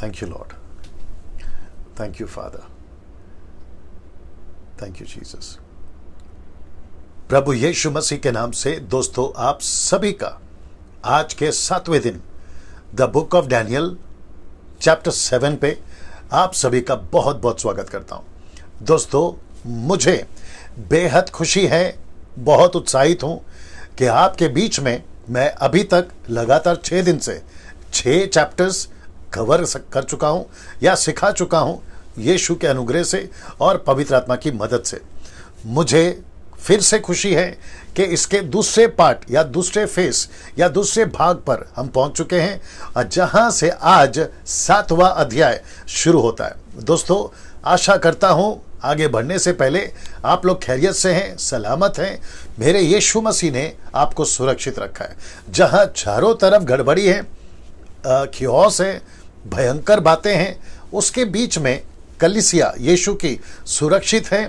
Thank you, Lord. Thank you, Father. Thank you, Jesus. प्रभु यीशु मसीह के नाम से दोस्तों आप सभी का आज के 7वें दिन the book of Daniel chapter 7 पे आप सभी का बहुत बहुत स्वागत करता हूं। दोस्तों मुझे बेहद खुशी है, बहुत उत्साहित हूं कि आपके बीच में मैं अभी तक लगातार 6 दिन से 6 चैप्टर्स कवर कर चुका हूं या सिखा चुका हूं यीशु के अनुग्रह से और पवित्र आत्मा की मदद से। मुझे फिर से खुशी है कि इसके दूसरे पार्ट या दूसरे फेस या दूसरे भाग पर हम पहुंच चुके हैं और जहां से आज 7वां अध्याय शुरू होता है। दोस्तों आशा करता हूं आगे बढ़ने से पहले आप लोग खैरियत से हैं, सलामत हैं। मेरे यीशु मसीह ने आपको सुरक्षित रखा है। जहां चारों तरफ गड़बड़ी है, खियोस है, भयंकर बातें हैं, उसके बीच में कलीसिया यीशु की सुरक्षित है,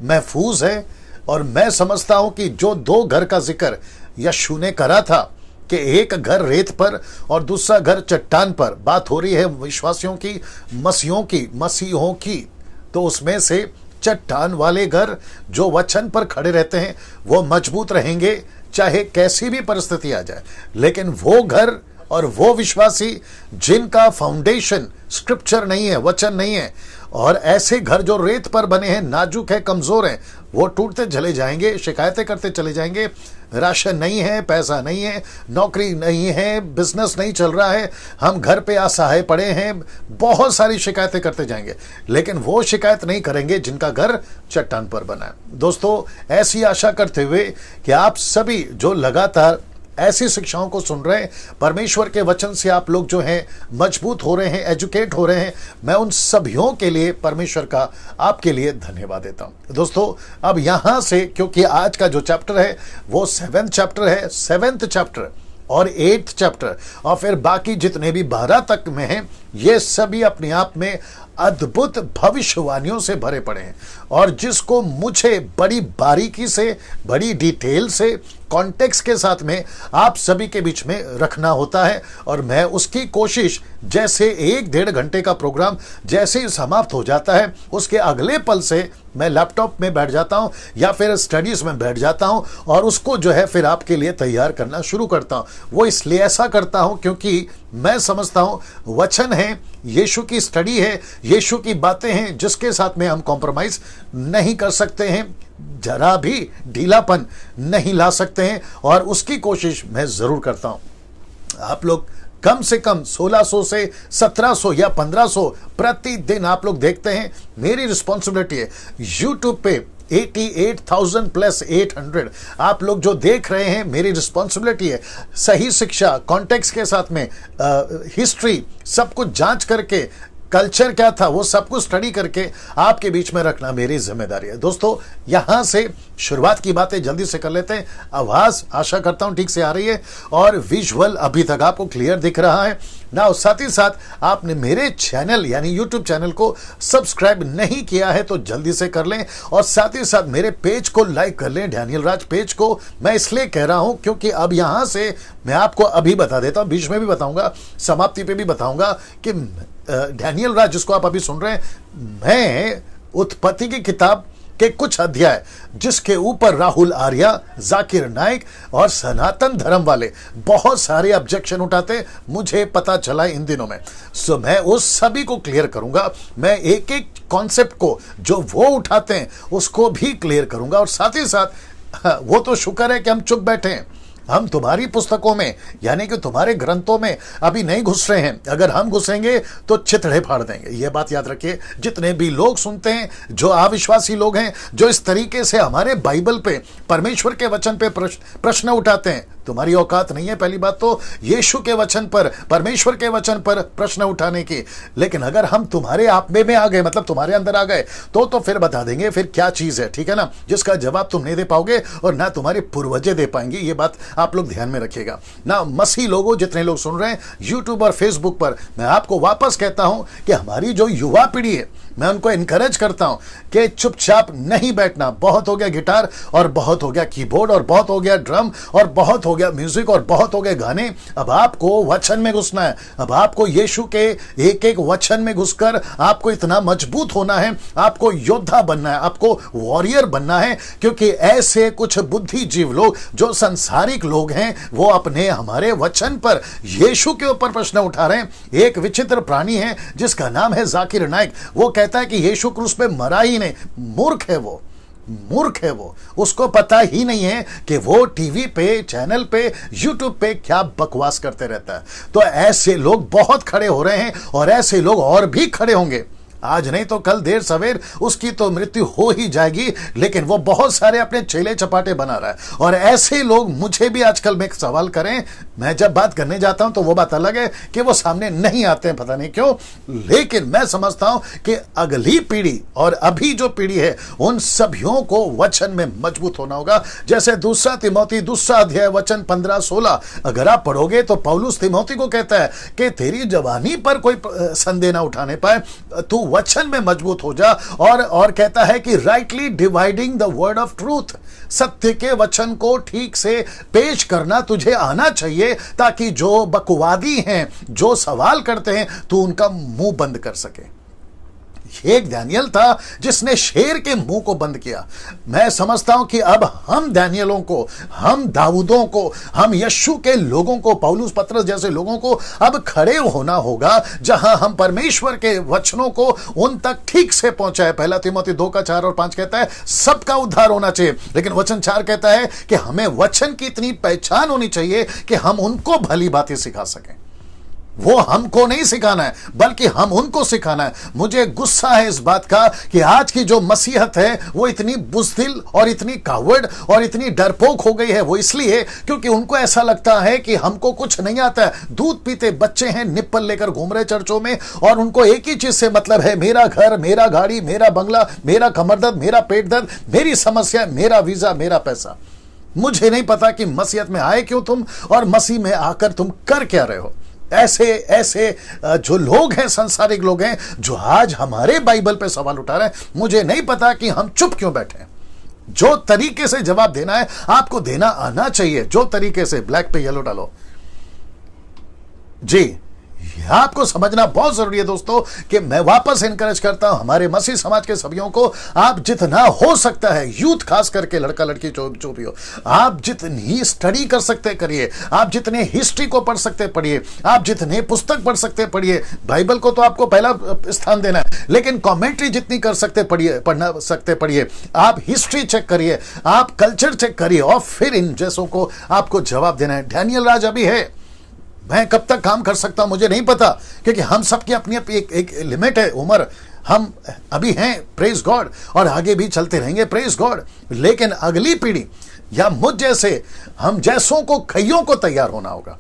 महफूज है। और मैं समझता हूं कि जो 2 घर का जिक्र यीशु ने करा था कि एक घर रेत पर और दूसरा घर चट्टान पर, बात हो रही है विश्वासियों की, मसीहों की, तो उसमें से चट्टान वाले घर जो वचन पर खड़े रहते हैं वो मजबूत रहेंगे चाहे कैसी भी परिस्थिति आ जाए। लेकिन वो घर और वो विश्वासी जिनका फाउंडेशन स्क्रिप्चर नहीं है, वचन नहीं है, और ऐसे घर जो रेत पर बने हैं, नाजुक है, कमजोर हैं, वो टूटते चले जाएंगे, शिकायतें करते चले जाएंगे। राशन नहीं है, पैसा नहीं है, नौकरी नहीं है, बिजनेस नहीं चल रहा है, हम घर पे असहाय पड़े हैं, बहुत सारी शिकायतें करते जाएंगे। लेकिन वो शिकायत नहीं करेंगे जिनका घर चट्टान पर बना है। दोस्तों ऐसी आशा करते हुए कि आप सभी जो लगातार ऐसी शिक्षाओं को सुन रहे हैं, परमेश्वर के वचन से आप लोग जो हैं मजबूत हो रहे हैं, एजुकेट हो रहे हैं, मैं उन सभियों के लिए परमेश्वर का आपके लिए धन्यवाद देता हूं। दोस्तों अब यहां से, क्योंकि आज का जो चैप्टर है वो 7th चैप्टर है, 7th चैप्टर और 8th चैप्टर और फिर बाकी जितने भी 12 तक में हैं, ये सभी अपने आप में अद्भुत भविष्यवाणियों से भरे पड़े हैं। और जिसको मुझे बड़ी बारीकी से, बड़ी डिटेल से, कॉन्टेक्स्ट के साथ में आप सभी के बीच में रखना होता है। और मैं उसकी कोशिश, जैसे 1-1.5 घंटे का प्रोग्राम जैसे ही समाप्त हो जाता है उसके अगले पल से मैं लैपटॉप में बैठ जाता हूं या फिर स्टडीज में बैठ जाता हूं और उसको जो है फिर आपके लिए तैयार करना शुरू करता हूं। वो इसलिए ऐसा करता हूं क्योंकि मैं समझता हूं वचन है, यीशु की स्टडी है, यीशु की बातें हैं जिसके साथ में हम कॉम्प्रोमाइज नहीं कर सकते हैं, जरा भी ढीलापन नहीं ला सकते हैं। और उसकी कोशिश मैं जरूर करता हूं। आप लोग कम से कम 1600 से 1700 या 1500 प्रतिदिन आप लोग देखते हैं, मेरी रिस्पॉन्सिबिलिटी है। यूट्यूब पे 88,000 + 800 आप लोग जो देख रहे हैं, मेरी रिस्पॉन्सिबिलिटी है सही शिक्षा, कॉन्टेक्स्ट के साथ में हिस्ट्री सब कुछ जांच करके, कल्चर क्या था वो सब कुछ स्टडी करके आपके बीच में रखना मेरी जिम्मेदारी है। दोस्तों यहां से शुरुआत की बातें जल्दी से कर लेते हैं। आवाज आशा करता हूं ठीक से आ रही है और विजुअल अभी तक आपको क्लियर दिख रहा है ना। साथ ही साथ आपने मेरे चैनल यानी यूट्यूब चैनल को सब्सक्राइब नहीं किया है तो जल्दी से कर लें और साथ ही साथ मेरे पेज को लाइक कर लें, डैनियल राज पेज को। मैं इसलिए कह रहा हूं क्योंकि अब यहां से मैं आपको अभी बता देता हूं, बीच में भी बताऊंगा, समाप्ति पे भी बताऊंगा कि डैनियल राज जिसको आप अभी सुन रहे हैं, मैं उत्पत्ति की किताब के कुछ अध्याय जिसके ऊपर राहुल आर्या, जाकिर नाइक और सनातन धर्म वाले बहुत सारे ऑब्जेक्शन उठाते, मुझे पता चला इन दिनों में। सो मैं उस सभी को क्लियर करूंगा। मैं एक एक कॉन्सेप्ट को जो वो उठाते हैं उसको भी क्लियर करूंगा। और साथ ही साथ वो तो शुक्र है कि हम चुप बैठे हैं, हम तुम्हारी पुस्तकों में यानी कि तुम्हारे ग्रंथों में अभी नहीं घुस रहे हैं। अगर हम घुसेंगे तो चिथड़े फाड़ देंगे, यह बात याद रखिए। जितने भी लोग सुनते हैं, जो अविश्वासी लोग हैं, जो इस तरीके से हमारे बाइबल पे, परमेश्वर के वचन पे प्रश्न उठाते हैं, तुम्हारी औकात नहीं है पहली बात तो यीशु के वचन पर, परमेश्वर के वचन पर प्रश्न उठाने की। लेकिन अगर हम तुम्हारे आप में आ गए, मतलब तुम्हारे अंदर आ गए, तो फिर बता देंगे फिर क्या चीज है, ठीक है ना, जिसका जवाब तुम नहीं दे पाओगे और ना तुम्हारे पूर्वजे दे पाएंगे। ये बात आप लोग ध्यान में रखिएगा ना। मसीह लोगों, जितने लोग सुन रहे हैं यूट्यूब और फेसबुक पर, मैं आपको वापस कहता हूं कि हमारी जो युवा पीढ़ी है मैं उनको इनकरेज करता हूं कि चुपचाप नहीं बैठना। बहुत हो गया गिटार और बहुत हो गया कीबोर्ड और बहुत हो गया ड्रम और बहुत हो गया म्यूजिक और बहुत हो गए गाने। अब आपको वचन में घुसना है। अब आपको यीशु के एक एक वचन में घुसकर आपको इतना मजबूत होना है, आपको योद्धा बनना है, आपको वॉरियर बनना है। क्योंकि ऐसे कुछ बुद्धिजीव लोग जो संसारिक लोग हैं वो अपने हमारे वचन पर यीशु के ऊपर प्रश्न उठा रहे हैं। एक विचित्र प्राणी है जिसका नाम है जाकिर नाइक। वो कहता है कि यीशु क्रूस पे मरा ही नहीं। मूर्ख है वो, मूर्ख है वो। उसको पता ही नहीं है कि वो टीवी पे, चैनल पे, यूट्यूब पे क्या बकवास करते रहता है। तो ऐसे लोग बहुत खड़े हो रहे हैं और ऐसे लोग और भी खड़े होंगे। आज नहीं तो कल देर सवेर उसकी तो मृत्यु हो ही जाएगी, लेकिन वो बहुत सारे अपने चेले चपाटे बना रहा है। और ऐसे लोग मुझे भी आजकल में एक सवाल करें, मैं जब बात करने जाता हूं तो वो बात अलग है कि वो सामने नहीं आते हैं, पता नहीं क्यों। लेकिन मैं समझता हूं कि अगली पीढ़ी और अभी जो पीढ़ी है उन सभियों को वचन में मजबूत होना होगा। जैसे दूसरा तिमोथी 2 अध्याय वचन 15-16 अगर आप पढ़ोगे तो पौलुस तिमोथी को कहता है कि तेरी जवानी पर कोई संदेह ना उठाने पाए, तू वचन में मजबूत हो जा। और कहता है कि rightly dividing the word of truth, सत्य के वचन को ठीक से पेश करना तुझे आना चाहिए, ताकि जो बकवादी हैं, जो सवाल करते हैं, तू उनका मुंह बंद कर सके। एक दानियल था जिसने शेर के मुंह को बंद किया। मैं समझता हूं कि अब हम दानियलों को, हम दाऊदों को, हम यीशु के लोगों को, पौलुस पतरस जैसे लोगों को अब खड़े होना होगा, जहां हम परमेश्वर के वचनों को उन तक ठीक से पहुंचाए। पहला तिमोथी 2:4 और 5 कहता है सबका उद्धार होना चाहिए, लेकिन वचन 4 कहता है कि हमें वचन की इतनी पहचान होनी चाहिए कि हम उनको भली बातें सिखा सकें। वो हमको नहीं सिखाना है बल्कि हम उनको सिखाना है। मुझे गुस्सा है इस बात का कि आज की जो मसीहत है वो इतनी बुज़दिल और इतनी कावर्ड और इतनी डरपोक हो गई है। वो इसलिए क्योंकि उनको ऐसा लगता है कि हमको कुछ नहीं आता है। दूध पीते बच्चे हैं, निप्पल लेकर घूम रहे चर्चों में, और उनको एक ही चीज से मतलब है, मेरा घर, मेरा गाड़ी, मेरा बंगला, मेरा कमर दर्द, मेरा पेट दर्द, मेरी समस्या, मेरा वीजा, मेरा पैसा। मुझे नहीं पता कि मसीहत में आए क्यों तुम, और मसीह में आकर तुम कर क्या रहे हो। ऐसे जो लोग हैं, संसारिक लोग हैं, जो आज हमारे बाइबल पे सवाल उठा रहे हैं, मुझे नहीं पता कि हम चुप क्यों बैठे हैं। जो तरीके से जवाब देना है आपको देना आना चाहिए। जो तरीके से ब्लैक पे येलो डालो जी, आपको समझना बहुत जरूरी है दोस्तों कि मैं वापस इनकरेज करता हूं हमारे मसीह समाज के सभियों को, आप जितना हो सकता है, यूथ खास करके, लड़का लड़की जो भी हो, आप जितनी स्टडी कर सकते करिए, आप जितने हिस्ट्री को पढ़ सकते पढ़िए, आप जितने पुस्तक पढ़ सकते पढ़िए। बाइबल को तो आपको पहला स्थान देना है, लेकिन कॉमेंट्री जितनी कर सकते पढ़िए, पढ़ना सकते पढ़िए। आप हिस्ट्री चेक करिए, आप कल्चर चेक करिए, और फिर इन जैसों को आपको जवाब देना है। डैनियल राज अभी है, मैं कब तक काम कर सकता हूं मुझे नहीं पता, क्योंकि हम सबकी अपनी एक लिमिट है, उम्र। हम अभी हैं, प्रेज गॉड, और आगे भी चलते रहेंगे, प्रेज गॉड। लेकिन अगली पीढ़ी या मुझ जैसे, हम जैसों को, कईयों को तैयार होना होगा।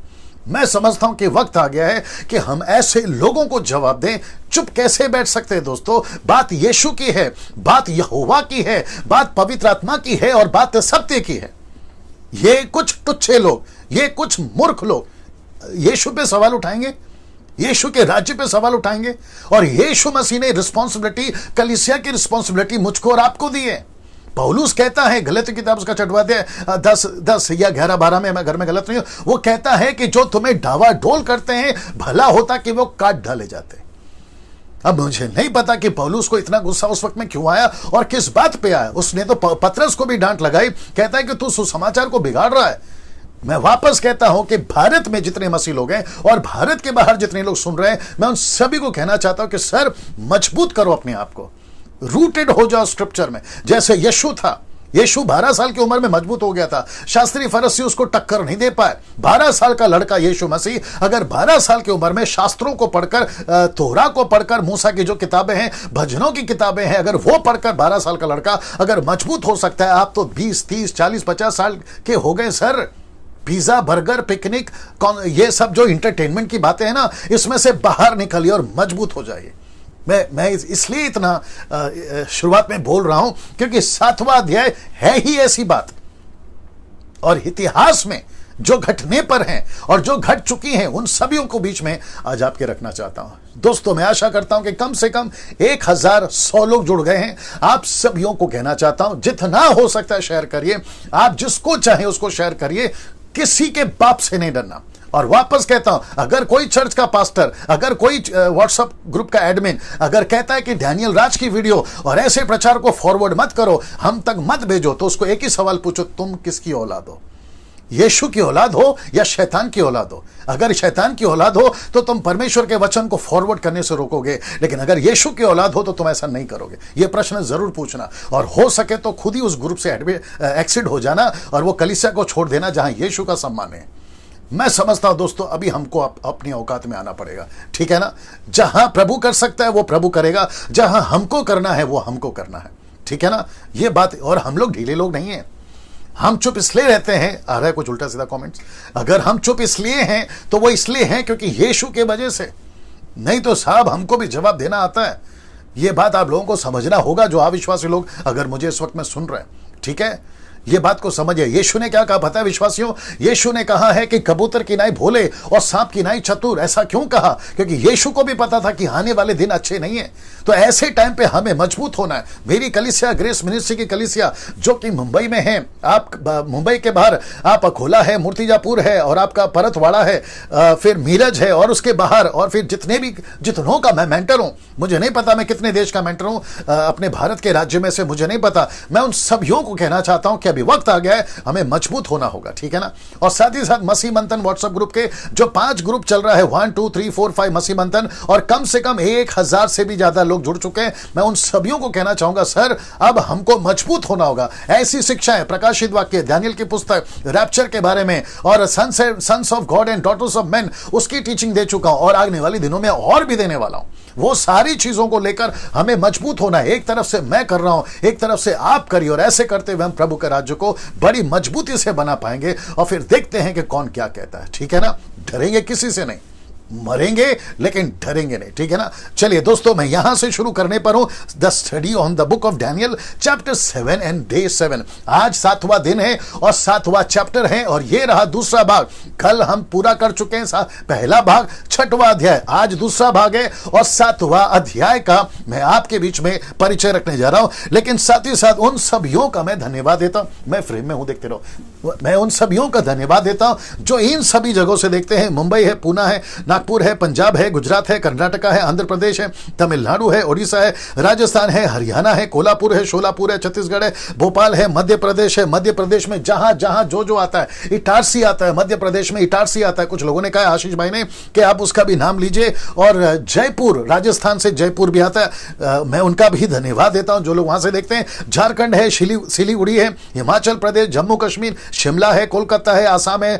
मैं समझता हूं कि वक्त आ गया है कि हम ऐसे लोगों को जवाब दें। चुप कैसे बैठ सकते हैं दोस्तों? बात यीशु की है, बात यहोवा की है, बात पवित्र आत्मा की है, और बात सत्य की है। ये कुछ तुच्छे लोग, ये कुछ मूर्ख लोग यीशु पे सवाल उठाएंगे, यीशु के राज्य पे सवाल उठाएंगे। और यीशु मसीह ने रिस्पॉन्सिबिलिटी, कलीसिया की रिस्पॉन्सिबिलिटी मुझको और आपको दी है। पौलुस कहता है, गलती किताब उसका 6वां अध्याय 10 या 11-12 में, मैं घर में गलत नहीं हूं, वो कहता है कि जो तुम्हें डावाडोल करते हैं, भला होता कि वो काट डाले जाते। अब मुझे नहीं पता कि पौलुस को इतना गुस्सा उस वक्त में क्यों आया और किस बात पे आया। उसने तो पतरस को भी डांट लगाई, कहता है कि तू सुसमाचार को बिगाड़ रहा है। मैं वापस कहता हूं कि भारत में जितने मसीह लोग हैं और भारत के बाहर जितने लोग सुन रहे हैं, मैं उन सभी को कहना चाहता हूं कि सर, मजबूत करो अपने आप को, रूटेड हो जाओ स्क्रिप्चर में। जैसे यीशु था, यीशु 12 साल की उम्र में मजबूत हो गया था। शास्त्री फरीसी उसको टक्कर नहीं दे पाए। 12 साल का लड़का यीशु मसीह अगर 12 साल की उम्र में शास्त्रों को पढ़कर, तोरा को पढ़कर, मूसा की जो किताबें हैं, भजनों की किताबें हैं, अगर वो पढ़कर 12 साल का लड़का अगर मजबूत हो सकता है, आप तो 20, 30, 40, 50 साल के हो गए सर। पिज्जा, बर्गर, पिकनिक, ये सब जो इंटरटेनमेंट की बातें हैं ना, इसमें से बाहर निकलिए और मजबूत हो जाइए। मैं इसलिए इतना शुरुआत में बोल रहा हूं क्योंकि 7वां अध्याय है ही ऐसी बात। और इतिहास में जो घटने पर हैं और जो घट चुकी हैं, उन सभी को बीच में आज आपके रखना चाहता हूं। दोस्तों, मैं आशा करता हूं कि कम से कम 1100 लोग जुड़ गए हैं। आप सभी को कहना चाहता हूं, जितना हो सकता है शेयर करिए। आप जिसको चाहे उसको शेयर करिए, किसी के बाप से नहीं डरना। और वापस कहता हूं, अगर कोई चर्च का पास्टर, अगर कोई व्हाट्सएप ग्रुप का एडमिन अगर कहता है कि डैनियल राज की वीडियो और ऐसे प्रचार को फॉरवर्ड मत करो, हम तक मत भेजो, तो उसको एक ही सवाल पूछो, तुम किसकी औलाद हो? यीशु की औलाद हो या शैतान की औलाद हो? अगर शैतान की औलाद हो तो तुम परमेश्वर के वचन को फॉरवर्ड करने से रोकोगे, लेकिन अगर यीशु की औलाद हो तो तुम ऐसा नहीं करोगे। यह प्रश्न जरूर पूछना, और हो सके तो खुद ही उस ग्रुप से एक्सिट हो जाना और वो कलीसिया को छोड़ देना जहां यीशु का सम्मान है। मैं समझता हूं दोस्तों, अभी हमको अपनी औकात में आना पड़ेगा, ठीक है ना। जहां प्रभु कर सकता है वो प्रभु करेगा, जहां हमको करना है वो हमको करना है, ठीक है ना। ये बात, और हम लोग ढीले लोग नहीं हैं। हम चुप इसलिए रहते हैं, आ रहा है कुछ उल्टा सीधा कमेंट्स, अगर हम चुप इसलिए हैं तो वो इसलिए हैं क्योंकि यीशु के वजह से, नहीं तो साहब हमको भी जवाब देना आता है। ये बात आप लोगों को समझना होगा, जो अविश्वासी लोग अगर मुझे इस वक्त में सुन रहे हैं, ठीक है। ये बात को समझिए। यीशु ने क्या कहा पता है विश्वासियों? यीशु ने कहा है कि कबूतर की नाई भोले और सांप की नाई चतुर। ऐसा क्यों कहा? क्योंकि यीशु को भी पता था कि आने वाले दिन अच्छे नहीं है। तो ऐसे टाइम पे हमें मजबूत होना है। मेरी कलीसिया, ग्रेस मिनिस्ट्री की कलीसिया, जो कि मुंबई में है, आप मुंबई के बाहर आप अकोला है, मूर्तिजापुर है, और आपका परतवाड़ा है, फिर मीरज है, और उसके बाहर, और फिर जितनों का मैं मेंटर हूं, मुझे नहीं पता मैं कितने देश का मेंटर हूं, अपने भारत के राज्य में से मुझे नहीं पता। मैं उन सभी को कहना चाहता हूं कि अभी वक्त आ गया है, हमें मजबूत होना होगा, ठीक है ना। और साथ ही साथ मसीह मंथन व्हाट्सएप ग्रुप के जो 5 ग्रुप चल रहा है, 1 2 3 4 5 मसीह मंथन, और कम से कम 1000 से भी ज्यादा लोग जुड़ चुके हैं। मैं उन सभी को कहना चाहूंगा, सर अब हमको मजबूत होना होगा। ऐसी शिक्षाएं, प्रकाशित वाक्य, दानियल की पुस्तक, रैप्चर के बारे में, और sons of God and daughters of man, उसकी टीचिंग दे चुका हूं, और आने वाले दिनों में और भी देने वाला हूं। वो सारी चीजों को लेकर हमें मजबूत होना है। एक तरफ से मैं कर रहा हूं, एक तरफ से आप करिए, और ऐसे करते हुए हम प्रभु के राज्य को बड़ी मजबूती से बना पाएंगे। और फिर देखते हैं कि कौन क्या कहता है, ठीक है ना। डरेंगे किसी से नहीं, मरेंगे लेकिन डरेंगे नहीं, ठीक है ना। चलिए दोस्तों, मैं यहां से शुरू करने पर हूं, the study on the book of Daniel chapter 7 and day 7। आज 7वां दिन है और 7वां चैप्टर है, और ये रहा दूसरा भाग। कल हम पूरा कर चुके हैं पहला भाग, 6वां अध्याय। आज दूसरा भाग है, और 7वां अध्याय का मैं आपके बीच में परिचय रखने जा रहा हूं। लेकिन साथ ही साथ उन सभियों का मैं धन्यवाद देता हूं। मैं फ्रेम में हूं, देखते रहो। मैं उन सभियों का धन्यवाद देता हूं जो इन सभी जगहों से देखते हैं। मुंबई है, पुणे है, नागपुर है, पंजाब है, गुजरात है, कर्नाटका है, आंध्र प्रदेश है, तमिलनाडु है, उड़ीसा है, राजस्थान है, हरियाणा है, कोल्हापुर है, शोलापुर है, छत्तीसगढ़ है, भोपाल है, मध्य प्रदेश है। मध्य प्रदेश में जहां जहां जो आता है, इटारसी आता है, मध्य प्रदेश में इटारसी आता है। कुछ लोगों ने कहा, आशीष भाई ने, कि आप उसका भी नाम लीजिए। और जयपुर, राजस्थान से जयपुर भी आता है, मैं उनका भी धन्यवाद देता हूं जो लोग वहां से देखते हैं। झारखंड है, सिलीगुड़ी है, हिमाचल प्रदेश, जम्मू कश्मीर, शिमला है, कोलकाता है, आसाम है,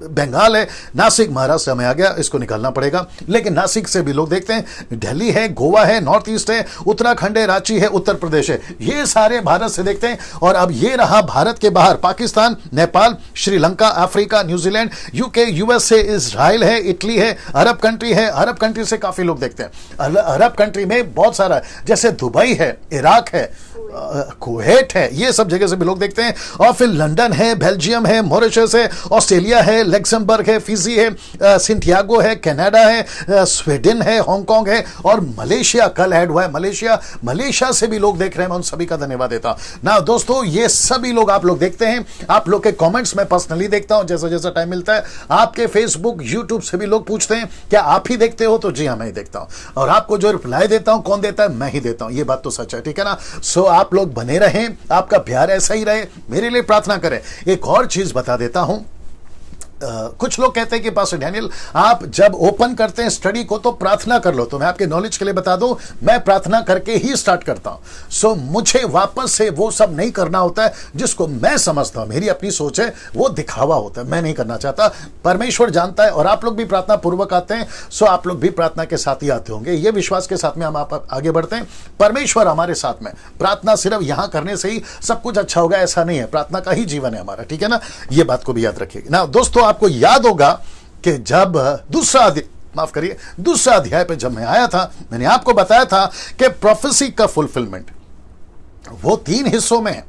बंगाल है, नासिक महाराष्ट्र में आ गया, इसको निकालना पड़ेगा, लेकिन नासिक से भी लोग देखते हैं। दिल्ली है, गोवा है, नॉर्थ ईस्ट है, उत्तराखंड है, रांची है, उत्तर प्रदेश है। ये सारे भारत से देखते हैं। और अब ये रहा भारत के बाहर, Pakistan, Nepal, Sri Lanka, Africa, New Zealand, UK, USA, Israel है, इटली है, अरब कंट्री है। अरब कंट्री से काफी लोग देखते हैं। अरब कंट्री में बहुत सारा, जैसे दुबई है, इराक है, कुवैत है, ये सब जगह से भी लोग देखते हैं। और फिर लंदन है, बेल्जियम है, मॉरिशस है, ऑस्ट्रेलिया है, लग्जमबर्ग है, फिजी है, सिंटियागो है, कनाडा है, स्वीडन है, हांगकांग है, और मलेशिया कल ऐड हुआ है। मलेशिया से भी लोग देख रहे हैं। मैं उन सभी का धन्यवाद देता हूं ना। दोस्तों, ये सभी लोग आप लोग देखते हैं। आप लोग के कमेंट्स में पर्सनली देखता हूं, जैसा जैसा टाइम मिलता है। आपके फेसबुक, यूट्यूब से भी लोग पूछते हैं क्या आप ही देखते हो, तो जी हाँ, मैं ही देखता हूं। और आपको जो रिप्लाई देता हूं, कौन देता है? मैं ही देता हूं। ये बात तो सच है, ठीक है ना। सो आप लोग बने रहें, आपका प्यार ऐसा ही रहे, मेरे लिए प्रार्थना करें। एक और चीज बता देता हूं, कुछ लोग कहते हैं कि पास्टर डैनियल, आप जब ओपन करते हैं स्टडी को तो प्रार्थना कर लो। तो मैं आपके नॉलेज के लिए बता दूं, मैं प्रार्थना करके ही स्टार्ट करता हूं। सो मुझे वापस से वो सब नहीं करना होता है जिसको मैं समझता हूं, मेरी अपनी सोच है, वो दिखावा होता है, मैं नहीं करना चाहता। परमेश्वर जानता है, और आप लोग भी प्रार्थना पूर्वक आते हैं। सो आप लोग भी प्रार्थना के साथ ही आते होंगे, ये विश्वास के साथ में हम आप आगे बढ़ते हैं। परमेश्वर हमारे साथ में, प्रार्थना सिर्फ यहां करने से ही सब कुछ अच्छा होगा ऐसा नहीं है। प्रार्थना का ही जीवन है हमारा, ठीक है ना। ये बात को भी याद रखिएगा ना। दोस्तों, आपको याद होगा कि जब दूसरा अध्याय पे जब मैं आया था, मैंने आपको बताया था कि प्रोफेसी का फुलफिलमेंट वो 3 हिस्सों में है।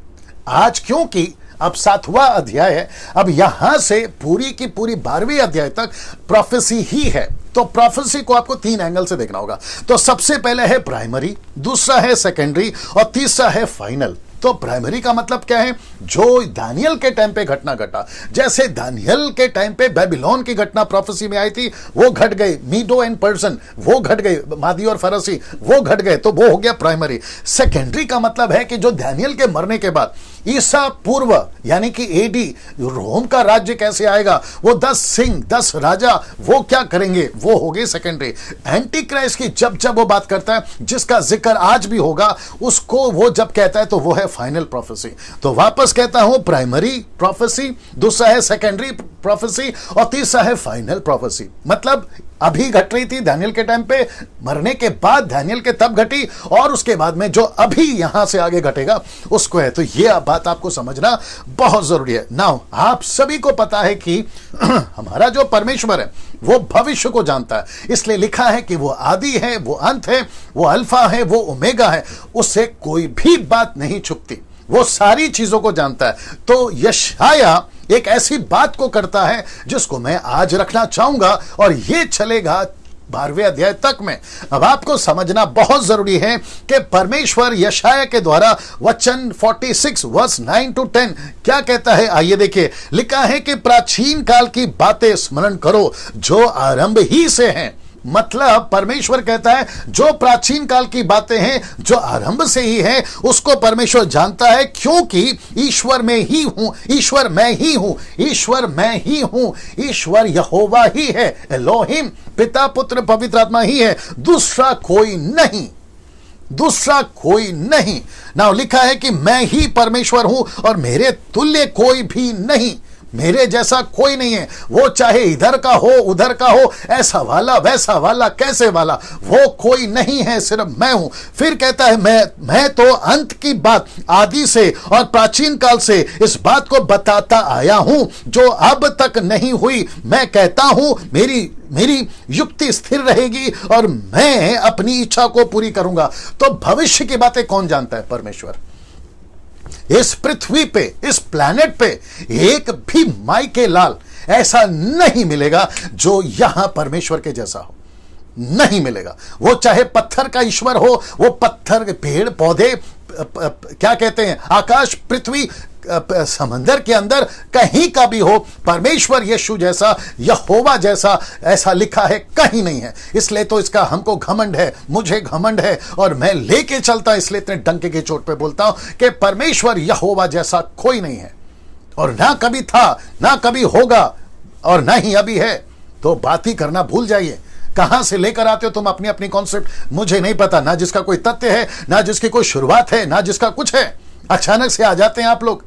आज क्योंकि अब 7वां अध्याय है। अब यहां से पूरी की पूरी 12वीं अध्याय तक प्रोफेसी ही है। तो प्रोफेसी को आपको 3 एंगल से देखना होगा। तो सबसे पहले है प्राइमरी, दूसरा है सेकेंडरी और तीसरा है फाइनल। तो प्राइमरी का मतलब क्या है? जो दानियल के टाइम पे घटना घटा, जैसे दानियल के टाइम पे बेबीलोन की घटना प्रोफेसी में आई थी, वो घट गई। मीडो एंड पर्सन वो घट गए, मादी और फरसी वो घट गए, तो वो हो गया प्राइमरी। सेकेंडरी का मतलब है कि जो दानियल के मरने के बाद ईसा पूर्व यानी कि एडी रोम का राज्य कैसे आएगा, वो 10 सिंह 10 राजा वो क्या करेंगे, वो हो गए सेकेंडरी। एंटी क्राइस्ट की जब जब वो बात करता है, जिसका जिक्र आज भी होगा, उसको वो जब कहता है तो वो है फाइनल प्रोफेसी। तो वापस कहता हूं, प्राइमरी प्रोफेसी, दूसरा है सेकेंडरी प्रोफेसी और तीसरा है फाइनल प्रोफेसी। मतलब अभी घट रही थी दानियल के टाइम पे, मरने के बाद दानियल के तब घटी, और उसके बाद में जो अभी यहां से आगे घटेगा उसको है। तो ये बात आपको समझना बहुत जरूरी है। नाउ आप सभी को पता है कि हमारा जो परमेश्वर है वो भविष्य को जानता है, इसलिए लिखा है कि वो आदि है, वो अंत है, वो अल्फा है, वो ओमेगा है, उससे कोई भी बात नहीं छुपती, वो सारी चीजों को जानता है। तो यशाया एक ऐसी बात को करता है जिसको मैं आज रखना चाहूंगा, और ये चलेगा 12वें अध्याय तक में। अब आपको समझना बहुत जरूरी है कि परमेश्वर यशाया के द्वारा वचन 46 वर्स 9 to 10 क्या कहता है। आइए देखिए, लिखा है कि प्राचीन काल की बातें स्मरण करो जो आरंभ ही से हैं। मतलब परमेश्वर कहता है जो प्राचीन काल की बातें हैं, जो आरंभ से ही है, उसको परमेश्वर जानता है, क्योंकि ईश्वर में ही हूं, ईश्वर मैं ही हूं, ईश्वर मैं ही हूं, ईश्वर यहोवा ही है, एलोहिम पिता पुत्र पवित्र आत्मा ही है, दूसरा कोई नहीं, दूसरा कोई नहीं। ना लिखा है कि मैं ही परमेश्वर हूं और मेरे तुल्य कोई भी नहीं, मेरे जैसा कोई नहीं है। वो चाहे इधर का हो उधर का हो, ऐसा वाला वैसा वाला कैसे वाला, वो कोई नहीं है, सिर्फ मैं हूं। फिर कहता है मैं तो अंत की बात आदि से और प्राचीन काल से इस बात को बताता आया हूं जो अब तक नहीं हुई। मैं कहता हूं मेरी युक्ति स्थिर रहेगी और मैं अपनी इच्छा को पूरी करूंगा। तो भविष्य की बातें कौन जानता है? परमेश्वर। इस पृथ्वी पे, इस प्लैनेट पे एक भी माई के लाल ऐसा नहीं मिलेगा जो यहां परमेश्वर के जैसा हो, नहीं मिलेगा। वो चाहे पत्थर का ईश्वर हो, वो पत्थर, पेड़ पौधे, क्या कहते हैं, आकाश, पृथ्वी, समंदर के अंदर कहीं का भी हो, परमेश्वर यीशु जैसा, यहोवा जैसा ऐसा लिखा है कहीं नहीं है। इसलिए तो इसका हमको घमंड है, मुझे घमंड है, और मैं लेके चलता, इसलिए इतने डंके की चोट पे बोलता हूं कि परमेश्वर यहोवा जैसा कोई नहीं है, और ना कभी था, ना कभी होगा, और ना ही अभी है। तो बात ही करना भूल जाइए। कहां से लेकर आते हो तुम अपनी अपनी कॉन्सेप्ट, मुझे नहीं पता। ना जिसका कोई तथ्य है, ना जिसकी कोई शुरुआत है, ना जिसका कुछ है। अचानक से आ जाते हैं आप लोग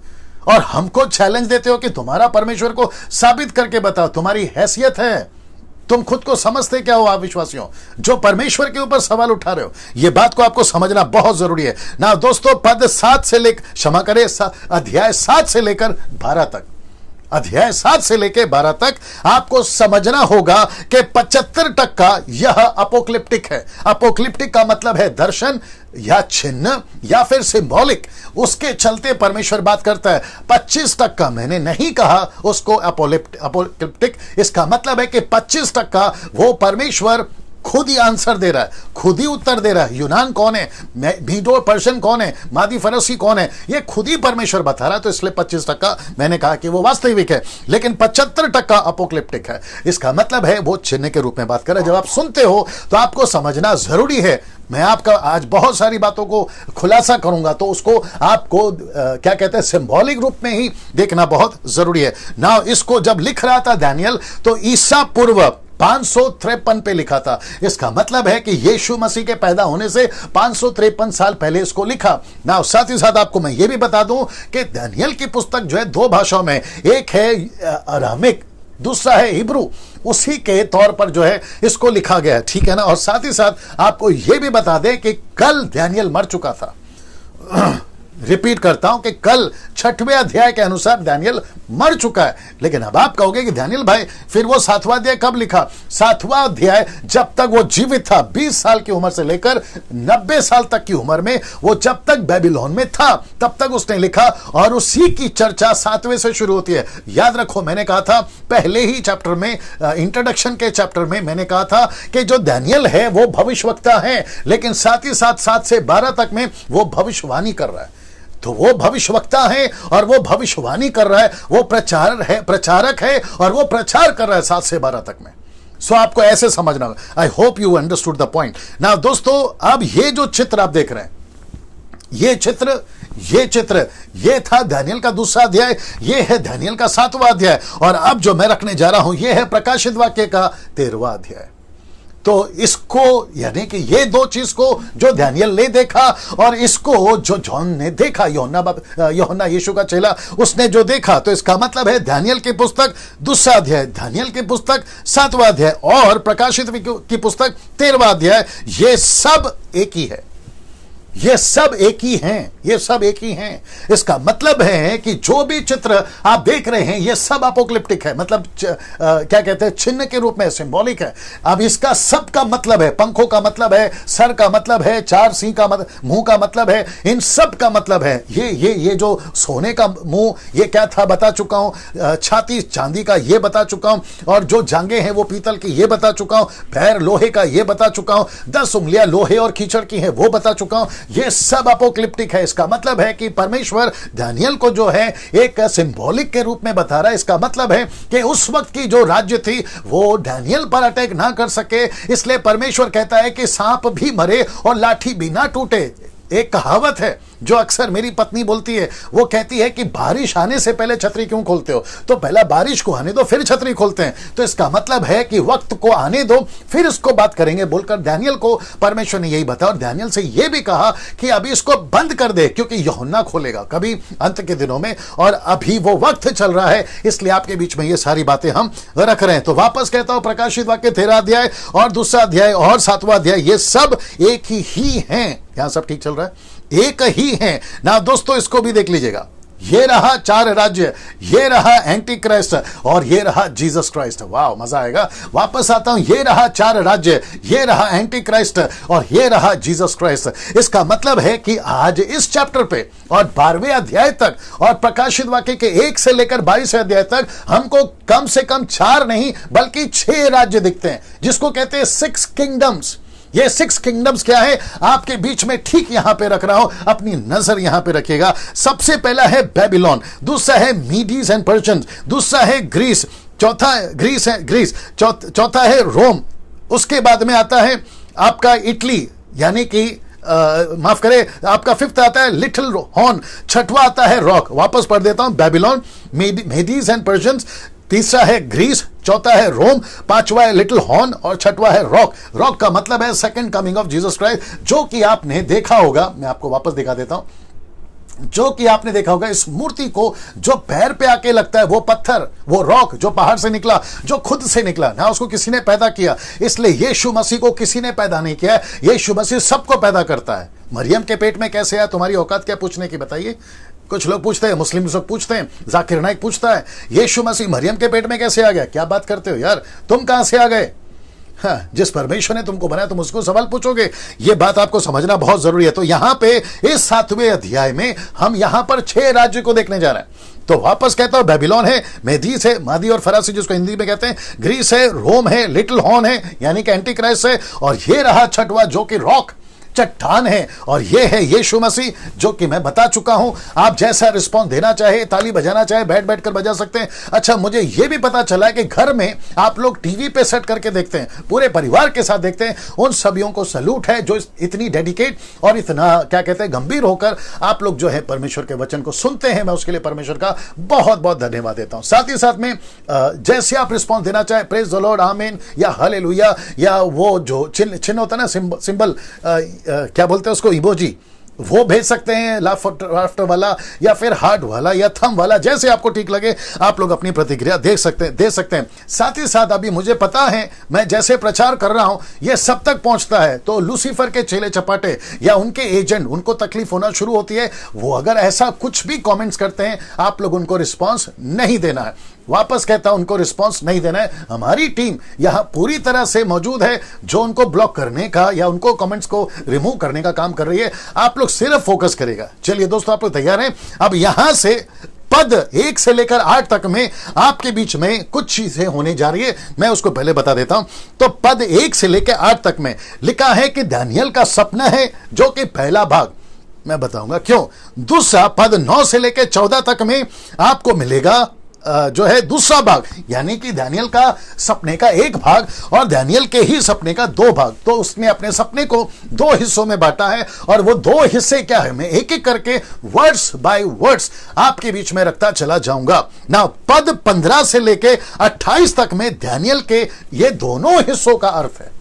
और हमको चैलेंज देते हो कि तुम्हारा परमेश्वर को साबित करके बताओ। तुम्हारी हैसियत है, तुम खुद को समझते क्या हो आप विश्वासियों, जो परमेश्वर के ऊपर सवाल उठा रहे हो? यह बात को आपको समझना बहुत जरूरी है ना दोस्तों। पद 7 से लेकर, क्षमा करें, अध्याय 7 से लेकर 12 तक, अध्याय 7 से लेकर 12 तक आपको समझना होगा कि 75% यह अपोक्लिप्टिक है। अपोक्लिप्टिक का मतलब है दर्शन या चिन्ह या फिर सिंबॉलिक, उसके चलते परमेश्वर बात करता है। 25% मैंने नहीं कहा उसको अपोक्लिप्टिक, इसका मतलब है कि 25% वो परमेश्वर खुद ही आंसर दे रहा है, खुद ही उत्तर दे रहा है। यूनान कौन है, मीडो पर्शियन कौन है, मादी फरसी कौन है, ये खुद ही परमेश्वर बता रहा है। तो इसलिए 25% मैंने कहा कि वो वास्तविक है, लेकिन 75% अपोक्लिप्टिक है। इसका मतलब है वो चिन्ह के रूप में बात कर रहा है। जब आप सुनते हो तो आपको समझना जरूरी है। मैं आपका आज बहुत सारी बातों को खुलासा करूंगा, तो उसको आपको क्या कहते हैं, सिंबॉलिक रूप में ही देखना बहुत जरूरी है ना। इसको जब लिख रहा था दानियल, तो ईसा पूर्व 553 पे लिखा था। इसका मतलब है कि यीशु मसीह के पैदा होने से 553 साल पहले इसको लिखा ना। साथ ही साथ आपको मैं ये भी बता दूं कि दानियल की पुस्तक जो है 2 भाषाओं में, एक है अरामिक, दूसरा है हिब्रू, उसी के तौर पर जो है इसको लिखा गया है, ठीक है ना। और साथ ही साथ आपको यह भी बता दें कि कल दानियल मर चुका था। रिपीट करता हूं कि कल 6वें अध्याय के अनुसार दानियल मर चुका है। लेकिन अब आप कहोगे कि दानियल भाई फिर वो 7वां अध्याय कब लिखा? 7वां अध्याय जब तक वो जीवित था, 20 साल की उम्र से लेकर 90 साल तक की उम्र में, वो जब तक बेबीलोन में था तब तक उसने लिखा, और उसी की चर्चा 7वें से शुरू होती है। याद रखो, मैंने कहा था पहले ही चैप्टर में, इंट्रोडक्शन के चैप्टर में मैंने कहा था कि जो दानियल है वो भविष्यवक्ता है, लेकिन साथ ही साथ 7 से 12 तक में वो भविष्यवाणी कर रहा है। तो वो भविष्यवक्ता है और वो भविष्यवाणी कर रहा है, वो प्रचारक है और वो प्रचार कर रहा है 7 से 12 तक में। सो आपको ऐसे समझना होगा। I hope you understood the point. Now दोस्तों, अब ये जो चित्र आप देख रहे हैं, ये चित्र ये था दानियल का 2रा अध्याय, ये है दानियल का 7वां अध्याय, और अब जो मैं रखने जा रहा हूं ये है प्रकाशित वाक्य का 13वां अध्याय। तो इसको, यानी कि ये 2 चीज को जो दानियल ने देखा और इसको जो जॉन ने देखा, यूहन्ना यीशु का चेला, उसने जो देखा, तो इसका मतलब है दानियल की पुस्तक 2रा अध्याय, दानियल की पुस्तक 7वां अध्याय और प्रकाशित की पुस्तक 13वां अध्याय, ये सब एक ही है। ये सब एक ही हैं, ये सब एक ही हैं। इसका मतलब है कि जो भी चित्र आप देख रहे हैं ये सब अपोक्लिप्टिक है, मतलब क्या कहते हैं, चिन्ह के रूप में, सिंबॉलिक है। अब इसका सब का मतलब है, पंखों का मतलब है, सर का मतलब है, 4 सिंह का मुंह का मतलब है, इन सब का मतलब है। ये जो सोने का मुंह, ये क्या था बता चुका हूं, छाती चांदी का ये बता चुका हूं, और जो जांघें हैं वो पीतल की ये बता चुका हूं, पैर लोहे का ये बता चुका हूं, 10 उंगलियां लोहे और कीचड़ की है वो बता चुका हूं। ये सब अपोक्लिप्टिक है। इसका मतलब है कि परमेश्वर दानियल को जो है एक सिंबॉलिक के रूप में बता रहा है। इसका मतलब है कि उस वक्त की जो राज्य थी वो दानियल पर अटैक ना कर सके, इसलिए परमेश्वर कहता है कि सांप भी मरे और लाठी भी ना टूटे। एक कहावत है जो अक्सर मेरी पत्नी बोलती है, वो कहती है कि बारिश आने से पहले छतरी क्यों खोलते हो? तो पहला बारिश को आने दो फिर छतरी खोलते हैं। तो इसका मतलब है कि वक्त को आने दो फिर इसको बात करेंगे, बोलकर दानियल को परमेश्वर ने यही बताया, और दानियल से यह भी कहा कि अभी इसको बंद कर दे, क्योंकि यूहन्ना खोलेगा कभी अंत के दिनों में, और अभी वो वक्त चल रहा है, इसलिए आपके बीच में ये सारी बातें हम रख रहे हैं। तो वापस कहता हूं, प्रकाशित वाक्य 13 अध्याय और 2रा अध्याय और 7वां अध्याय, ये सब एक ही हैं। यहां सब ठीक चल रहा है, एक ही है ना दोस्तों। इसको भी देख लीजिएगा, ये रहा 4 राज्य, ये रहा एंटी क्राइस्ट और ये रहा जीसस क्राइस्ट। वाह, मजा आएगा। वापस आता हूं, ये रहा 4 राज्य, ये रहा एंटी क्राइस्ट और ये रहा जीसस क्राइस्ट। इसका मतलब है कि आज इस चैप्टर पे और 12वें अध्याय तक और प्रकाशित वाक्य के 1 से लेकर 22 अध्याय तक हमको कम से कम 4 नहीं बल्कि 6 राज्य दिखते हैं, जिसको कहते हैं 6 किंगडम्स। ये 6 किंगडम्स क्या है आपके बीच में ठीक यहां पे रख रहा हूं, अपनी नजर यहां पे रखिएगा। सबसे पहला है बेबीलोन, दूसरा है मीडीज एंड पर्शियंस, दूसरा है ग्रीस, चौथा है रोम, उसके बाद में आता है आपका इटली, यानी कि माफ करें, आपका 5th आता है लिटिल हॉर्न, 6वां आता है रॉक। वापस पढ़ देता हूं, बेबीलोन, मेडीज एंड पर्शियंस, तीसरा है ग्रीस, चौथा है रोम, 5वां है लिटिल हॉर्न और 6वां है रॉक। रॉक का मतलब है second coming of Jesus Christ, जो कि आपने देखा होगा। मैं आपको वापस दिखा देता हूं, जो कि आपने देखा होगा इस मूर्ति को, जो पैर पे आके लगता है, वो पत्थर, वो रॉक जो पहाड़ से निकला, जो खुद से निकला ना, उसको किसी ने पैदा किया। इसलिए यीशु मसीह को किसी ने पैदा नहीं किया, यीशु मसीह सबको पैदा करता है। मरियम के पेट में कैसे आया, तुम्हारी औकात क्या पूछने की, बताइए। कुछ लोग पूछते हैं, मुस्लिम लोग पूछते हैं, जाकिर नाइक पूछता है, यीशु मसीह मरियम के पेट में कैसे आ गया? क्या बात करते हो यार, तुम कहां से आ गए? हाँ, जिस परमेश्वर ने तुमको बनाया तुम उसको सवाल पूछोगे। ये बात आपको समझना बहुत जरूरी है। तो यहां पे इस 7वें अध्याय में हम यहां पर 6 राज्य को देखने जा रहे हैं। तो वापस कहता हूं, बेबीलोन है, मेदीस है, मादी और फरासी जिसको हिंदी में कहते हैं, ग्रीस है, रोम है, लिटिल हॉर्न है यानी कि एंटी क्राइस्ट है, और ये रहा 6वां जो कि रॉक, चट्टान है, और ये है यीशु मसीह, जो कि मैं बता चुका हूं। आप जैसा रिस्पॉन्स देना चाहे, ताली बजाना चाहे, बैठ कर बजा सकते हैं। अच्छा, मुझे ये भी पता चला है कि घर में आप लोग टीवी पे सेट करके देखते हैं, पूरे परिवार के साथ देखते हैं। उन सभियों को सैल्यूट है जो इतनी डेडिकेट और इतना क्या कहते हैं गंभीर होकर आप लोग जो है परमेश्वर के वचन को सुनते हैं। मैं उसके लिए परमेश्वर का बहुत बहुत धन्यवाद देता हूं। साथ ही साथ में जैसे आप रिस्पॉन्स देना चाहे, प्रेज द लॉर्ड, आमीन, या हालेलुया, या वो जो चिन्ह होता है ना, सिंबल, क्या बोलते हैं उसको, इमोजी, वो भेज सकते हैं, लाफ्टर वाला या फिर हार्ट वाला या थम वाला, जैसे आपको ठीक लगे आप लोग अपनी प्रतिक्रिया दे सकते हैं। साथ ही साथ अभी मुझे पता है मैं जैसे प्रचार कर रहा हूं ये सब तक पहुंचता है, तो लूसीफर के चेले चपाटे या उनके एजेंट, उनको तकलीफ होना शुरू होती है। वो अगर ऐसा कुछ भी कमेंट्स करते हैं आप लोग उनको रिस्पॉन्स नहीं देना है। वापस कहता हूं उनको रिस्पांस नहीं देना है। हमारी टीम यहां पूरी तरह से मौजूद है जो उनको ब्लॉक करने का या उनको कमेंट्स को रिमूव करने का काम कर रही है। आप लोग सिर्फ फोकस करेगा। चलिए दोस्तों, आप लोग तैयार हैं? अब यहां से पद 1 से लेकर 8 तक में आपके बीच में कुछ चीजें होने जा रही है, मैं उसको पहले बता देता हूं। तो पद 1 से लेकर 8 तक में लिखा है कि दानियल का सपना है, जो कि पहला भाग, मैं बताऊंगा क्यों। दूसरा पद 9 से लेकर 14 तक में आपको मिलेगा जो है दूसरा भाग, यानी कि दानियल का सपने का एक भाग और दानियल के ही सपने का 2 भाग। तो उसने अपने सपने को 2 हिस्सों में बांटा है और वो 2 हिस्से क्या है मैं एक एक करके वर्ड्स बाय वर्ड्स आपके बीच में रखता चला जाऊंगा ना। पद 15 से लेके 28 तक में दानियल के ये दोनों हिस्सों का अर्थ है।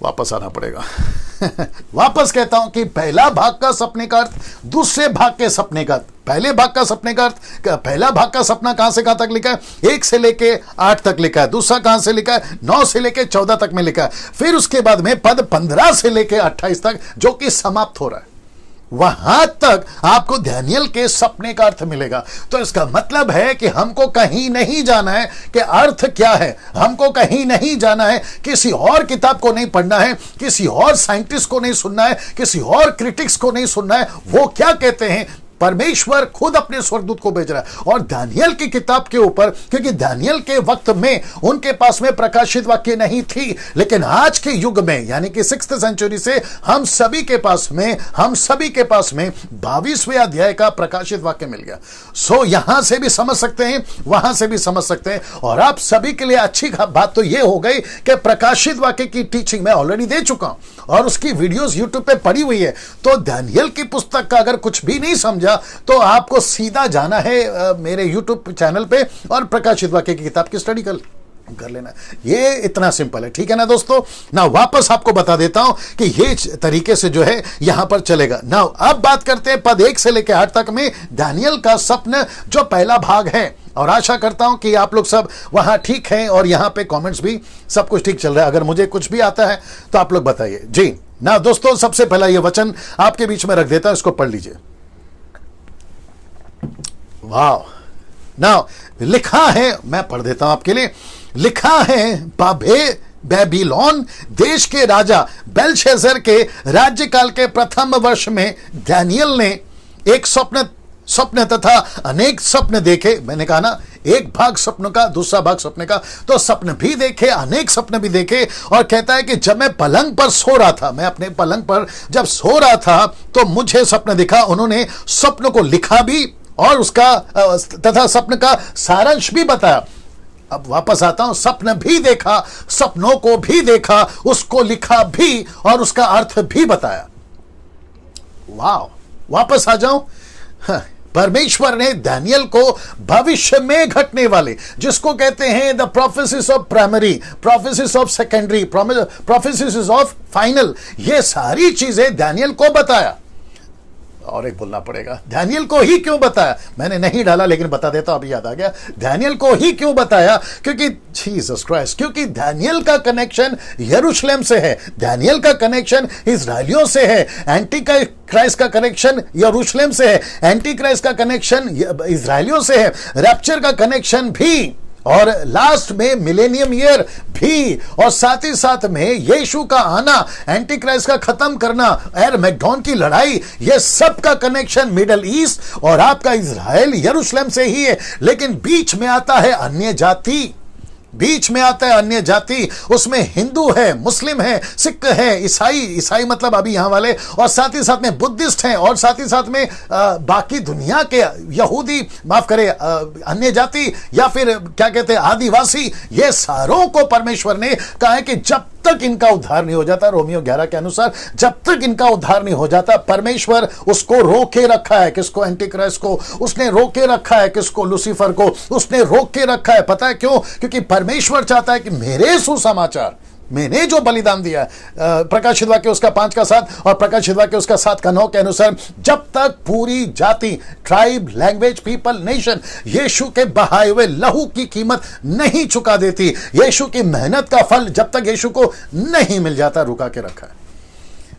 वापस आना पड़ेगा वापस कहता हूं कि पहला भाग का सपने का अर्थ, दूसरे भाग के सपने का अर्थ। पहले भाग का सपने का अर्थ, पहला भाग का सपना कहां से कहां तक लिखा है? 1 से लेके 8 तक लिखा है। दूसरा कहां से लिखा है? 9 से लेके 14 तक में लिखा है। फिर उसके बाद में पद 15 से लेके 28 तक जो कि समाप्त हो रहा है, वहां तक आपको दानियल के सपने का अर्थ मिलेगा। तो इसका मतलब है कि हमको कहीं नहीं जाना है कि अर्थ क्या है, हमको कहीं नहीं जाना है, किसी और किताब को नहीं पढ़ना है, किसी और साइंटिस्ट को नहीं सुनना है, किसी और क्रिटिक्स को नहीं सुनना है। वो क्या कहते हैं, परमेश्वर खुद अपने स्वर्गदूत को भेज रहा है। और दानियल की किताब के ऊपर, क्योंकि दानियल के वक्त में उनके पास में प्रकाशित वाक्य नहीं थी, लेकिन आज के युग में यानी कि 6th सेंचुरी से हम सभी के पास में 22वें अध्याय का प्रकाशित वाक्य मिल गया। सो यहां से भी समझ सकते हैं, वहां से भी समझ सकते हैं। और आप सभी के लिए अच्छी बात तो यह हो गई कि प्रकाशित वाक्य की टीचिंग मैं ऑलरेडी दे चुका हूं और उसकी वीडियोस यूट्यूब पे पड़ी हुई है। तो दानियल की पुस्तक का अगर कुछ भी नहीं समझा तो आपको सीधा जाना है मेरे YouTube चैनल पे और प्रकाशित वाक्य की किताब की स्टडी कर लेना। ये इतना सिंपल है, ठीक है ना दोस्तों। ना वापस आपको बता देता हूं कि ये तरीके से जो है यहां पर चलेगा ना। अब बात करते हैं पद 1 से लेकर 8 तक में दानियल का सपना जो पहला भाग है। और आशा करता हूं कि आप लोग सब वहां ठीक हैं और यहां पे कमेंट्स भी सब कुछ ठीक चल रहा है। अगर मुझे कुछ भी आता है तो आप लोग बताइए जी ना। दोस्तों, सबसे पहला ये वचन आपके बीच में रख देता हूं, इसको पढ़ लीजिए। वाह, नाउ लिखा है, मैं पढ़ देता हूं आपके लिए। लिखा है, बेबीलोन देश के राजा बेलशस्सर के राज्यकाल के प्रथम वर्ष में दानियल ने एक स्वप्न तथा अनेक स्वप्न देखे। मैंने कहा ना, एक भाग स्वप्न का, दूसरा भाग स्वप्न का। तो स्वप्न भी देखे, अनेक स्वप्न भी देखे। और कहता है कि जब मैं पलंग पर सो रहा था, मैं अपने पलंग पर जब सो रहा था तो मुझे स्वप्न दिखा। उन्होंने स्वप्न को लिखा भी और उसका तथा स्वप्न का सारांश भी बताया। अब वापस आता हूं, स्वप्न भी देखा, सपनों को भी देखा, उसको लिखा भी और उसका अर्थ भी बताया। वाह, वापस आ जाऊं। परमेश्वर ने दानियल को भविष्य में घटने वाले, जिसको कहते हैं the prophecies of primary, prophecies of secondary, prophecies of final, ये सारी चीजें दानियल को बताया। और एक बोलना पड़ेगा, दानियल को ही क्यों बताया? मैंने नहीं डाला लेकिन बता देता, अभी याद आ गया। दानियल को ही क्यों बताया? क्योंकि जीसस क्राइस्ट, क्योंकि दानियल का कनेक्शन यरूशलेम से है, दानियल का कनेक्शन इजराइलियों से है, एंटी क्राइस्ट का कनेक्शन यरूशलेम से है, एंटी क्राइस्ट का कनेक्शन इजराइलियों से है, रैप्चर का कनेक्शन भी, और लास्ट में मिलेनियम ईयर भी, और साथ ही साथ में यीशु का आना, एंटी क्राइस्ट का खत्म करना, एरमैगडोन की लड़ाई, ये सब का कनेक्शन मिडल ईस्ट और आपका इजराइल यरूशलेम से ही है। लेकिन बीच में आता है अन्य जाति, बीच में आता है अन्य जाति, उसमें हिंदू है, मुस्लिम है, सिख है, ईसाई मतलब अभी यहां वाले, और साथ ही साथ में बुद्धिस्ट हैं, और साथ ही साथ में बाकी दुनिया के यहूदी, माफ करें, अन्य जाति या फिर क्या कहते हैं आदिवासी, ये सारों को परमेश्वर ने कहा है कि जब तक इनका उद्धार नहीं हो जाता, रोमियो 11 के अनुसार, जब तक इनका उद्धार नहीं हो जाता, परमेश्वर उसको रोके रखा है। किसको? एंटी क्राइस्ट को उसने रोके रखा है। किसको? लूसीफर को उसने रोक के रखा है। पता है क्यों? क्योंकि परमेश्वर चाहता है कि मेरे सुसमाचार, मैंने जो बलिदान दिया है, प्रकाशित वाक्य उसका 5 का 7 और प्रकाशित वाक्य उसका 7 का 9 के अनुसार, जब तक पूरी जाति, ट्राइब, लैंग्वेज, पीपल, नेशन यीशु के बहाए हुए लहू की कीमत नहीं चुका देती, यीशु की मेहनत का फल जब तक यीशु को नहीं मिल जाता, रुका के रखा है,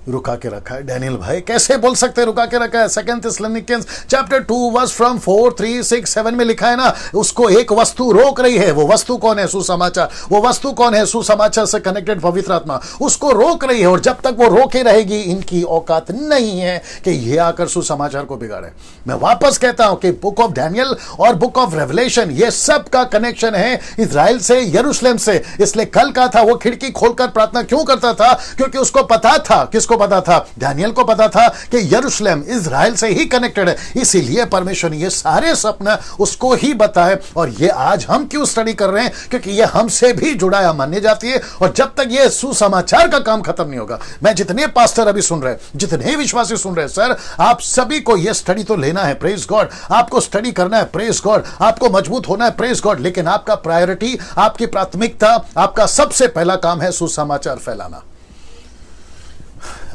रुका के रखा है। डैनियल भाई कैसे बोल सकते रुका के रखा है? 2 थिस्सलुनीकियंस चैप्टर 2 वर्स फ्रॉम 4, 3, 6, 7 में लिखा है ना, उसको एक वस्तु रोक रही है। वो वस्तु कौन है? सुसमाचार। वो वस्तु कौन है? सुसमाचार से कनेक्टेड पवित्र आत्मा उसको रोक रही है, और जब तक वो रोके रहेगी, इनकी औकात नहीं है कि ये आकर सुसमाचार को बिगाड़े। मैं वापस कहता हूं कि बुक ऑफ डैनियल और बुक ऑफ रेवलेशन, ये सब का कनेक्शन है इजराइल से, यरूशलेम से। इसलिए कल का था, वो खिड़की खोलकर प्रार्थना क्यों करता था? क्योंकि उसको पता था, किसको पता था? डैनियल को पता था कि यरूशलेम इजराइल से ही कनेक्टेड है। इसीलिए परमेश्वर ने ये सारे सपना उसको ही बताए। और ये आज हम क्यों स्टडी कर रहे हैं? क्योंकि ये हमसे भी जुड़ा है, मान्य जाती है। और जब तक ये सुसमाचार का काम खत्म नहीं होगा, मैं जितने पास्टर अभी सुन रहे हैं, जितने विश्वासी सुन रहे हैं, सर आप सभी को ये स्टडी तो लेना है, प्रेज गॉड, आपको स्टडी करना है, प्रेज गॉड, आपको मजबूत होना है, प्रेज गॉड। लेकिन आपका प्रायोरिटी, आपकी प्राथमिकता, आपका सबसे पहला काम है सुसमाचार फैलाना।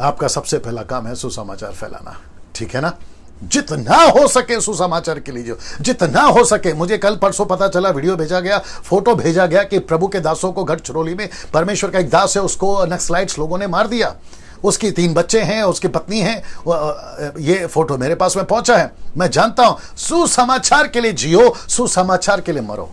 आपका सबसे पहला काम है सुसमाचार फैलाना, ठीक है ना? जितना हो सके सुसमाचार के लिए, जितना हो सके। मुझे कल परसों पता चला, वीडियो भेजा गया, फोटो भेजा गया कि प्रभु के दासों को गढ़चिरौली में परमेश्वर का एक दास है, उसको नक्सलाइट्स लोगों ने मार दिया। उसकी 3 बच्चे हैं, उसकी पत्नी है। ये फोटो मेरे पास में पहुंचा है। मैं जानता हूं, सुसमाचार के लिए जियो, सुसमाचार के लिए मरो।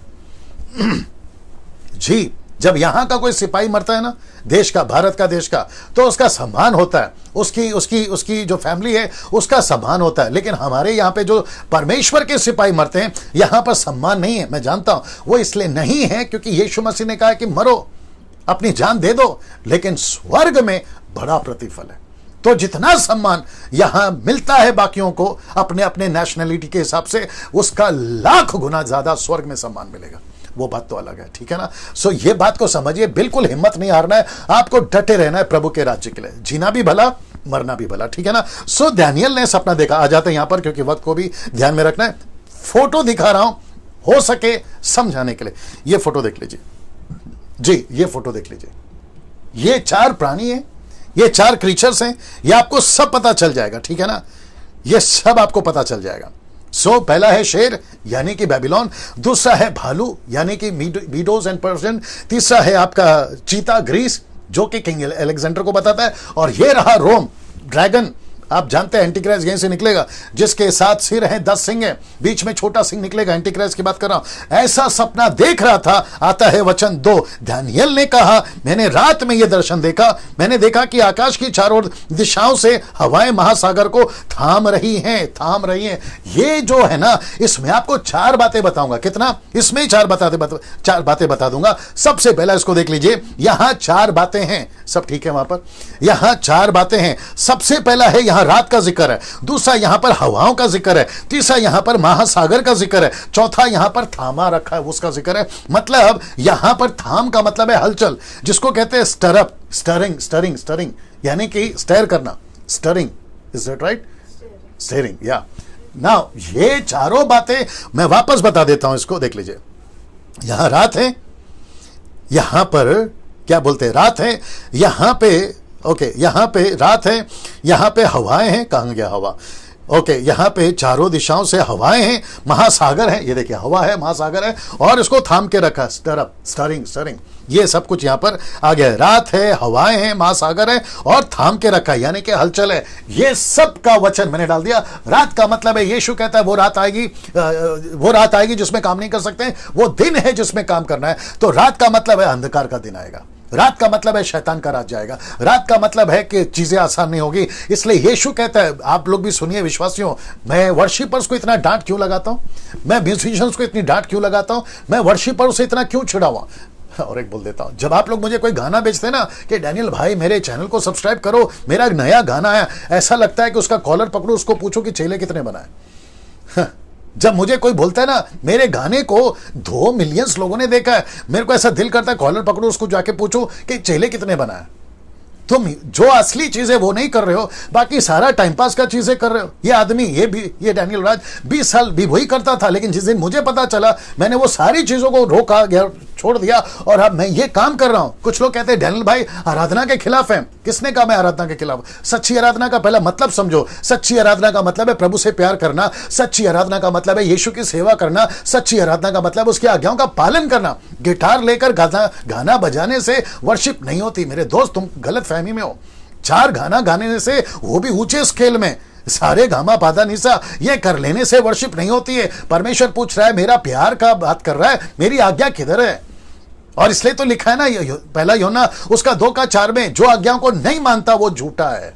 जी, जब यहां का कोई सिपाही मरता है ना, देश का, भारत का, देश का, तो उसका सम्मान होता है, उसकी उसकी उसकी जो फैमिली है उसका सम्मान होता है। लेकिन हमारे यहाँ पे जो परमेश्वर के सिपाही मरते हैं, यहां पर सम्मान नहीं है। मैं जानता हूं वो इसलिए नहीं है क्योंकि यीशु मसीह ने कहा कि मरो, अपनी जान दे दो, लेकिन स्वर्ग में बड़ा प्रतिफल है। तो जितना सम्मान यहां मिलता है बाकियों को अपने अपने नेशनलिटी के हिसाब से, उसका लाख गुना ज्यादा स्वर्ग में सम्मान मिलेगा। वो बात तो अलग है, ठीक है ना? सो ये बात को समझिए, बिल्कुल हिम्मत नहीं हारना है, आपको डटे रहना है प्रभु के राज्य के लिए, जीना भी भला, मरना भी भला, ठीक है ना? सो डैनियल ने सपना देखा। आ जाते हैं यहां पर, क्योंकि वक्त को भी ध्यान में रखना है। फोटो दिखा रहा हूं, हो सके समझाने के लिए। ये फोटो देख लीजिए जी, ये फोटो देख लीजिए। ये 4 प्राणी हैं, ये 4 क्रीचर्स हैं, ये आपको सब पता चल जाएगा, ठीक है ना? ये सब आपको पता चल जाएगा। सो पहला है शेर यानी कि बेबीलोन, दूसरा है भालू यानी कि मीडोज एंड पर्शियन, तीसरा है आपका चीता ग्रीस जो कि किंग अलेक्जेंडर को बताता है, और ये रहा रोम, ड्रैगन। आप जानते हैं एंटीक्राइस्ट यहीं से निकलेगा, जिसके 7 सिर हैं, 10 सिंह हैं, बीच में छोटा सिंह निकलेगा। एंटीक्राइस्ट की बात कर रहा हूं। ऐसा सपना देख रहा था। आता है वचन 2, दानियेल ने कहा, मैंने रात में यह दर्शन देखा, मैंने देखा कि आकाश की चारों दिशाओं से हवाएं महासागर को थाम रही हैं, थाम रही हैं। ये जो है ना, इसमें आपको 4 बातें बताऊंगा। कितना? इसमें 4 बातें बता दूंगा। सबसे पहला इसको देख लीजिए, यहां 4 बातें हैं, सब ठीक है वहां पर? यहां 4 बातें हैं। सबसे पहला है यहां रात का जिक्र है, दूसरा यहां पर हवाओं का जिक्र है, तीसरा यहां पर महासागर का जिक्र है, चौथा यहां पर थामा रखा है उसका जिक्र है। मतलब यहां पर थाम का मतलब है हलचल, जिसको कहते हैं स्टरअप, स्टरिंग, स्टरिंग, स्टरिंग यानी कि स्टेयर करना, stirring, is that right? Steering, या। नाउ ये चारों बातें मैं वापस बता देता हूं, इसको देख लीजिए। यहां रात है, यहां पर क्या बोलते हैं, रात है, यहां पे ओके, यहां पे रात है, यहां पे हवाएं हैं, कहां गया हवा? ओके, यहां पे चारों दिशाओं से हवाएं हैं, महासागर है, ये देखिए हवा है, महासागर है, और इसको थाम के रखा, स्टरअप, स्टरिंग, स्टरिंग, ये सब कुछ यहां पर आ गया। रात है, हवाएं हैं, महासागर है, और थाम के रखा यानी कि हलचल है। ये सब का वचन मैंने डाल दिया। रात का मतलब है, यीशु कहता है वो रात आएगी जिसमें काम नहीं कर सकते, वो दिन है जिसमें काम करना है। तो रात का मतलब है अंधकार का दिन आएगा, रात का मतलब है शैतान का राज जाएगा, रात का मतलब है कि चीजें आसान नहीं होगी। इसलिए यीशु कहता है, आप लोग भी सुनिए विश्वासियों, मैं वर्शिपर्स को इतना डांट क्यों लगाता हूं, मैं म्यूजिशियंस को इतनी डांट क्यों लगाता हूं, मैं वर्शिपर्स से इतना क्यों छिड़ावा। और एक बोल देता हूं, जब आप लोग मुझे कोई गाना बेचते हैं ना कि डैनियल भाई मेरे चैनल को सब्सक्राइब करो, मेरा नया गाना आया, ऐसा लगता है कि उसका कॉलर पकड़ो, उसको पूछो कि चेले कितने बनाए। जब मुझे कोई बोलता है ना मेरे गाने को 2 मिलियन लोगों ने देखा है, मेरे को ऐसा दिल करता है कॉलर पकड़ो, उसको जाके पूछो कि चेले कितने बनाए। तुम जो असली चीजें वो नहीं कर रहे हो, बाकी सारा टाइम पास का चीजें कर रहे हो। ये आदमी ये डैनियल राज 20 साल भी वही करता था, लेकिन जिस दिन मुझे पता चला मैंने वो सारी चीजों को रोका गया, छोड़ दिया, और अब मैं ये काम कर रहा हूं। कुछ लोग कहते हैं डैनियल भाई आराधना के खिलाफ है। किसने कहा मैं आराधना के खिलाफ? सच्ची आराधना का पहला मतलब समझो। सच्ची आराधना का मतलब है प्रभु से प्यार करना। सच्ची आराधना का मतलब है यीशु की सेवा करना। सच्ची आराधना का मतलब उसकी आज्ञाओं का पालन करना। गिटार लेकर गाना बजाने से वर्शिप नहीं होती मेरे दोस्त, तुम गलत फहमी में हो। 4 गाना गाने से, वो भी ऊंचे स्केल में, सारे गामा पादा निसा, ये कर लेने से वर्शिप नहीं होती है। परमेश्वर पूछ रहा है, मेरा प्यार का बात कर रहा है, मेरी आज्ञा किधर है? और इसलिए तो लिखा है ना, पहला यूहन्ना उसका 2:4 में, जो आज्ञाओं को नहीं मानता वो झूठा है।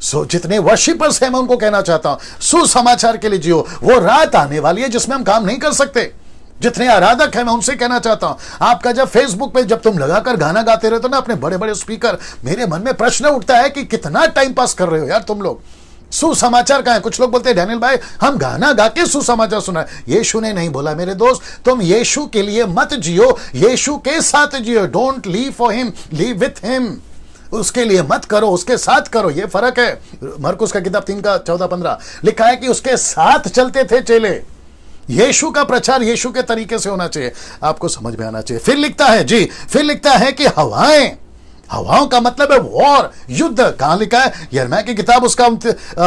जितने वर्शिपर्स हैं मैं उनको कहना चाहता हूं, सुसमाचार के लिए जियो। वो रात आने वाली है जिसमें हम काम नहीं कर सकते। जितने आराधक हैं मैं उनसे कहना चाहता हूं, आपका जब फेसबुक पे जब तुम लगाकर गाना गाते रहते हो ना अपने बड़े बड़े स्पीकर, मेरे मन में प्रश्न उठता है कि कितना टाइम पास कर रहे हो यार तुम लोग। सुसमाचार का है। कुछ लोग बोलते हैं डैनियल भाई हम गाना गा के सुसमाचार सुना। यीशु ने नहीं बोला मेरे दोस्त, तुम यीशु के लिए मत जियो, यीशु के साथ जियो। Don't live for him, live with him. उसके लिए मत करो, उसके साथ करो। ये फर्क है। मरकुस का किताब 3:14-15 लिखा है कि उसके साथ चलते थे चेले। यीशु का प्रचार यीशु के तरीके से होना चाहिए, आपको समझ में आना चाहिए। फिर लिखता है कि हवाओं का मतलब है वॉर, युद्ध। कहां लिखा है? यिर्मयाह की किताब उसका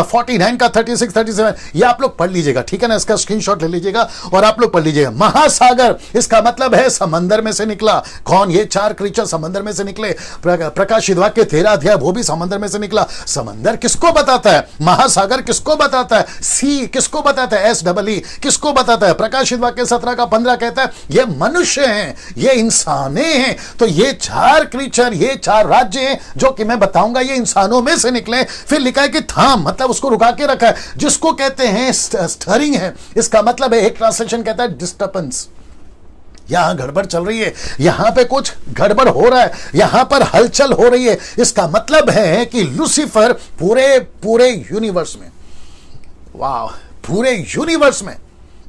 49 का 36-37, ये आप लोग पढ़ लीजिएगा, ठीक है ना? इसका स्क्रीनशॉट ले लीजिएगा और आप लोग पढ़ लीजिएगा। महासागर, इसका मतलब है समंदर में से निकला। कौन? ये 4 क्रीचर समंदर में से निकले। प्रकाशित वाक्य 13 अध्याय वो भी समंदर में से निकला। समंदर किसको बताता है? महासागर किसको बताता है? सी किसको बताता है? SEE किसको बताता है? प्रकाशित वाक्य 17:15 कहता है ये मनुष्य हैं, ये इंसाने हैं। तो ये 4 क्रीचर, ये 4 राज्य हैं जो कि मैं बताऊंगा, ये इंसानों में से निकले। फिर लिखा है कि थाम, मतलब उसको रुका के रखा है, जिसको कहते हैं स्टरिंग है। इसका मतलब है, एक ट्रांसलेशन कहता है डिस्टर्बेंस। यहां गड़बड़ चल रही है, यहां पे कुछ गड़बड़ हो रहा है, यहां पर हलचल हो रही है। इसका मतलब है कि लूसीफर पूरे यूनिवर्स में, वाह, पूरे यूनिवर्स में,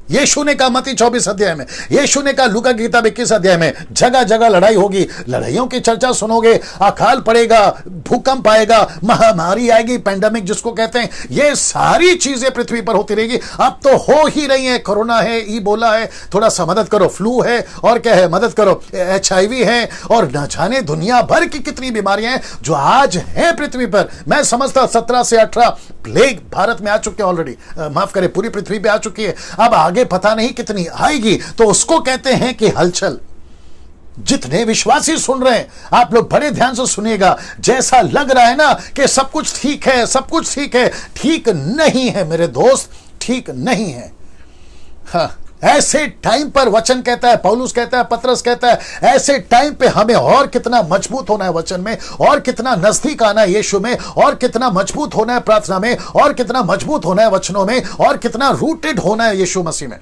यीशु ने कहा मत्ती 24 अध्याय में, यीशु ने कहा लूका की किताब 21 अध्याय में, जगह जगह लड़ाई होगी। लड़ाइयों की चर्चा सुनोगे, अकाल पड़ेगा, भूकंप आएगा, महामारी आएगी, पैंडेमिक जिसको कहते हैं, ये सारी चीजें पृथ्वी पर होती रहेगी। अब तो हो ही रही है। कोरोना है, इबोला है, थोड़ा सा मदद करो, फ्लू है, और क्या है मदद करो, HIV है, और न जाने दुनिया भर की कितनी बीमारियां हैं जो आज हैं पृथ्वी पर। मैं समझता 17 से 18 प्लेग भारत में आ चुके हैं ऑलरेडी, माफ करें पूरी पृथ्वी पे आ चुकी है। अब आगे पता नहीं कितनी आएगी। तो उसको कहते हैं कि हलचल। जितने विश्वासी सुन रहे हैं, आप लोग बड़े ध्यान से सुनिएगा। जैसा लग रहा है ना कि सब कुछ ठीक है, सब कुछ ठीक है, ठीक नहीं है मेरे दोस्त, ठीक नहीं है। हाँ, ऐसे टाइम पर वचन कहता है, पौलुस कहता है, पतरस कहता है, ऐसे टाइम पे हमें और कितना मजबूत होना है वचन में, और कितना नजदीक आना है यीशु में, और कितना मजबूत होना है प्रार्थना में, और कितना मजबूत होना है वचनों में, और कितना रूटेड होना है यीशु मसीह में।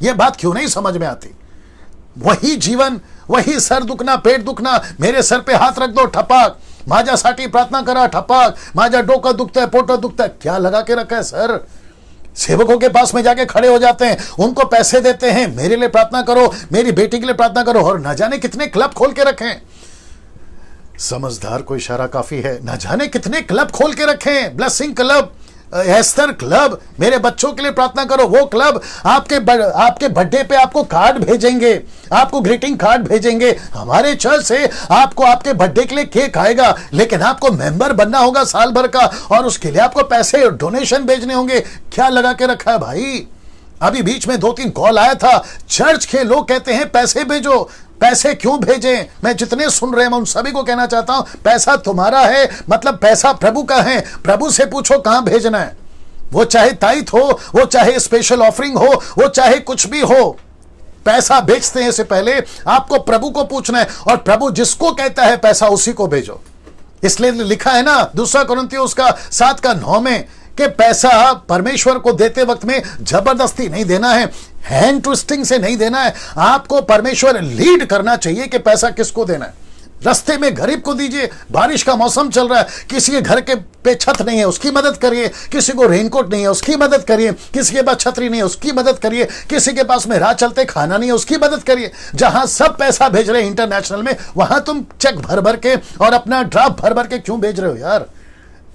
यह बात क्यों नहीं समझ में आती? वही जीवन, वही सर दुखना, पेट दुखना, मेरे सर पे हाथ रख दो, ठपाक, माझ्यासाठी प्रार्थना करा, ठपाक, माझा डोकं दुखता है, पोट दुखता है। क्या लगा के रखा है सर? सेवकों के पास में जाके खड़े हो जाते हैं, उनको पैसे देते हैं, मेरे लिए प्रार्थना करो, मेरी बेटी के लिए प्रार्थना करो, और न जाने कितने क्लब खोल के रखे हैं। समझदार को इशारा काफी है। न जाने कितने क्लब खोल के रखे हैं, ब्लेसिंग क्लब, एस्टर क्लब, मेरे बच्चों के लिए प्रार्थना करो, वो क्लब आपके बर्थडे पे आपको कार्ड भेजेंगे, आपको ग्रीटिंग कार्ड भेजेंगे। हमारे चर्च से आपको आपके बर्थडे के लिए केक आएगा, लेकिन आपको मेंबर बनना होगा साल भर का, और उसके लिए आपको पैसे डोनेशन भेजने होंगे। क्या लगा के रखा है भाई? अभी बीच में 2-3 कॉल आया था, चर्च के लोग कहते हैं पैसे भेजो। पैसे क्यों भेजें? मैं जितने सुन रहे हैं मैं उन सभी को कहना चाहता हूं, पैसा तुम्हारा है, मतलब पैसा प्रभु का है। प्रभु से पूछो कहां भेजना है। वो चाहे ताइथ हो, वो चाहे स्पेशल ऑफरिंग हो, वो चाहे कुछ भी हो, पैसा भेजते हैं से पहले आपको प्रभु को पूछना है, और प्रभु जिसको कहता है पैसा उसी को भेजो। इसलिए लिखा है ना 2 कुरिन्थियों 7:9 में कि पैसा परमेश्वर को देते वक्त में जबरदस्ती नहीं देना है, हैंड ट्विस्टिंग से नहीं देना है। आपको परमेश्वर लीड करना चाहिए कि पैसा किसको देना है। रास्ते में गरीब को दीजिए, बारिश का मौसम चल रहा है, किसी के घर के पे छत नहीं है उसकी मदद करिए, किसी को रेनकोट नहीं है उसकी मदद करिए, किसी के पास छतरी नहीं है उसकी मदद करिए, किसी के पास में राह चलते खाना नहीं है उसकी मदद करिए। जहां सब पैसा भेज रहे हैं इंटरनेशनल में, वहां तुम चेक भर भर के और अपना ड्राफ्ट भर भर के क्यों भेज रहे हो यार?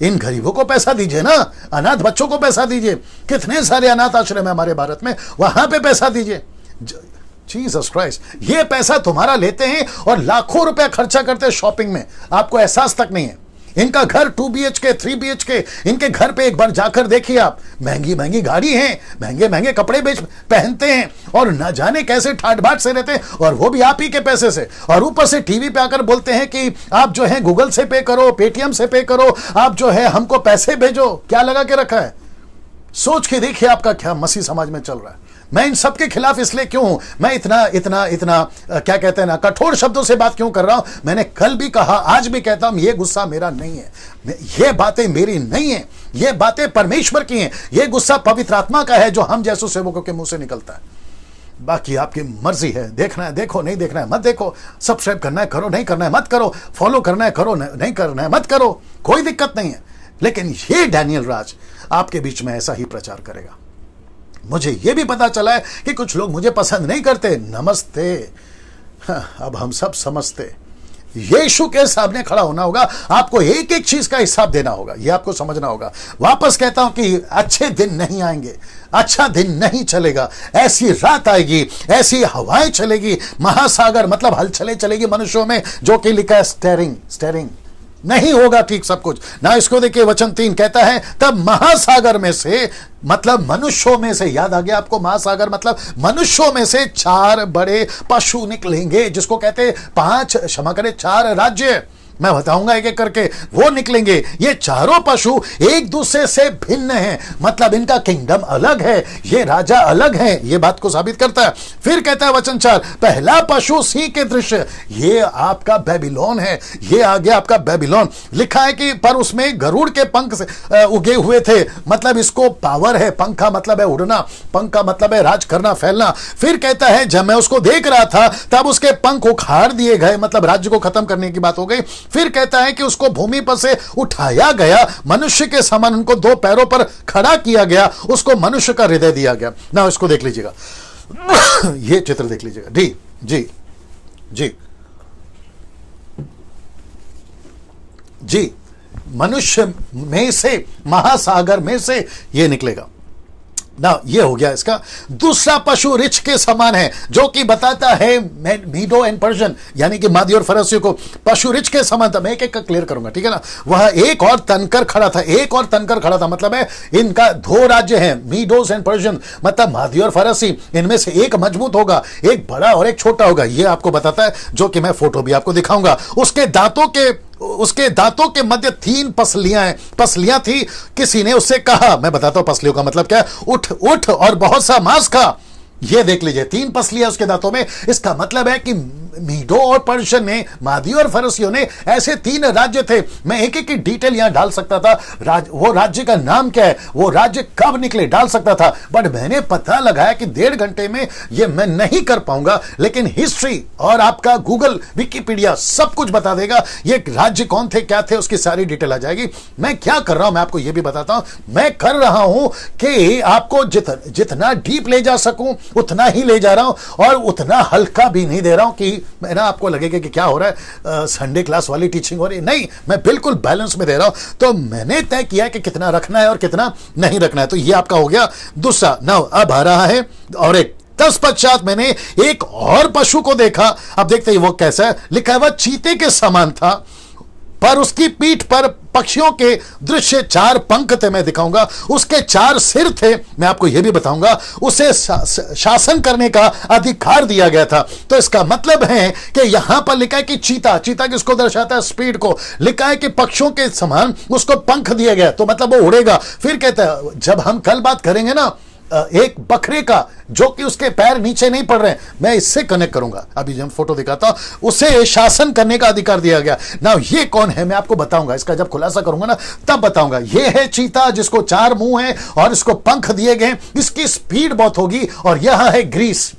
इन गरीबों को पैसा दीजिए ना, अनाथ बच्चों को पैसा दीजिए। कितने सारे अनाथ आश्रम है हमारे भारत में, वहां पे पैसा दीजिए। जीसस क्राइस्ट, ये पैसा तुम्हारा लेते हैं और लाखों रुपया खर्चा करते हैं शॉपिंग में, आपको एहसास तक नहीं है। इनका घर 2 BHK 3 BHK, इनके घर पे एक बार जाकर देखिए आप, महंगी महंगी गाड़ी है, महंगे महंगे कपड़े पहनते हैं और न जाने कैसे ठाट बाट से रहते हैं, और वो भी आप ही के पैसे से। और ऊपर से टीवी पे आकर बोलते हैं कि आप जो है गूगल से पे करो, पेटीएम से पे करो, आप जो है हमको पैसे भेजो। क्या लगा के रखा है? सोच के देखिए आपका क्या मसीह समाज में चल रहा है। मैं इन सब के खिलाफ इसलिए क्यों हूं, मैं इतना क्या कहते हैं ना, कठोर शब्दों से बात क्यों कर रहा हूं? मैंने कल भी कहा, आज भी कहता हूं, ये गुस्सा मेरा नहीं है, ये बातें मेरी नहीं है, ये बातें परमेश्वर की हैं। ये गुस्सा पवित्र आत्मा का है जो हम जैसों सेवकों के मुंह से निकलता है। बाकी आपकी मर्जी है, देखना है देखो, नहीं देखना है मत देखो, सब्सक्राइब करना है करो, नहीं करना है मत करो, फॉलो करना है करो, नहीं करना है मत करो, कोई दिक्कत नहीं है। लेकिन ये डैनियल राज आपके बीच में ऐसा ही प्रचार करेगा। मुझे यह भी पता चला है कि कुछ लोग मुझे पसंद नहीं करते। नमस्ते, अब हम सब समझते। यीशु के सामने खड़ा होना होगा, आपको एक एक चीज का हिसाब देना होगा, यह आपको समझना होगा। वापस कहता हूं कि अच्छे दिन नहीं आएंगे, अच्छा दिन नहीं चलेगा, ऐसी रात आएगी, ऐसी हवाएं चलेगी, महासागर मतलब हलचलें चलेगी मनुष्यों में, जो कि लिखा है स्टेरिंग नहीं होगा ठीक सब कुछ ना। इसको देखिए, वचन 3 कहता है, तब महासागर में से मतलब मनुष्यों में से, याद आ गया आपको, महासागर मतलब मनुष्यों में से 4 बड़े पशु निकलेंगे, जिसको कहते हैं 4 राज्य। मैं बताऊंगा एक एक करके, वो निकलेंगे। ये चारों पशु एक दूसरे से भिन्न हैं, मतलब इनका किंगडम अलग है, ये राजा अलग है, ये बात को साबित करता है। फिर कहता है वचन 4, पहला पशु सिंह के दृश्य, ये आपका बेबीलोन है, ये आ गया आपका बेबीलोन। लिखा है कि पर उसमें गरुड़ के पंख से उगे हुए थे, मतलब इसको पावर है, पंख का मतलब है उड़ना, पंख का मतलब है राज करना, फैलना। फिर कहता है, जब मैं उसको देख रहा था तब उसके पंख उखाड़ दिए गए, मतलब राज्य को खत्म करने की बात हो गई। फिर कहता है कि उसको भूमि पर से उठाया गया, मनुष्य के समान उनको 2 पैरों पर खड़ा किया गया, उसको मनुष्य का हृदय दिया गया। ना इसको देख लीजिएगा, ये चित्र देख लीजिएगा। जी जी जी जी, मनुष्य में से, महासागर में से ये निकलेगा ना। ये हो गया इसका। दूसरा पशु रिछ के समान है, जो कि बताता है मीडो एंड पर्शियन, यानी कि मादी और फरसियों को पशु रिछ के समान था। मैं एक एक का क्लियर करूंगा, ठीक है ना। वह एक और तनकर खड़ा था, एक और तनकर खड़ा था, मतलब है इनका 2 राज्य हैं, मीडोस एंड पर्शियन, मतलब मादी और फरसी। इनमें से एक मजबूत होगा, एक बड़ा और एक छोटा होगा, ये आपको बताता है, जो कि मैं फोटो भी आपको दिखाऊंगा। उसके दांतों के मध्य 3 पसलियां थी। किसी ने उससे कहा, मैं बताता हूं पसलियों का मतलब क्या है, उठ और बहुत सा मांस खा। ये देख लीजिए, 3 पसलियां उसके दांतों में। इसका मतलब है कि मीडो और पर्शियन ने, मादी और फरसियों ने, ऐसे 3 राज्य थे। मैं एक एक की डिटेल यहां डाल सकता था, वो राज्य का नाम क्या है, वो राज्य कब निकले, डाल सकता था, बट मैंने पता लगाया कि 1.5 घंटे में ये मैं नहीं कर पाऊंगा। लेकिन हिस्ट्री और आपका गूगल, विकिपीडिया सब कुछ बता देगा ये राज्य कौन थे, क्या थे, उसकी सारी डिटेल आ जाएगी। मैं क्या कर रहा हूं, मैं आपको यह भी बताता हूं। मैं कर रहा हूं कि आपको जितना डीप ले जा सकूं उतना ही ले जा रहा हूं, और उतना हल्का भी नहीं दे रहा हूं कि मैं ना आपको लगेगा कि क्या हो रहा है, संडे क्लास वाली टीचिंग हो रही है। नहीं, मैं बिल्कुल बैलेंस में दे रहा हूं। तो मैंने तय किया कि कितना रखना है और कितना नहीं रखना है। तो ये आपका हो गया दूसरा। नाउ अब आ रहा है और एक तत्पश्चात मैंने एक और पशु को देखा। अब देखते हैं वो कैसा है। लिखा है, वह चीते के समान था, पर उसकी पीठ पर पक्षियों के दृश्य 4 पंख थे। मैं दिखाऊंगा। उसके 4 सिर थे। मैं आपको यह भी बताऊंगा, उसे शासन करने का अधिकार दिया गया था। तो इसका मतलब है कि यहां पर लिखा है कि चीता किसको दर्शाता है, स्पीड को। लिखा है कि पक्षियों के समान उसको पंख दिया गया, तो मतलब वो उड़ेगा। फिर कहता है, जब हम कल बात करेंगे ना एक बकरे का, जो कि उसके पैर नीचे नहीं पड़ रहे हैं, मैं इससे कनेक्ट करूंगा। अभी जब फोटो दिखाता हूं, उसे शासन करने का अधिकार दिया गया। ना ये कौन है मैं आपको बताऊंगा, इसका जब खुलासा करूंगा ना तब बताऊंगा। ये है चीता, जिसको 4 मुंह है और इसको पंख दिए गए। इसकी स्पीड बहुत होगी। और यह है ग्रीस।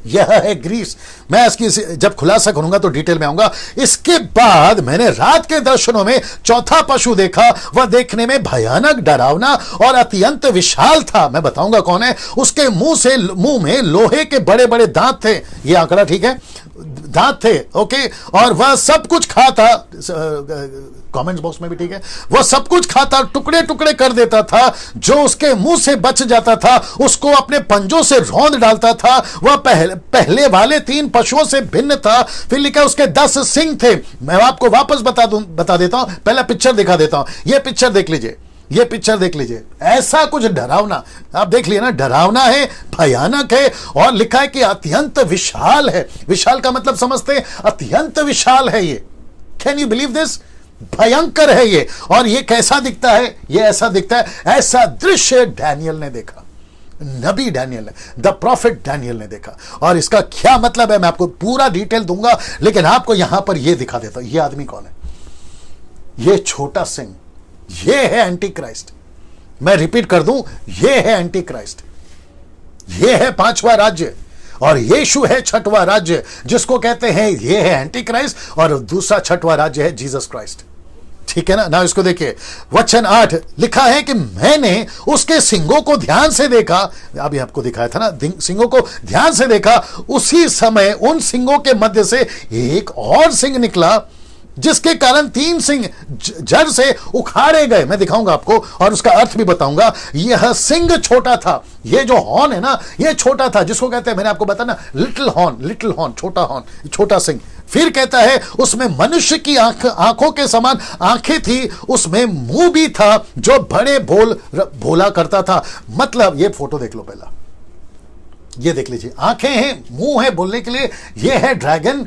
यह है ग्रीस। मैं इसकी जब खुलासा करूंगा तो डिटेल में आऊंगा। इसके बाद मैंने रात के दर्शनों में चौथा पशु देखा, वह देखने में भयानक, डरावना और अत्यंत विशाल था। मैं बताऊंगा कौन है। उसके मुंह में लोहे के बड़े बड़े दांत थे। यह आंकड़ा ठीक है, दांत थे, ओके। और वह सब कुछ खाता, कमेंट्स बॉक्स में भी ठीक है, वह सब कुछ खाता, टुकड़े टुकड़े कर देता था। जो उसके मुंह से बच जाता था उसको अपने पंजों से रौंद डालता था। वह पहले वाले 3 पशुओं से भिन्न था। फिर लिखा उसके 10 सिंग थे। मैं आपको वापस बता देता हूं, पहला पिक्चर दिखा देता हूं। यह पिक्चर देख लीजिए, ये पिक्चर देख लीजिए। ऐसा कुछ डरावना, आप देख लिए ना, डरावना है, भयानक है, और लिखा है कि अत्यंत विशाल है। विशाल का मतलब समझते हैं, अत्यंत विशाल है ये। Can you believe this? भयंकर है ये। और ये कैसा दिखता है? ये ऐसा दिखता है, ऐसा दृश्य डैनियल ने देखा, नबी डैनियल ने, द प्रॉफिट डैनियल ने देखा। और इसका क्या मतलब है मैं आपको पूरा डिटेल दूंगा, लेकिन आपको यहां पर यह दिखा देता हूं। यह आदमी कौन है? यह छोटा सिंह, ये है एंटी क्राइस्ट। मैं रिपीट कर दूं, ये है एंटी क्राइस्ट। ये है 5वां राज्य, और यीशु है 6वां राज्य, जिसको कहते हैं ये है एंटी क्राइस्ट, और दूसरा 6वां राज्य है जीसस क्राइस्ट। ठीक है ना? ना इसको देखिए, वचन 8 लिखा है कि मैंने उसके सिंगों को ध्यान से देखा। अभी आपको दिखाया था ना, सिंगों को ध्यान से देखा। उसी समय उन सिंगों के मध्य से एक और सिंह निकला, जिसके कारण 3 सिंह जड़ से उखाड़े गए। मैं दिखाऊंगा आपको और उसका अर्थ भी बताऊंगा। यह सिंह छोटा था, ये जो हॉर्न है ना, ये छोटा था, जिसको कहते हैं, मैंने आपको बताया ना, लिटिल हॉर्न, छोटा हॉर्न, छोटा सिंह। फिर कहता है उसमें मनुष्य की आंखों के समान आंखें थी, उसमें मुंह भी था जो बड़े बोला करता था। मतलब ये फोटो देख लो पहला, ये देख लीजिए, आंखें हैं, मुंह है बोलने के लिए। ये है ड्रैगन।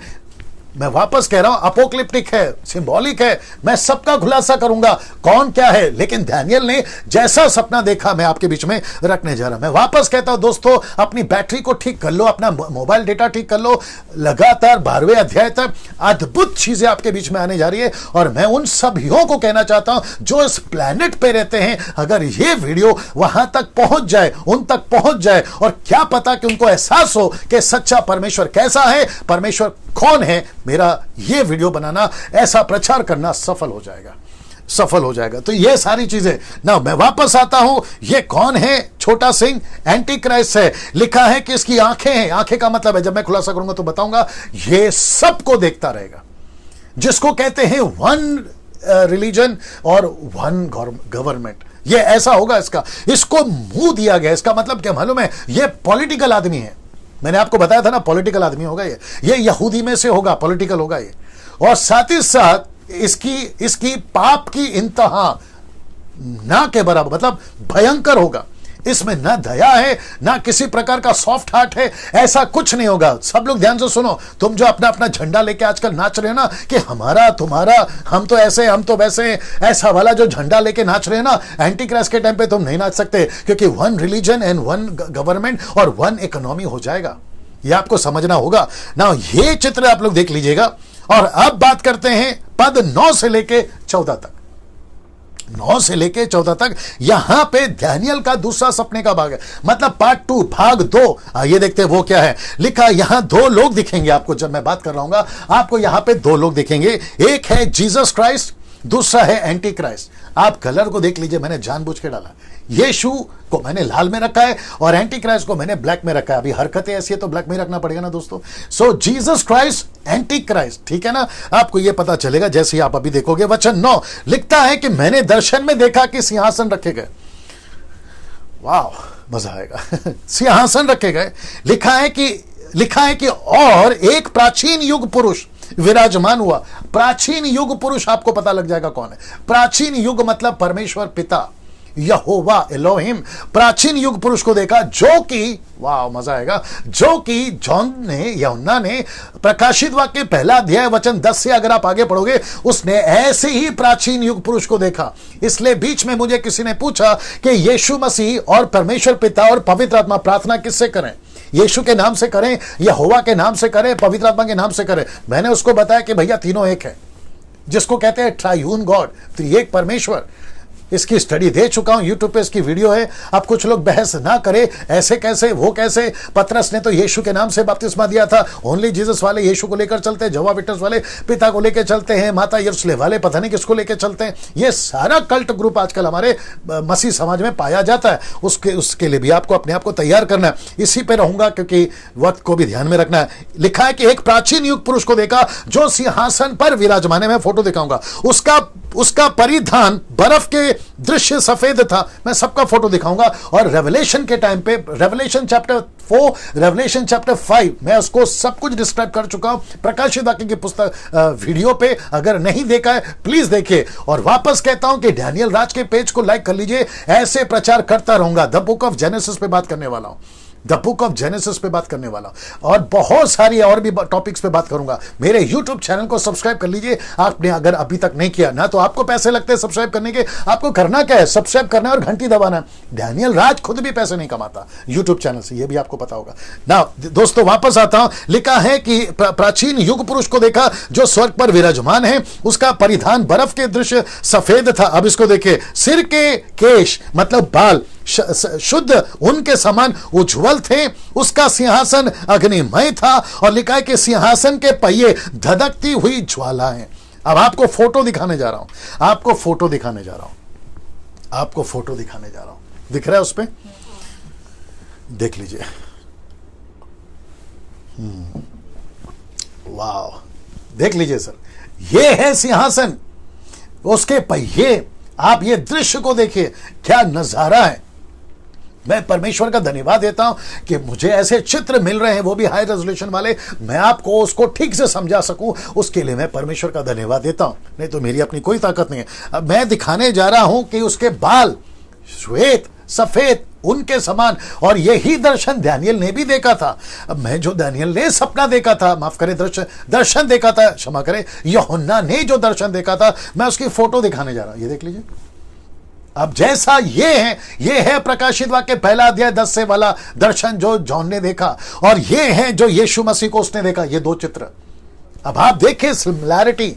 मैं वापस कह रहा हूं, अपोक्लिप्टिक है, सिंबॉलिक है। मैं सबका खुलासा करूंगा कौन क्या है, लेकिन डैनियल ने जैसा सपना देखा मैं आपके बीच में रखने जा रहा हूं। मैं वापस कहता हूं दोस्तों, अपनी बैटरी को ठीक कर लो, अपना मोबाइल डेटा ठीक कर लो। लगातार 12वें अध्याय तक अद्भुत चीजें आपके बीच में आने जा रही है। और मैं उन सभीयों को कहना चाहता हूं जो इस प्लेनेट पे रहते हैं, अगर ये वीडियो वहां तक पहुंच जाए, उन तक पहुंच जाए, और क्या पता कि उनको एहसास हो कि सच्चा परमेश्वर कैसा है, परमेश्वर कौन है, मेरा ये वीडियो बनाना, ऐसा प्रचार करना सफल हो जाएगा। तो ये सारी चीजें ना, मैं वापस आता हूं। ये कौन है? छोटा सिंह एंटी क्राइस्ट है। लिखा है कि इसकी आंखें हैं। आंखें का मतलब है, जब मैं खुलासा करूंगा तो बताऊंगा, ये सबको देखता रहेगा, जिसको कहते हैं 1 रिलीजन और 1 गवर्नमेंट। ये ऐसा होगा, इसको मुंह दिया गया। इसका मतलब क्या मालूम है? ये पॉलिटिकल आदमी है। मैंने आपको बताया था ना, पॉलिटिकल आदमी होगा ये यहूदी में से होगा, पॉलिटिकल होगा ये। और साथ ही साथ इसकी पाप की इंतहा ना के बराबर, मतलब भयंकर होगा। इसमें ना दया है, ना किसी प्रकार का सॉफ्ट हार्ट है, ऐसा कुछ नहीं होगा। सब लोग ध्यान से सुनो, तुम जो अपना अपना झंडा लेके आजकल नाच रहे हो ना, कि हमारा तुम्हारा, हम तो ऐसे, हम तो वैसे, ऐसा वाला जो झंडा लेके नाच रहे हैं ना, एंटी क्राइस्ट के टाइम पे तुम नहीं नाच सकते, क्योंकि 1 रिलीजन एंड 1 गवर्नमेंट और 1 इकोनॉमी हो जाएगा। ये आपको समझना होगा ना। ये चित्र आप लोग देख लीजिएगा। और अब बात करते हैं पद 9 से लेके 14 तक। 9 से लेके 14 तक यहां पे डैनियल का दूसरा सपने का भाग है, मतलब पार्ट 2, भाग 2। ये देखते हैं वो क्या है। लिखा यहां 2 लोग दिखेंगे आपको, जब मैं बात कर रहा हूं आपको यहां पे 2 लोग दिखेंगे। एक है जीसस क्राइस्ट, दूसरा है एंटी क्राइस्ट। आप कलर को देख लीजिए, मैंने जानबूझ के डाला। यीशु को मैंने लाल में रखा है और एंटी क्राइस्ट को मैंने ब्लैक में रखा है। अभी हरकतें ऐसी है तो ब्लैक में रखना पड़ेगा ना दोस्तों। So Jesus Christ, anti Christ, ठीक है ना। आपको यह पता चलेगा जैसे ही आप अभी देखोगे। वचन 9 लिखता है कि मैंने दर्शन में देखा कि सिंहासन रखे गए। वाह, मजा आएगा। सिंहासन रखे गए। लिखा है कि और एक प्राचीन युग पुरुष विराजमान हुआ। प्राचीन युग पुरुष, आपको पता लग जाएगा कौन है। प्राचीन युग मतलब परमेश्वर पिता, यहोवा एलोहिम। प्राचीन युग पुरुष को देखा, जो कि, वाह मजा आएगा, जो कि यूहन्ना ने प्रकाशित वाक्य 1 अध्याय वचन 10 से अगर आप आगे पढ़ोगे, उसने ऐसे ही प्राचीन युग पुरुष को देखा। इसलिए बीच में मुझे किसी ने पूछा कि यीशु मसीह और परमेश्वर पिता और पवित्र आत्मा प्रार्थना किससे करें? यीशु के नाम से करें, यहोवा के नाम से करें, पवित्र आत्मा के नाम से करें? मैंने उसको बताया कि भैया तीनों एक है, जिसको कहते हैं ट्रायून गॉड, त्रिएक परमेश्वर। इसकी स्टडी दे चुका हूं, यूट्यूब पे इसकी वीडियो है। अब कुछ लोग बहस ना करे, ऐसे कैसे वो कैसे, पतरस ने तो यीशु के नाम से बपतिस्मा दिया था, ओनली जीसस वाले यीशु को लेकर चलते हैं, जवा विटनेस वाले पिता को लेकर चलते हैं, माता यरूशलेम वाले पता नहीं किसको लेकर चलते हैं। ये सारा कल्ट ग्रुप आजकल हमारे मसीह समाज में पाया जाता है। उसके लिए भी आपको अपने आप को तैयार करना है। इसी पे रहूंगा क्योंकि वक्त को भी ध्यान में रखना है। लिखा है कि एक प्राचीन युग पुरुष को देखा जो सिंहासन पर विराजमान है। मैं फोटो दिखाऊंगा। उसका परिधान बर्फ के दृश्य सफेद था। मैं सबका फोटो दिखाऊंगा। और रेवलेशन के टाइम पे, रेवलेशन चैप्टर 4, रेवलेशन चैप्टर 5, मैं उसको सब कुछ डिस्क्राइब कर चुका हूं प्रकाशित वाक्य की पुस्तक वीडियो पे। अगर नहीं देखा है प्लीज देखिए। और वापस कहता हूं कि डैनियल राज के पेज को लाइक कर लीजिए। ऐसे प्रचार करता रहूंगा। द बुक ऑफ जेनेसिस पे बात करने वाला हूं, द बुक ऑफ जेनेसिस पे बात करने वाला, और बहुत सारी और भी टॉपिक्स पे बात करूंगा। मेरे यूट्यूब चैनल को सब्सक्राइब कर लीजिए आपने अगर अभी तक नहीं किया ना। तो आपको पैसे लगते हैं सब्सक्राइब करने के, आपको करना क्या है, सब्सक्राइब करना है और घंटी दबाना है। डैनियल राज खुद भी पैसे नहीं कमाता यूट्यूब चैनल से, ये भी आपको पता होगा ना। दोस्तों वापस आता हूं। लिखा है कि प्राचीन युग पुरुष को देखा जो स्वर्ग पर विराजमान है। उसका परिधान बर्फ के दृश्य सफेद था। अब इसको देखिए। सिर के केश मतलब बाल शुद्ध उनके समान उज्जवल थे। उसका सिंहासन अग्निमय था। और लिखा है कि सिंहासन के पहिए धधकती हुई ज्वाला हैं। अब आपको फोटो दिखाने जा रहा हूं, आपको फोटो दिखाने जा रहा हूं, आपको फोटो दिखाने जा रहा हूं। दिख रहा है उस पे? देख लीजिए। वाह, देख लीजिए सर, ये है सिंहासन, उसके पहिए। आप ये दृश्य को देखिए, क्या नजारा है। मैं परमेश्वर का धन्यवाद देता हूं कि मुझे ऐसे चित्र मिल रहे हैं, वो भी हाई रेजोल्यूशन वाले, मैं आपको उसको ठीक से समझा सकूं। उसके लिए मैं परमेश्वर का धन्यवाद देता हूं, नहीं तो मेरी अपनी कोई ताकत नहीं है। अब मैं दिखाने जा रहा हूं कि उसके बाल श्वेत सफेद उनके समान। और यही दर्शन दानियल ने भी देखा था। अब मैं जो दानियल ने सपना देखा था, माफ करें, दर्शन देखा था, क्षमा करें, यूहन्ना ने जो दर्शन देखा था, मैं उसकी फोटो दिखाने जा रहा हूं। ये देख लीजिए। अब जैसा ये है प्रकाशित वाक्य 1 अध्याय 10 से वाला दर्शन जो जॉन ने देखा, और ये है जो यीशु मसीह को उसने देखा। ये दो चित्र। अब आप देखिए सिमिलैरिटी,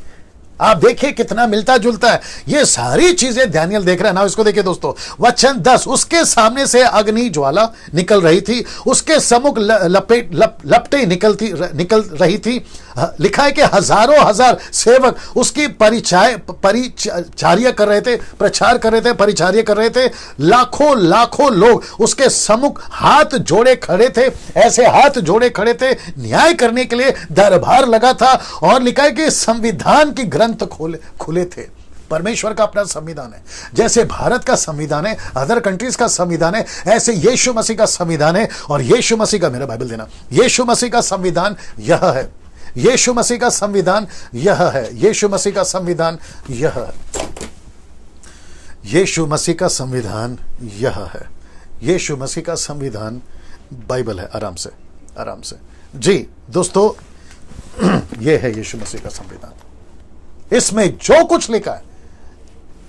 आप देखिए कितना मिलता जुलता है। ये सारी चीजें दानियल देख रहा है ना। इसको देखिए दोस्तों, वचन 10, उसके सामने से अग्नि ज्वाला निकल रही थी, उसके सम्मुख लपटे निकल रही थी। लिखा है कि हजारों हजार सेवक उसकी परिचर्या कर रहे थे, प्रचार कर रहे थे, परिचर्या कर रहे थे। लाखों लोग उसके सम्मुख हाथ जोड़े खड़े थे, ऐसे हाथ जोड़े खड़े थे, न्याय करने के लिए दरबार लगा था। और लिखा है कि संविधान की ग्रंथ खुले थे। परमेश्वर का अपना संविधान है। जैसे भारत का संविधान है, अदर कंट्रीज का संविधान है, ऐसे यीशु मसीह का संविधान है। और यीशु मसीह का, मेरा बाइबल देना, यीशु मसीह का संविधान यह है। यीशु मसीह का संविधान यह है। यीशु मसीह का संविधान यह है। यीशु मसीह का संविधान यह है। यीशु मसीह का संविधान बाइबल है। आराम से जी दोस्तों, यह है यीशु मसीह का संविधान। इसमें जो कुछ लिखा है,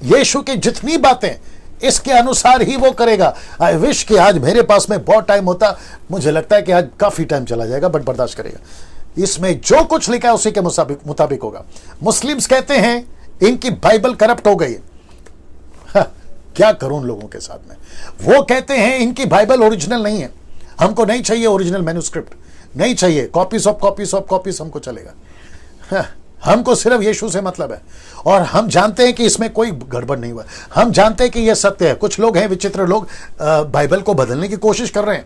यीशु की जितनी बातें, इसके अनुसार ही वो करेगा। आई विश कि आज मेरे पास में बहुत टाइम होता। मुझे लगता है कि आज काफी टाइम चला जाएगा, बट बर्दाश्त करेगा। इसमें जो कुछ लिखा है उसी के मुताबिक होगा। मुस्लिम्स कहते हैं इनकी बाइबल करप्ट हो गई। क्या करूं उन लोगों के साथ में। वो कहते हैं इनकी बाइबल ओरिजिनल नहीं है। हमको नहीं चाहिए ओरिजिनल मैन्युस्क्रिप्ट, नहीं चाहिए कॉपीज ऑफ कॉपीज हमको चलेगा। हमको सिर्फ यीशु से मतलब है। और हम जानते हैं कि इसमें कोई गड़बड़ नहीं हुआ। हम जानते हैं कि यह सत्य है। कुछ लोग हैं विचित्र लोग, बाइबल को बदलने की कोशिश कर रहे हैं।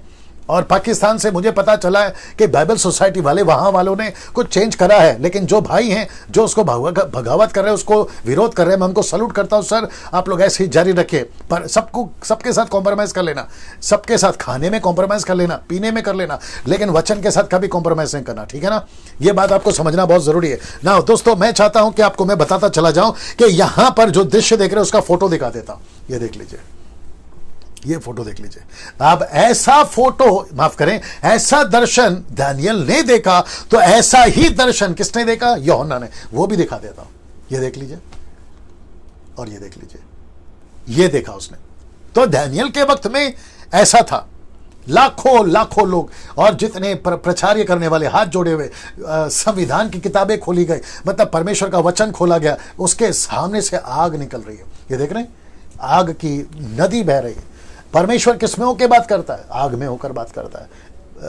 और पाकिस्तान से मुझे पता चला है कि बाइबल सोसाइटी वाले, वहां वालों ने कुछ चेंज करा है। लेकिन जो भाई हैं जो उसको भगावत कर रहे हैं, उसको विरोध कर रहे हैं, मैं उनको सल्यूट करता हूं। सर आप लोग ऐसे ही जारी रखिए, पर सबके साथ कॉम्प्रोमाइज कर लेना, सबके साथ खाने में कॉम्प्रोमाइज कर लेना, पीने में कर लेना, लेकिन वचन के साथ कभी कॉम्प्रोमाइज नहीं करना, ठीक है ना। ये बात आपको समझना बहुत जरूरी है ना। दोस्तों मैं चाहता हूं कि आपको मैं बताता चला जाऊं कि यहां पर जो दृश्य देख रहे हैं उसका फोटो दिखा देता हूं। ये देख लीजिए, ये फोटो देख लीजिए। अब ऐसा फोटो, माफ करें, ऐसा दर्शन दानियल ने देखा, तो ऐसा ही दर्शन किसने देखा? यूहन्ना ने। वो भी दिखा देता हूं। ये देख लीजिए और ये देख लीजिए, ये देखा उसने। तो दानियल के वक्त में ऐसा था। लाखों लोग और जितने प्रचार्य करने वाले हाथ जोड़े हुए, संविधान की किताबें खोली गई, मतलब परमेश्वर का वचन खोला गया, उसके सामने से आग निकल रही है। ये देख रहे हैं, आग की नदी बह रही है। परमेश्वर किस में होकर बात करता है? आग में होकर बात करता है।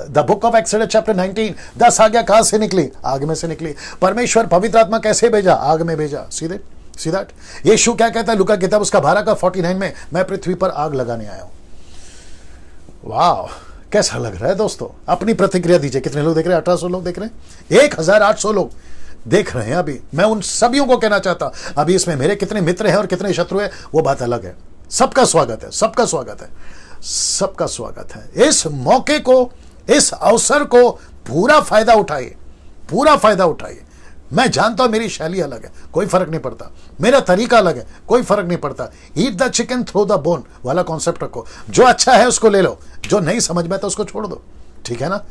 The book of exodus chapter 19, 10 आज्ञा कहां से निकली? आग में से निकली। परमेश्वर पवित्र आत्मा कैसे भेजा? आग में भेजा। सीधे सीधा। यीशु क्या कहता है लूका किताब उसका 12 का 49 में, मैं पृथ्वी पर आग लगाने आया हूं। वाह, कैसा लग रहा है दोस्तों? अपनी प्रतिक्रिया दीजिए। कितने लोग देख रहे हैं? 1800 लोग देख रहे हैं, 1800 लोग देख रहे हैं। अभी मैं उन सभी को कहना चाहता हूं, अभी इसमें मेरे कितने मित्र हैं और कितने शत्रु हैं वो बात अलग है। सबका स्वागत है, सबका स्वागत है, सबका स्वागत है। इस मौके को, इस अवसर को पूरा फायदा उठाइए, पूरा फायदा उठाइए। मैं जानता हूं मेरी शैली अलग है, कोई फर्क नहीं पड़ता। मेरा तरीका अलग है, कोई फर्क नहीं पड़ता। Eat the chicken throw the bone वाला कॉन्सेप्ट रखो। जो अच्छा है उसको ले लो, जो नहीं समझ में तो उसको छोड़ दो, ठीक है ना?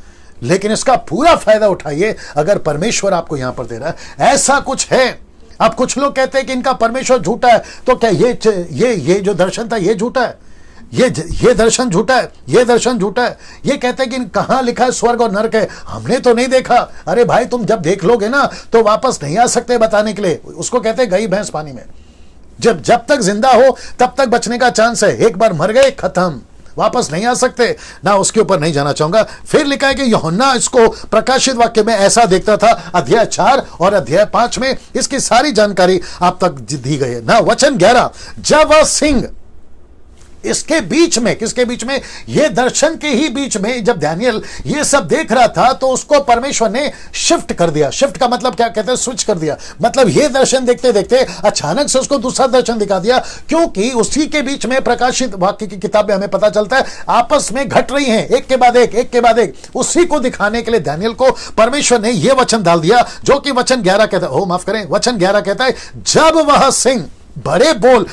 लेकिन इसका पूरा फायदा उठाइए अगर परमेश्वर आपको यहां पर दे रहा है। ऐसा कुछ है। अब कुछ लोग कहते हैं कि इनका परमेश्वर झूठा है, तो क्या ये जो दर्शन था ये झूठा है? ये दर्शन झूठा है, ये दर्शन झूठा है। ये कहते हैं कि कहां लिखा है स्वर्ग और नरक है? हमने तो नहीं देखा। अरे भाई, तुम जब देख लोगे ना तो वापस नहीं आ सकते बताने के लिए। उसको कहते हैं गई भैंस पानी में। जब तक जिंदा हो तब तक बचने का चांस है। एक बार मर गए, खत्म, वापस नहीं आ सकते ना। उसके ऊपर नहीं जाना चाहूंगा। फिर लिखा है कि यूहन्ना इसको प्रकाशित वाक्य में ऐसा देखता था, अध्याय 4 और अध्याय 5 में इसकी सारी जानकारी आप तक दी गई है ना। वचन 11, जब वह सिंह इसके बीच में, किसके बीच में? ये दर्शन के ही बीच में जब दानियल ये सब देख रहा था तो उसको परमेश्वर ने शिफ्ट कर दिया। शिफ्ट का मतलब क्या कहते हैं? स्विच कर दिया। मतलब ये दर्शन देखते देखते अचानक से उसको दूसरा दर्शन दिखा दिया, क्योंकि उसी के बीच में प्रकाशित वाक्य की किताब में हमें पता चलता है आपस में घट रही हैं, एक के बाद एक, एक के बाद एक। उसी को दिखाने के लिए दानियल को परमेश्वर ने यह वचन डाल दिया, जो कि वचन 11 कहता है, माफ करें, वचन 11 कहता है, जब वह सिंह बड़े बोल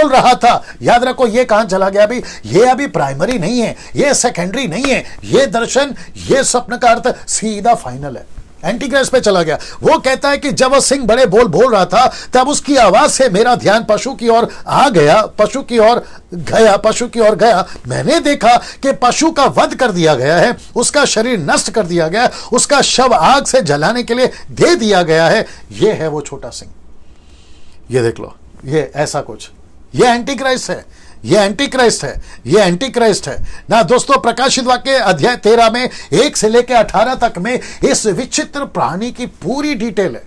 रहा था। याद रखो, ये कहां चला गया? अभी ये अभी प्राइमरी नहीं है, ये सेकेंडरी नहीं है। ये दर्शन, ये स्वप्न का अर्थ सीधा फाइनल है, एंटीक्राइस्ट पे चला गया। वो कहता है कि जब वह सिंह बड़े बोल रहा था तब उसकी आवाज से मेरा ध्यान पशु की ओर आ गया, पशु की ओर गया। मैंने देखा कि पशु का वध कर दिया गया है, उसका शरीर नष्ट कर दिया गया, उसका शव आग से जलाने के लिए दे दिया गया है। ये है वो छोटा सिंह। ये देख लो, ये ऐसा कुछ, ये एंटीक्राइस्ट है, ये एंटीक्राइस्ट है, ये एंटीक्राइस्ट है ना दोस्तों। प्रकाशित वाक्य अध्याय 13 में 1 से लेकर 18 तक में इस विचित्र प्राणी की पूरी डिटेल है।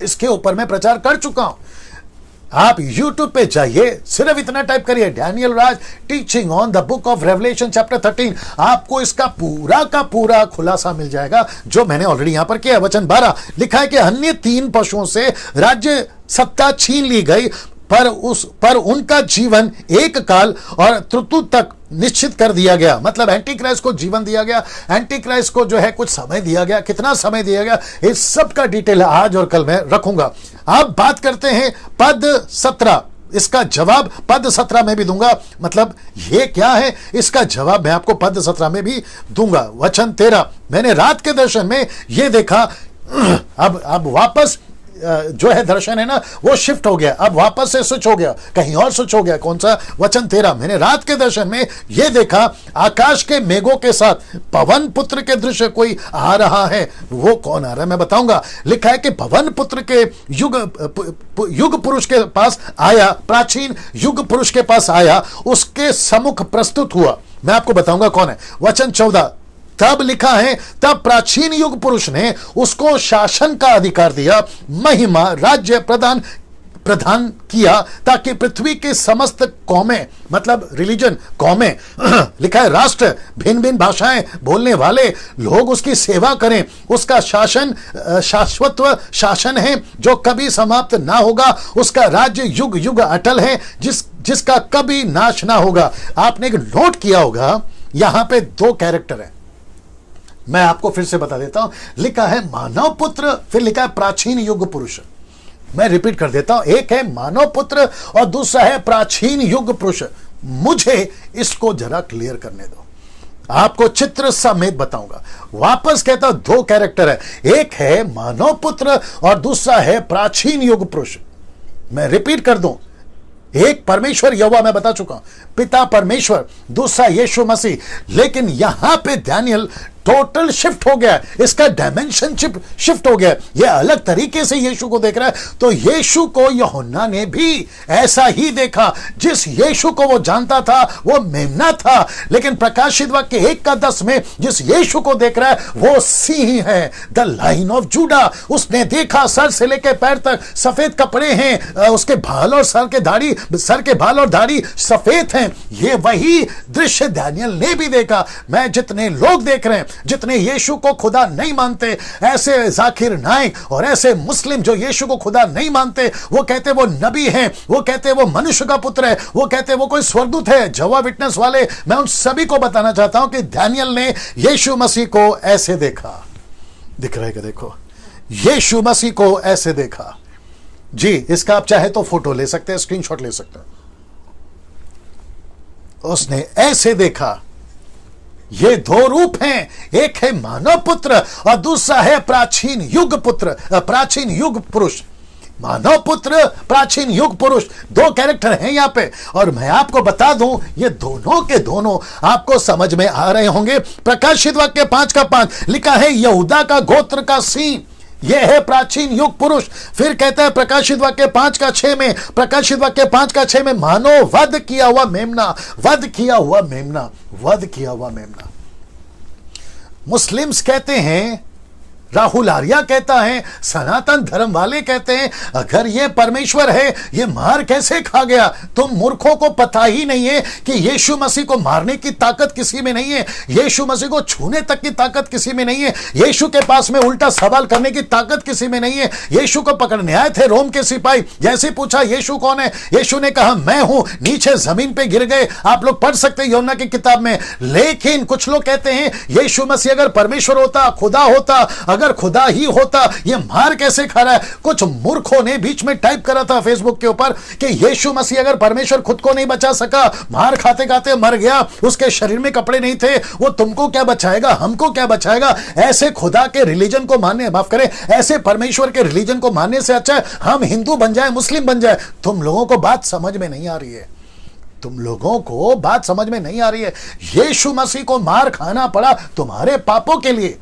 इसके ऊपर मैं प्रचार कर चुका हूं। आप YouTube पे जाइए, सिर्फ इतना टाइप करिए, Daniel Raj teaching on the book of revelation chapter 13। आपको इसका पूरा का पूरा खुलासा मिल जाएगा, जो मैंने ऑलरेडी यहां पर किया। वचन 12 लिखा है कि अन्य 3 पशुओं से राज्य सत्ता छीन ली गई, पर उनका जीवन एक काल और त्रुतु तक निश्चित कर दिया गया। मतलब एंटीक्राइस्ट को जीवन दिया गया, एंटीक्राइस्ट को जो है कुछ समय दिया गया। कितना समय दिया गया, इस सब का डिटेल आज और कल मैं रखूंगा। अब बात करते हैं पद 17। इसका जवाब पद 17 में भी दूंगा। मतलब ये क्या है, इसका जवाब मैं आपको पद 17 में भी दूंगा। वचन 13, मैंने रात के दर्शन में ये देखा। अब वापस जो है दर्शन है ना, वो शिफ्ट हो गया। अब वापस से स्विच हो गया, कहीं और स्विच हो गया। कौन सा? वचन 13, मैंने रात के दर्शन में यह देखा, आकाश के मेघों के साथ पवन पुत्र के दृश्य कोई आ रहा है। वो कौन आ रहा है मैं बताऊंगा। लिखा है कि पवन पुत्र के युग पुरुष के पास आया, प्राचीन युग पुरुष के पास आया, उसके सम्मुख प्रस्तुत हुआ। मैं आपको बताऊंगा कौन है। वचन 14, तब लिखा है, तब प्राचीन युग पुरुष ने उसको शासन का अधिकार दिया, महिमा राज्य प्रदान किया, ताकि पृथ्वी के समस्त कौमें, मतलब रिलीजन, कौमें लिखा है राष्ट्र, भिन्न भिन्न भाषाएं बोलने वाले लोग उसकी सेवा करें। उसका शासन शाश्वत शासन है जो कभी समाप्त ना होगा। उसका राज्य युग युग अटल है, जिसका कभी नाश ना होगा। आपने एक नोट किया होगा, यहां पे 2 कैरेक्टर है, मैं आपको फिर से बता देता हूं। लिखा है मानव पुत्र, फिर लिखा है प्राचीन युग पुरुष। मैं रिपीट कर देता हूं, एक है मानव पुत्र और दूसरा है प्राचीन युग पुरुष। मुझे इसको जरा क्लियर करने दो, आपको चित्र समेत बताऊंगा। वापस कहता हूं, 2 कैरेक्टर है, एक है मानव पुत्र और दूसरा है प्राचीन युग पुरुष। मैं रिपीट कर दूं, एक परमेश्वर यहोवा मैं बता चुका हूं, पिता परमेश्वर, दूसरा यीशु मसीह। लेकिन यहां पे दानियल टोटल शिफ्ट हो गया, इसका डायमेंशन शिफ्ट हो गया, ये अलग तरीके से यीशु को देख रहा है। तो यीशु को यूहन्ना ने भी ऐसा ही देखा। जिस यीशु को वो जानता था वो मेमना था, लेकिन प्रकाशित वाक्य 1:10 में जिस यीशु को देख रहा है वो सिंह है, द लाइन ऑफ जूडा। उसने देखा सर से लेकर पैर तक सफेद कपड़े हैं, उसके बाल और सर के बाल और दाढ़ी सफेद हैं। ये वही दृश्य दानियल ने भी देखा। मैं जितने लोग देख रहे हैं, जितने यीशु को खुदा नहीं मानते, ऐसे जाकिर नाइक और ऐसे मुस्लिम जो यीशु को खुदा नहीं मानते, वो कहते वो नबी हैं, वो कहते वो मनुष्य का पुत्र है, वो कहते वो कोई स्वर्गदूत है, जवा विटनेस वाले, मैं उन सभी को बताना चाहता हूं कि दानियल ने यीशु मसीह को ऐसे देखा। दिख रहा है क्या? देखो, यीशु मसीह को ऐसे देखा जी। इसका आप चाहे तो फोटो ले सकते हैं, स्क्रीनशॉट ले सकते हैं। उसने ऐसे देखा। ये दो रूप हैं, एक है मानव पुत्र और दूसरा है प्राचीन युग पुत्र, प्राचीन युग पुरुष। मानव पुत्र, प्राचीन युग पुरुष, दो कैरेक्टर हैं यहां पे। और मैं आपको बता दूं, ये दोनों के दोनों आपको समझ में आ रहे होंगे। प्रकाशित वाक्य 5:5 लिखा है, यहूदा का गोत्र का सिंह, यह है प्राचीन युग पुरुष। फिर कहता है प्रकाशित वाक्य 5:6 में, प्रकाशित वाक्य 5:6 में, मानो वध किया हुआ मेमना, वध किया हुआ मेमना, वध किया हुआ मेमना। मुस्लिम्स कहते हैं, राहुल आर्या कहता है, सनातन धर्म वाले कहते हैं, अगर ये परमेश्वर है, ये मार कैसे खा गया? तुम मूर्खों को पता ही नहीं है कि यीशु मसीह को मारने की ताकत किसी में नहीं है, यीशु मसीह को छूने तक की ताकत किसी में नहीं है, यीशु के पास में उल्टा सवाल करने की ताकत किसी में नहीं है। यीशु को पकड़ने आए थे रोम के सिपाही, जैसे पूछा यीशु कौन है, यीशु ने कहा मैं हूं, नीचे जमीन पे गिर गए। आप लोग पढ़ सकते हैं यूहन्ना की किताब में। लेकिन कुछ लोग कहते हैं यीशु मसीह अगर परमेश्वर होता, खुदा होता, अगर खुदा ही होता, ये मार कैसे खा रहा है? कुछ मूर्खों ने बीच में टाइप करा था फेसबुक के ऊपर कि यीशु मसीह अगर परमेश्वर खुद को नहीं बचा सका, मार खाते खाते मर गया, उसके शरीर में कपड़े नहीं थे, वो तुमको क्या बचाएगा, हमको क्या बचाएगा? ऐसे खुदा के रिलीजन को मानने, माफ करें, ऐसे परमेश्वर के रिलीजन को मानने से अच्छा है हम हिंदू बन जाए, मुस्लिम बन जाए। तुम लोगों को बात समझ में नहीं आ रही है, तुम लोगों को बात समझ में नहीं आ रही है। यीशु मसीह को मार खाना पड़ा तुम्हारे पापों के लिए।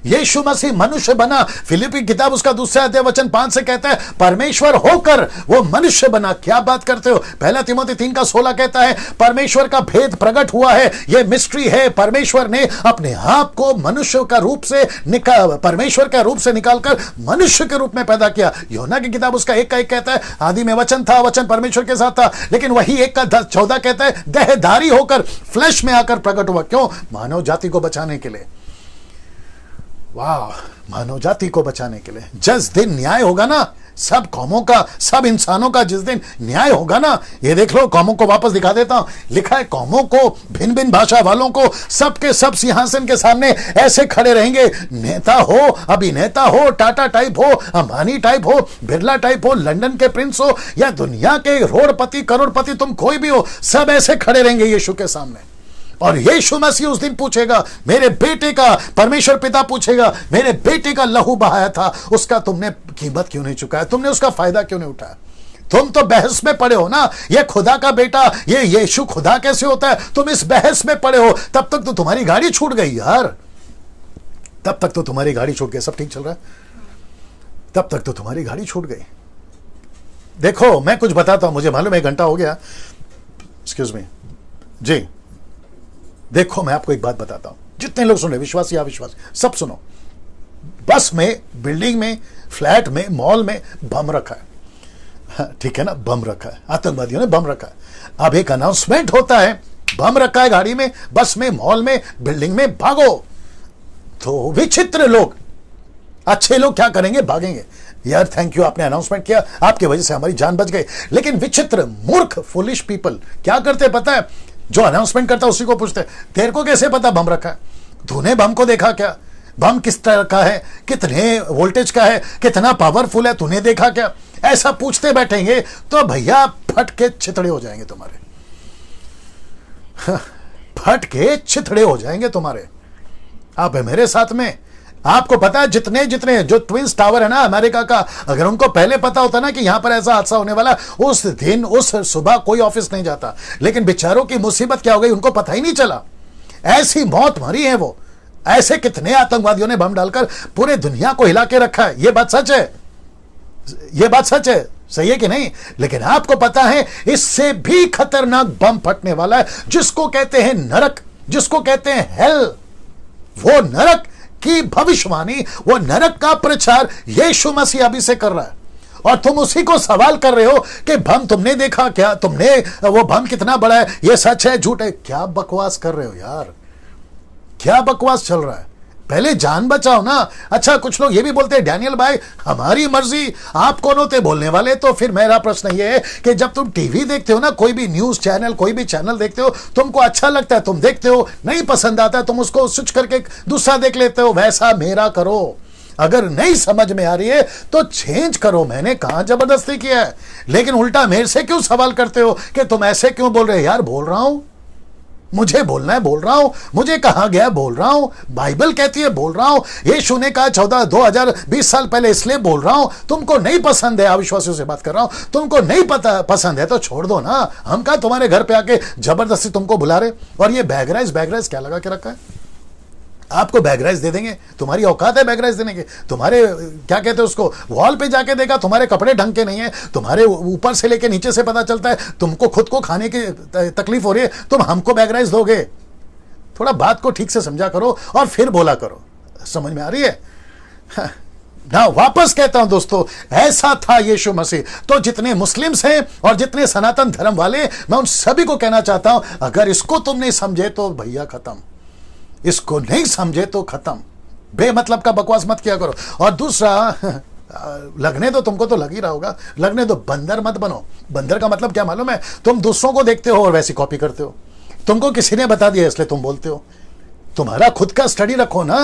यीशु मसीह मनुष्य बना। फिलिपी किताब उसका 2 अध्याय वचन 5 से कहता है परमेश्वर होकर वो मनुष्य बना। क्या बात करते हो? 1 तिमोथी 3:16 कहता है परमेश्वर का भेद प्रकट हुआ है, ये मिस्ट्री है। परमेश्वर ने अपने आप को मनुष्य का रूप से परमेश्वर का रूप से निकालकर मनुष्य के रूप में पैदा किया। यूहन्ना की किताब उसका 1:1 कहता है आदि में वचन था, वचन परमेश्वर के साथ था। लेकिन वही 1:14 कहता है देहधारी होकर फ्लैश में आकर प्रकट हुआ। क्यों? मानव जाति को बचाने के लिए। वाह, मानव जाति को बचाने के लिए। जिस दिन न्याय होगा ना, सब कौमों का, सब इंसानों का जिस दिन न्याय होगा ना, ये देख लो, कौमों को वापस दिखा देता हूं। लिखा है कौमों को, भिन्न भिन्न भाषा वालों को, सबके सब सिंहासन के सामने ऐसे खड़े रहेंगे। नेता हो, अभिनेता हो, टाटा टाइप हो, अंबानी टाइप हो, बिरला टाइप हो, लंदन के प्रिंस हो, या दुनिया के रोडपति करोड़पति, तुम कोई भी हो, सब ऐसे खड़े रहेंगे यीशु के सामने। और यीशु मसीह उस दिन पूछेगा, मेरे बेटे का, परमेश्वर पिता पूछेगा, मेरे बेटे का लहू बहाया था, उसका तुमने कीमत क्यों नहीं चुकाया? तुमने उसका फायदा क्यों नहीं उठाया? तुम तो बहस में पड़े हो ना, ये खुदा का बेटा, ये यीशु खुदा कैसे होता है? तुम इस बहस में पड़े हो। तब तक तो तुम्हारी गाड़ी छूट गई यार, तब तक तो तुम्हारी गाड़ी छूट गई। सब ठीक चल रहा है? तब तक तो तुम्हारी गाड़ी छूट गई। देखो, मैं कुछ बताता हूं, मुझे मालूम है 1 घंटा हो गया, एक्सक्यूज मी जी। देखो, मैं आपको एक बात बताता हूं, जितने लोग सुन रहे, विश्वासी अविश्वासी, सब सुनो। बस में, बिल्डिंग में, फ्लैट में, मॉल में बम रखा है, ठीक है ना, बम रखा है, आतंकवादियों ने बम रखा है। अब एक अनाउंसमेंट होता है, बम रखा है गाड़ी में, बस में, मॉल में, बिल्डिंग में, भागो। तो विचित्र लोग, अच्छे लोग क्या करेंगे? भागेंगे। यार थैंक यू, आपने अनाउंसमेंट किया, आपकी वजह से हमारी जान बच गई। लेकिन विचित्र, मूर्ख, फुलिश पीपल क्या करते पता है? जो अनाउंसमेंट करता उसी को पूछते तेरे को कैसे पता बम रखा है? तूने बम को देखा क्या? बम किस तरह का है, कितने वोल्टेज का है, कितना पावरफुल है, तूने देखा क्या? ऐसा पूछते बैठेंगे तो भैया फट के छितड़े हो जाएंगे तुम्हारे, फट के छितड़े हो जाएंगे तुम्हारे। आप है मेरे साथ में। आपको पता है जितने जितने जो ट्विंस टावर है ना अमेरिका का, अगर उनको पहले पता होता ना कि यहां पर ऐसा हादसा होने वाला, उस दिन उस सुबह कोई ऑफिस नहीं जाता। लेकिन बेचारों की मुसीबत क्या हो गई, उनको पता ही नहीं चला। ऐसी मौत मरी है वो, ऐसे कितने आतंकवादियों ने बम डालकर पूरे दुनिया को हिला के रखा है। ये बात सच है, ये बात सच है, सही है कि नहीं? लेकिन आपको पता है इससे भी खतरनाक बम फटने वाला है, जिसको कहते हैं नरक, जिसको कहते हैं हेल। वो नरक की भविष्यवाणी, वो नरक का प्रचार यीशु मसीह अभी से कर रहा है, और तुम उसी को सवाल कर रहे हो कि बम तुमने देखा क्या, तुमने वो बम कितना बड़ा है, ये सच है झूठ है? क्या बकवास कर रहे हो यार, क्या बकवास चल रहा है? पहले जान बचाओ ना। अच्छा, कुछ लोग ये भी बोलते हैं डैनियल भाई हमारी मर्जी, आप कौन होते बोलने वाले? तो फिर मेरा प्रश्न ये है कि जब तुम टीवी देखते हो ना, कोई भी न्यूज चैनल, कोई भी चैनल देखते हो, तुमको अच्छा लगता है तुम देखते हो, नहीं पसंद आता है तुम उसको स्विच करके दूसरा देख लेते हो। वैसा मेरा करो। अगर नहीं समझ में आ रही है तो चेंज करो। मैंने कहां जबरदस्ती किया है, लेकिन उल्टा मेरे से क्यों सवाल करते हो कि तुम ऐसे क्यों बोल रहे हो? यार बोल रहा हूं, मुझे बोलना है बोल रहा हूं, मुझे कहा गया बोल रहा हूं, बाइबल कहती है बोल रहा हूं, यीशु ने कहा 2020 साल पहले इसलिए बोल रहा हूं। तुमको नहीं पसंद है, अविश्वासियों से बात कर रहा हूं, तुमको नहीं पसंद है तो छोड़ दो ना। हम कहा तुम्हारे घर पे आके जबरदस्ती तुमको बुला रहे। और ये बैग राइस क्या लगा के रखा है? आपको बैग राइस दे देंगे, तुम्हारी औकात है बैग राइस देने के? तुम्हारे क्या कहते हैं उसको, वॉल पे जाके देखा तुम्हारे कपड़े ढंग के नहीं है, तुम्हारे ऊपर से लेके नीचे से पता चलता है तुमको खुद को खाने की तकलीफ हो रही है, तुम हमको बैग राइस दोगे? थोड़ा बात को ठीक से समझा करो और फिर बोला करो। समझ में आ रही है ना? वापस कहता हूं दोस्तों, ऐसा था यीशु मसीह। तो जितने मुस्लिम्स हैं और जितने सनातन धर्म वाले, मैं उन सभी को कहना चाहता हूं, अगर इसको तुम नहीं समझे तो भैया खत्म, इसको नहीं समझे तो खत्म। बेमतलब का बकवास मत किया करो। और दूसरा, लगने दो, तुमको तो लग ही रहा होगा, लगने दो, बंदर मत बनो। बंदर का मतलब क्या मालूम है? तुम दूसरों को देखते हो और वैसी कॉपी करते हो। तुमको किसी ने बता दिया इसलिए तुम बोलते हो। तुम्हारा खुद का स्टडी रखो ना।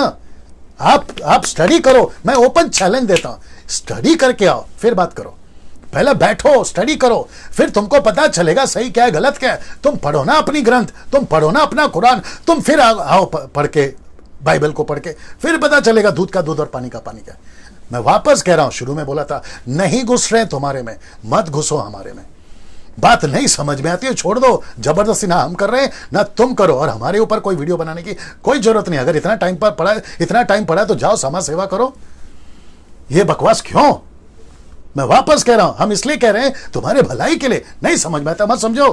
आप स्टडी करो। मैं ओपन चैलेंज देता हूं, स्टडी करके आओ फिर बात करो। पहले बैठो, स्टडी करो, फिर तुमको पता चलेगा सही क्या है गलत क्या है। तुम पढ़ो ना अपनी ग्रंथ, तुम पढ़ो ना अपना कुरान, तुम फिर आओ पढ़ के, बाइबल को पढ़ के, फिर पता चलेगा दूध का दूध और पानी का पानी क्या है। मैं वापस कह रहा हूं, शुरू में बोला था नहीं घुस रहे तुम्हारे में, मत घुसो हमारे में। बात नहीं समझ में आती है छोड़ दो। जबरदस्ती ना हम कर रहे हैं ना तुम करो, और हमारे ऊपर कोई वीडियो बनाने की कोई जरूरत नहीं। अगर इतना टाइम पड़ा है तो जाओ समाज सेवा करो। ये बकवास क्यों? मैं वापस कह रहा हूं, हम इसलिए कह रहे हैं तुम्हारे भलाई के लिए। नहीं समझ में आता मत समझो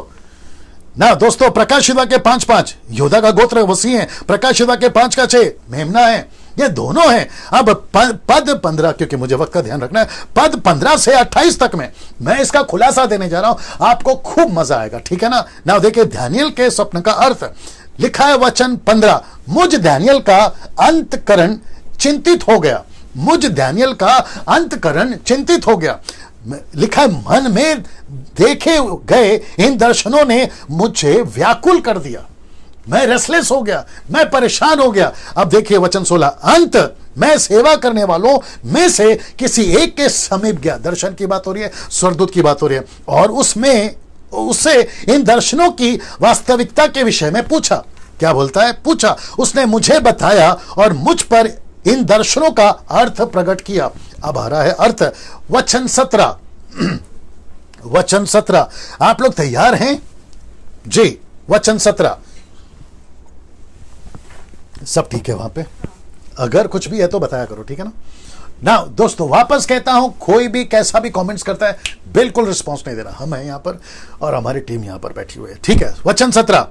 ना। दोस्तों, प्रकाशित के 5-5 योदा का गोत्र वसी है, प्रकाशित के 5 का 6 मेमना है, ये दोनों हैं। अब पद 15, क्योंकि मुझे वक्त का ध्यान रखना है, पद 15 से 28 तक में मैं इसका खुलासा देने जा रहा हूं, आपको खूब मजा आएगा, ठीक है ना? देखिए, दानिय्येल के स्वप्न का अर्थ लिखा है, वचन 15, मुझ दानिय्येल का अंतकरण चिंतित हो गया। मुझ दानिय्येल का अंतकरण चिंतित हो गया। लिखा है, मन में देखे गए इन दर्शनों ने मुझे व्याकुल कर दिया। मैं रेस्टलेस हो गया, मैं परेशान हो गया। अब देखिए वचन 16, अंत मैं सेवा करने वालों में से किसी एक के समीप गया। दर्शन की बात हो रही है, स्वर्गदूत की बात हो रही है, और उससे इन दर्शनों की वास्तविकता के विषय में पूछा। क्या बोलता है? पूछा। उसने मुझे बताया और मुझ पर इन दर्शनों का अर्थ प्रकट किया। अब आ रहा है अर्थ, वचन 17 वचन 17। आप लोग तैयार हैं जी? वचन 17 सब ठीक है वहां पे? अगर कुछ भी है तो बताया करो, ठीक है ना? दोस्तों, वापस कहता हूं, कोई भी कैसा भी कमेंट्स करता है बिल्कुल रिस्पॉन्स नहीं देना। हम हैं यहां पर और हमारी टीम यहां पर बैठी हुई है, ठीक है? वचन 17,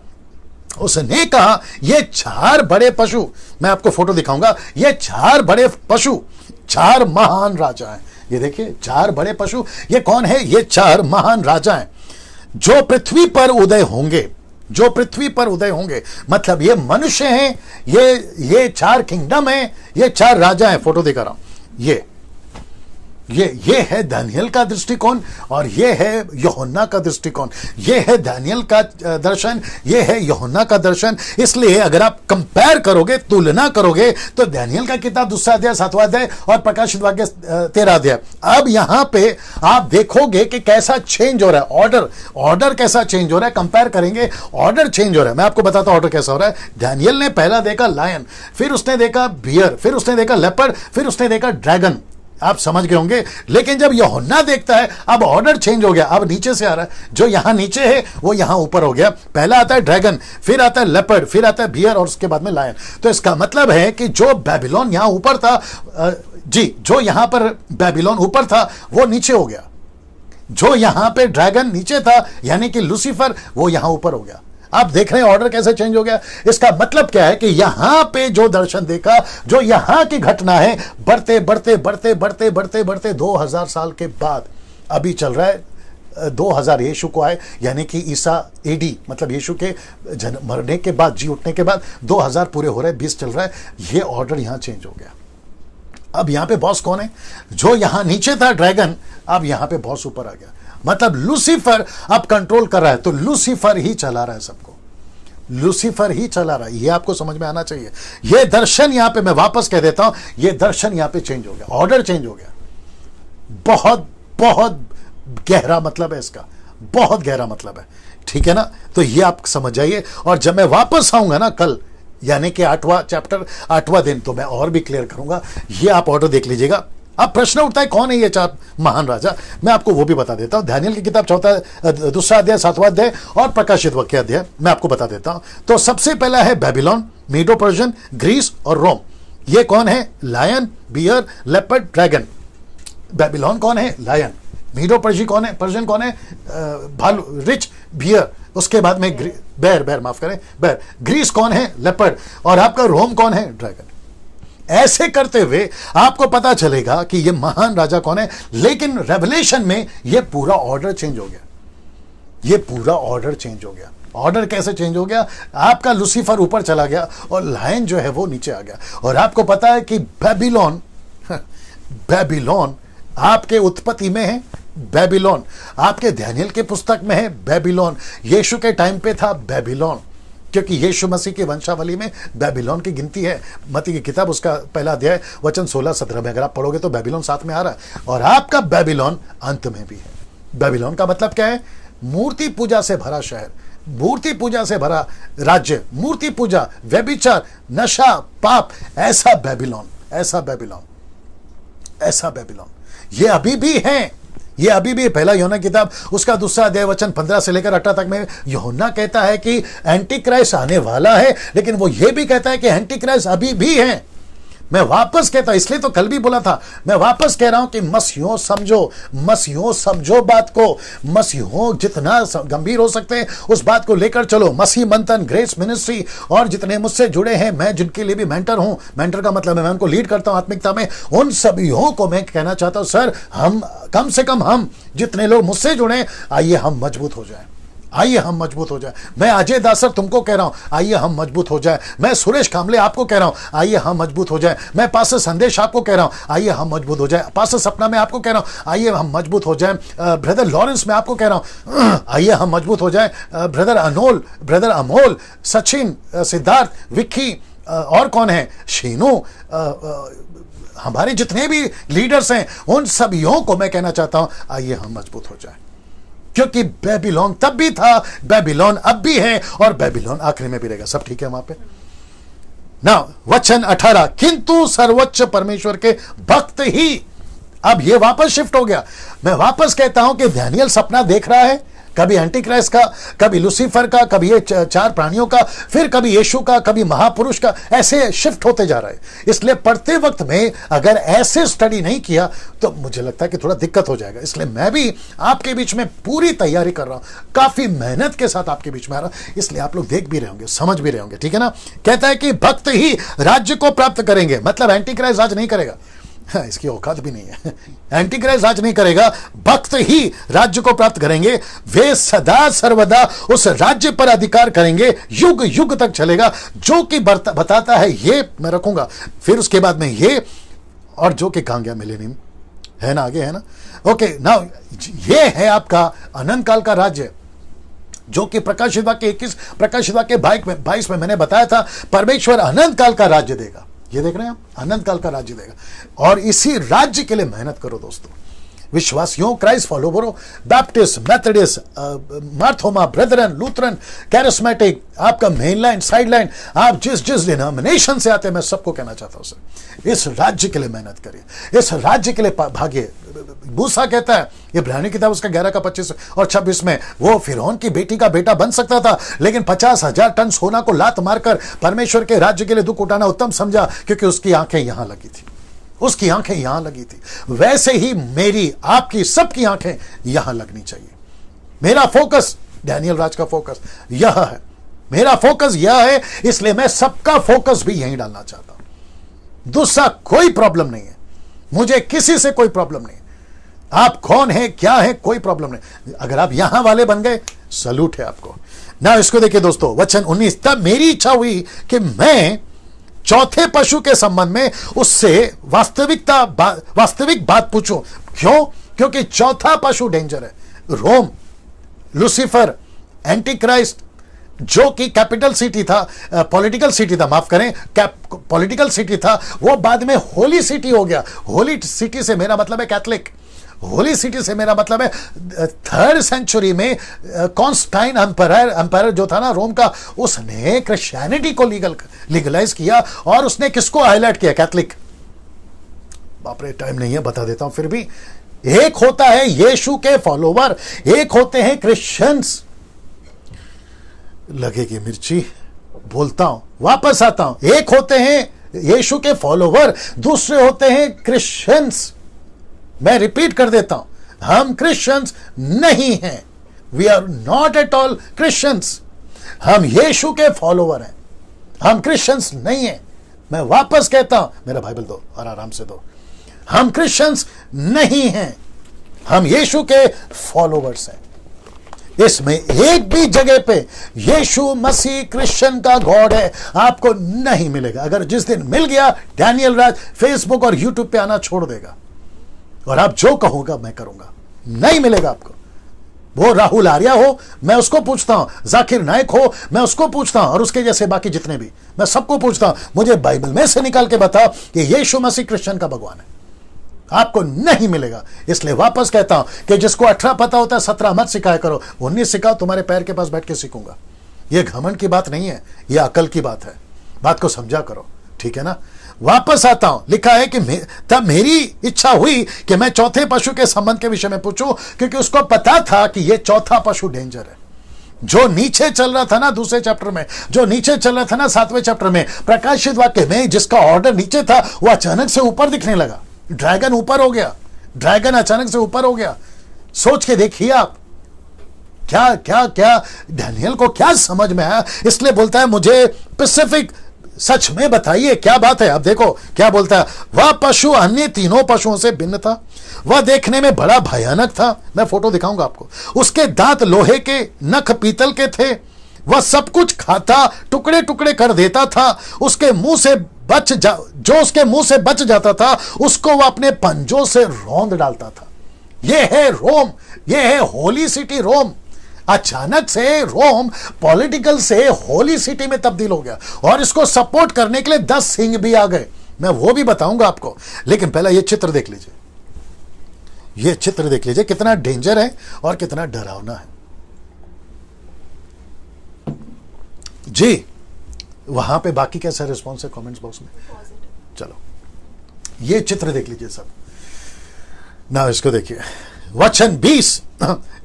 उसने कहा, ये 4 बड़े पशु, मैं आपको फोटो दिखाऊंगा, ये 4 बड़े पशु 4 महान राजा हैं। ये देखिए 4 बड़े पशु, ये कौन है? ये 4 महान राजा हैं जो पृथ्वी पर उदय होंगे। जो पृथ्वी पर उदय होंगे मतलब ये मनुष्य हैं, ये 4 किंगडम हैं, ये 4 राजा हैं। फोटो दिखा रहा हूं, ये है दानिय्येल का दृष्टिकोण और ये है यूहन्ना का दृष्टिकोण। ये है दानिय्येल का दर्शन, ये है यूहन्ना का दर्शन। इसलिए अगर आप कंपेयर करोगे, तुलना करोगे, तो दानिय्येल का किताब 2 अध्याय 7वां अध्याय और प्रकाशित वाक्य 13 अध्याय। अब यहां पे आप देखोगे कि कैसा चेंज हो रहा है, ऑर्डर कैसा चेंज हो रहा है। कंपेयर करेंगे, ऑर्डर चेंज हो रहा है। मैं आपको बताता हूं ऑर्डर कैसा हो रहा है। दानिय्येल ने पहला देखा लायन, फिर उसने देखा बियर, फिर उसने देखा लेपर्ड, फिर उसने देखा ड्रैगन। आप समझ गए होंगे। लेकिन जब यूहन्ना देखता है, अब ऑर्डर चेंज हो गया, अब नीचे से आ रहा है, जो यहां नीचे है वो यहां ऊपर हो गया। पहला आता है ड्रैगन, फिर आता है लेपर्ड, फिर आता है बियर और उसके बाद में लायन। तो इसका मतलब है कि जो बेबीलोन यहां ऊपर था, जो यहां पर बेबीलोन ऊपर था वो नीचे हो गया, जो यहां पे ड्रैगन नीचे था यानी कि लूसीफर, वो यहां ऊपर हो गया। आप देख रहे हैं ऑर्डर कैसे चेंज हो गया। इसका मतलब क्या है कि यहां पे जो दर्शन देखा, जो यहां की घटना है, बढ़ते बढ़ते बढ़ते बढ़ते बढ़ते बढ़ते 2000 साल के बाद अभी चल रहा है 2000 यीशु को आए, यानी कि ईसा एडी, मतलब यीशु के मरने के बाद, जी उठने के बाद 2000 पूरे हो रहे, 20 चल रहा है। ये ऑर्डर यहां चेंज हो गया। अब यहां पे बॉस कौन है? जो यहां नीचे था ड्रैगन, अब यहां पे बॉस ऊपर आ गया, मतलब लूसीफर अब कंट्रोल कर रहा है। तो लूसीफर ही चला रहा है सबको, लूसीफर ही चला रहा है। ये आपको समझ में आना चाहिए। ये दर्शन यहां पे, मैं वापस कह देता हूं, ये दर्शन यहां पे चेंज हो गया, ऑर्डर चेंज हो गया। बहुत बहुत गहरा मतलब है इसका, बहुत गहरा मतलब है, ठीक है ना। तो ये आप समझ जाइए। और जब मैं वापस आऊंगा ना कल, यानी कि 8वां चैप्टर 8वां दिन, तो मैं और भी क्लियर करूंगा। ये आप ऑर्डर देख लीजिएगा। अब प्रश्न उठता है कौन है ये 4 महान राजा, मैं आपको वो भी बता देता हूं। दानियेल की किताब 2 अध्याय 7वां अध्याय और प्रकाशित वाक्य अध्याय मैं आपको बता देता हूं। तो सबसे पहला है बेबीलोन, मीडो पर्शियन, ग्रीस और रोम। ये कौन है? Lion, bear, leopard, dragon. Babylon कौन है? लायन। मीडो पर्शियन कौन है? पर्शियन कौन है? भालू, रिच, बियर। उसके बाद में बैर माफ करें, बैर। ग्रीस कौन है? लेपर्ड। और आपका रोम कौन है? ड्रैगन। ऐसे करते हुए आपको पता चलेगा कि ये महान राजा कौन है। लेकिन रेवलेशन में ये पूरा ऑर्डर चेंज हो गया, ये पूरा ऑर्डर चेंज हो गया। ऑर्डर कैसे चेंज हो गया? आपका लूसीफर ऊपर चला गया और लायन जो है वो नीचे आ गया। और आपको पता है कि बेबीलोन, बेबीलोन आपके उत्पत्ति में है, बेबीलोन आपके दानियेल के पुस्तक में है, बेबीलोन यीशु के टाइम पे था, बेबीलोन, क्योंकि यीशु मसीह की वंशावली में बेबीलोन की गिनती है। मत्ती की किताब उसका पहला अध्याय वचन 16-17 में अगर आप पढ़ोगे तो बेबीलोन साथ में आ रहा है। और आपका बेबीलोन अंत में भी है। बेबीलोन का मतलब क्या है? मूर्ति पूजा से भरा शहर, मूर्ति पूजा से भरा राज्य, मूर्ति पूजा, व्यभिचार, नशा, पाप, ऐसा बेबीलोन, ऐसा बेबीलोन, ऐसा बेबीलोन ये अभी भी है। ये अभी भी पहला यूहन्ना किताब उसका 2 अध्याय वचन 15 से लेकर 18 तक में यूहन्ना कहता है कि एंटी क्राइस्ट आने वाला है, लेकिन वो ये भी कहता है कि एंटी क्राइस्ट अभी भी है। मैं वापस कहता हूं, इसलिए तो कल भी बोला था, मैं वापस कह रहा हूं कि मसीहों समझो, मसीहों समझो बात को, मसीहों जितना गंभीर हो सकते हैं उस बात को लेकर चलो। मसीह मंथन, ग्रेस मिनिस्ट्री और जितने मुझसे जुड़े हैं, मैं जिनके लिए भी मेंटर हूं, मेंटर का मतलब है मैं उनको लीड करता हूं आत्मिकता में, उन सभी को मैं कहना चाहता हूं, सर हम कम से कम, हम जितने लोग मुझसे जुड़े, आइए हम मजबूत हो जाए, आइए हम मजबूत हो जाए। मैं अजय दास सर तुमको कह रहा हूं, आइए हम मजबूत हो जाए। मैं सुरेश कामले आपको कह रहा हूं, आइए हम मजबूत हो जाए। मैं पास्टर संदेश आपको कह रहा हूं, आइए हम मजबूत हो जाए। पास्टर सपना मैं आपको कह रहा हूं, आइए हम मजबूत हो जाए। ब्रदर लॉरेंस मैं आपको कह रहा हूं, आइए हम मजबूत हो जाए। ब्रदर अनोल, ब्रदर अमोल, सचिन, सिद्धार्थ, विक्की, और कौन है, शीनू, हमारे जितने भी लीडर्स हैं, उन सभियों को मैं कहना चाहता हूं, आइए हम मजबूत हो जाए। क्योंकि बेबीलोन तब भी था, बेबीलोन अब भी है और बेबीलोन आखिरी में भी रहेगा। सब ठीक है वहां पे ना। वचन 18, किंतु सर्वोच्च परमेश्वर के भक्त ही, अब ये वापस शिफ्ट हो गया। मैं वापस कहता हूं कि दानियेल सपना देख रहा है, कभी एंटी क्राइस्ट का, कभी लूसीफर का, कभी ये 4 प्राणियों का, फिर कभी यीशु का, कभी महापुरुष का, ऐसे शिफ्ट होते जा रहा है। इसलिए पढ़ते वक्त में अगर ऐसे स्टडी नहीं किया तो मुझे लगता है कि थोड़ा दिक्कत हो जाएगा। इसलिए मैं भी आपके बीच में पूरी तैयारी कर रहा हूं, काफी मेहनत के साथ आपके बीच में आ रहा हूं, इसलिए आप लोग देख भी रहे होंगे, समझ भी रहे होंगे, ठीक है ना। कहता है कि भक्त ही राज्य को प्राप्त करेंगे, मतलब एंटी क्राइस्ट राज नहीं करेगा, इसकी औकात भी नहीं है, एंटी क्राइस्ट राज नहीं करेगा, भक्त ही राज्य को प्राप्त करेंगे। वे सदा सर्वदा उस राज्य पर अधिकार करेंगे, युग युग तक चलेगा। जो कि बताता है ये मैं रखूंगा, फिर उसके बाद में ये, और जो कि कहां गया मिलेनियम, है ना, आगे है ना। ओके नाउ ये है आपका अनंत काल का राज्य, जो कि प्रकाशित वाक्य 21, प्रकाशित वाक्य 22 में मैंने बताया था, परमेश्वर अनंत काल का राज्य देगा। ये देख रहे हैं आप, अनंत काल का राज्य देगा। और इसी राज्य के लिए मेहनत करो दोस्तों, विश्वासियों, क्राइस्ट फॉलोवरों, Baptist, Methodist, Marthoma, brethren, Lutheran, charismatic, आपका मेन लाइन, साइड लाइन, आप जिस जिस डिनोमिनेशन से आते हैं, मैं सबको कहना चाहता हूं सर, इस राज्य के लिए मेहनत करिए, इस राज्य के लिए भागिए। मूसा कहता है, इब्रानी किताब उसका 11 का 25 और 26 में, वो फिरौन की बेटी का बेटा बन सकता था, लेकिन 50,000 टन सोना को लात मारकर परमेश्वर के राज्य के लिए दुख उठाना उत्तम समझा, क्योंकि उसकी आंखें यहां लगी थी, उसकी आंखें यहां लगी थी। वैसे ही मेरी, आपकी, सबकी आंखें यहां लगनी चाहिए। मेरा फोकस, डैनियल राज का फोकस यह है, मेरा फोकस यह है, इसलिए मैं सबका फोकस भी यहीं डालना चाहता हूं। दूसरा कोई प्रॉब्लम नहीं है मुझे, किसी से कोई प्रॉब्लम नहीं, आप कौन है, क्या है, कोई प्रॉब्लम नहीं। अगर आप यहां वाले बन गए, सलूट है आपको ना। इसको देखिए दोस्तों, वचन 19, तब मेरी इच्छा हुई कि मैं चौथे पशु के संबंध में उससे वास्तविक बात पूछूं। क्यों? क्योंकि चौथा पशु डेंजर है। रोम, लूसीफर, एंटी क्राइस्ट, जो कि कैपिटल सिटी था, पॉलिटिकल सिटी था, माफ करें, पॉलिटिकल सिटी था, वो बाद में होली सिटी हो गया। होली सिटी से मेरा मतलब है कैथलिक, होली सिटी से मेरा मतलब है 3rd सेंचुरी में कॉन्स्टाइन अंपायर जो था ना रोम का, उसने क्रिश्चियनिटी को लीगलाइज किया, और उसने किसको हाईलाइट किया? कैथलिक। बाप रे, टाइम नहीं है, बता देता हूं फिर भी। एक होता है यीशु के फॉलोवर, एक होते हैं क्रिश्चियंस। लगेगी मिर्ची, बोलता हूं, वापस आता हूं। एक होते हैं यीशु के फॉलोवर, दूसरे होते हैं क्रिश्चियंस। मैं रिपीट कर देता हूं, हम क्रिश्चियंस नहीं हैं, we are not at all Christians. हम यीशु के फॉलोवर हैं, हम क्रिश्चियंस नहीं हैं। मैं वापस कहता हूं, मेरा बाइबल दो और आराम से दो। हम क्रिश्चियंस नहीं हैं, हम यीशु के फॉलोवर्स हैं। इसमें एक भी जगह पे यीशु मसीह क्रिश्चियन का गॉड है आपको नहीं मिलेगा। अगर जिस दिन मिल गया, डैनियल राज फेसबुक और यूट्यूब पे आना छोड़ देगा, और आप जो कहोगा मैं करूंगा। नहीं मिलेगा आपको। वो राहुल आर्या हो, मैं उसको पूछता हूं, जाकिर नायक हो, मैं उसको पूछता हूं, और उसके जैसे बाकी जितने भी, मैं सबको पूछता हूं, मुझे बाइबल में से निकाल के बताओ कि यीशु मसीह क्रिश्चियन का भगवान है। आपको नहीं मिलेगा। इसलिए वापस कहता हूं कि जिसको 18 पता होता है 17 मत सिखाया करो, 19 सिखाओ, तुम्हारे पैर के पास बैठ के सीखूंगा। यह घमंड की बात नहीं है, यह अकल की बात है। बात को समझा करो, ठीक है ना। वापस आता हूं, लिखा है कि तब मेरी इच्छा हुई कि मैं चौथे पशु के संबंध के विषय में पूछूं, क्योंकि उसको पता था कि यह चौथा पशु डेंजर है। जो नीचे चल रहा था ना दूसरे चैप्टर में, जो नीचे चल रहा था ना 7वें चैप्टर में, प्रकाशित वाक्य में, जिसका ऑर्डर नीचे था, वो अचानक से ऊपर दिखने लगा। ड्रैगन ऊपर हो गया, ड्रैगन अचानक से ऊपर हो गया। सोच के देखिए आप, क्या क्या क्या डैनियल को क्या समझ में आया। इसलिए बोलता है मुझे स्पेसिफिक सच में बताइए क्या बात है। अब देखो क्या बोलता है, वह पशु अन्य तीनों पशुओं से भिन्न था, वह देखने में बड़ा भयानक था। मैं फोटो दिखाऊंगा आपको। उसके दांत लोहे के, नख पीतल के थे, वह सब कुछ खाता, टुकड़े टुकड़े कर देता था। उसके मुंह से जो उसके मुंह से बच जाता था, उसको वह अपने पंजों से रौंद डालता था। यह है रोम, यह है होली सिटी रोम। अचानक से रोम पॉलिटिकल से होली सिटी में तब्दील हो गया, और इसको सपोर्ट करने के लिए 10 सिंह भी आ गए। मैं वो भी बताऊंगा आपको, लेकिन पहला ये चित्र देख लीजिए। ये चित्र देख लीजिए, कितना डेंजर है और कितना डरावना है। जी, वहां पे बाकी कैसा रिस्पॉन्स है कमेंट्स बॉक्स में? चलो, ये चित्र देख लीजिए सब ना। इसको देखिए, वचन 20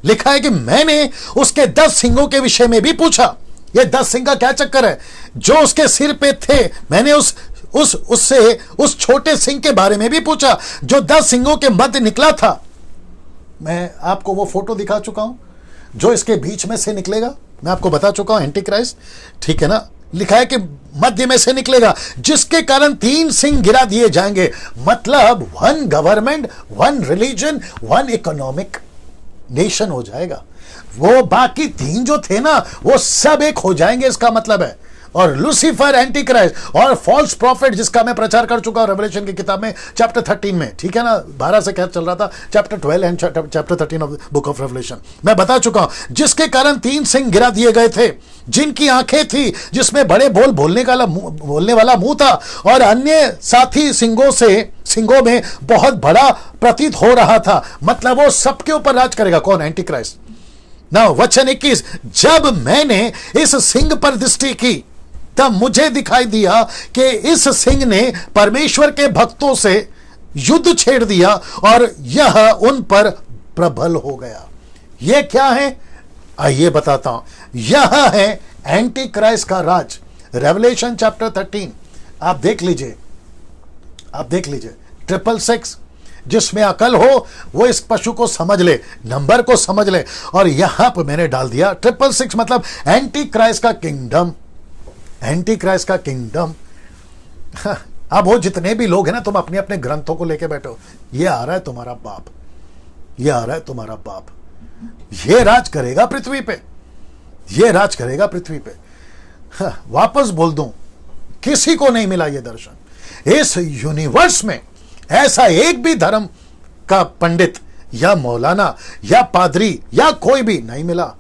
लिखा है कि मैंने उसके 10 सिंगों के विषय में भी पूछा। ये 10 सिंह का क्या चक्कर है? जो उसके सिर पे थे, मैंने उससे उस छोटे सिंह के बारे में भी पूछा जो 10 सिंगों के मध्य निकला था। मैं आपको वो फोटो दिखा चुका हूं, जो इसके बीच में से निकलेगा। मैं आपको बता चुका हूं, एंटी क्राइस्ट, ठीक है ना। लिखा है कि मध्य में से निकलेगा, जिसके कारण 3 सिंह गिरा दिए जाएंगे। मतलब 1 गवर्नमेंट, 1 रिलीजन, 1 इकोनॉमिक नेशन हो जाएगा। वो बाकी 3 जो थे ना, वो सब एक हो जाएंगे, इसका मतलब है। और लूसीफर एंटी क्राइस्ट और फॉल्स प्रॉफिट, जिसका मैं प्रचार कर चुका हूं रेवलेशन की किताब में चैप्टर 13 में, ठीक है ना, 12 से क्या चल रहा था, chapter 12 and chapter 13 of book of revelation. मैं बता चुका हूं, जिसके कारण 3 सिंह गिरा दिए गए थे, जिनकी आंखें थी, जिसमें बड़े बोलने वाला मुंह था, और अन्य साथी सिंगों में बहुत बड़ा प्रतीत हो रहा था। मतलब वो सबके ऊपर राज करेगा। कौन? Anti Christ. ना वचन 21, जब मैंने इस सिंह पर दृष्टि की तब मुझे दिखाई दिया कि इस सिंह ने परमेश्वर के भक्तों से युद्ध छेड़ दिया और यह उन पर प्रबल हो गया। यह क्या है? आइए बताता हूं। यह है एंटी क्राइस्ट का राज। रेवलेशन चैप्टर 13 आप देख लीजिए, 666। जिसमें अकल हो वो इस पशु को समझ ले, नंबर को समझ ले। और यहां पर मैंने डाल दिया 666, मतलब एंटी क्राइस्ट का किंगडम। एंटी क्राइस्ट का किंगडम। अब वो जितने भी लोग हैं ना, तुम अपने अपने ग्रंथों को लेके बैठो, ये आ रहा है तुम्हारा बाप, ये आ रहा है तुम्हारा बाप, ये राज करेगा पृथ्वी पे, ये राज करेगा पृथ्वी पे। वापस बोल दूं, किसी को नहीं मिला ये दर्शन। इस यूनिवर्स में ऐसा एक भी धर्म का पंडित या मौलाना या पादरी या कोई भी नहीं मिला।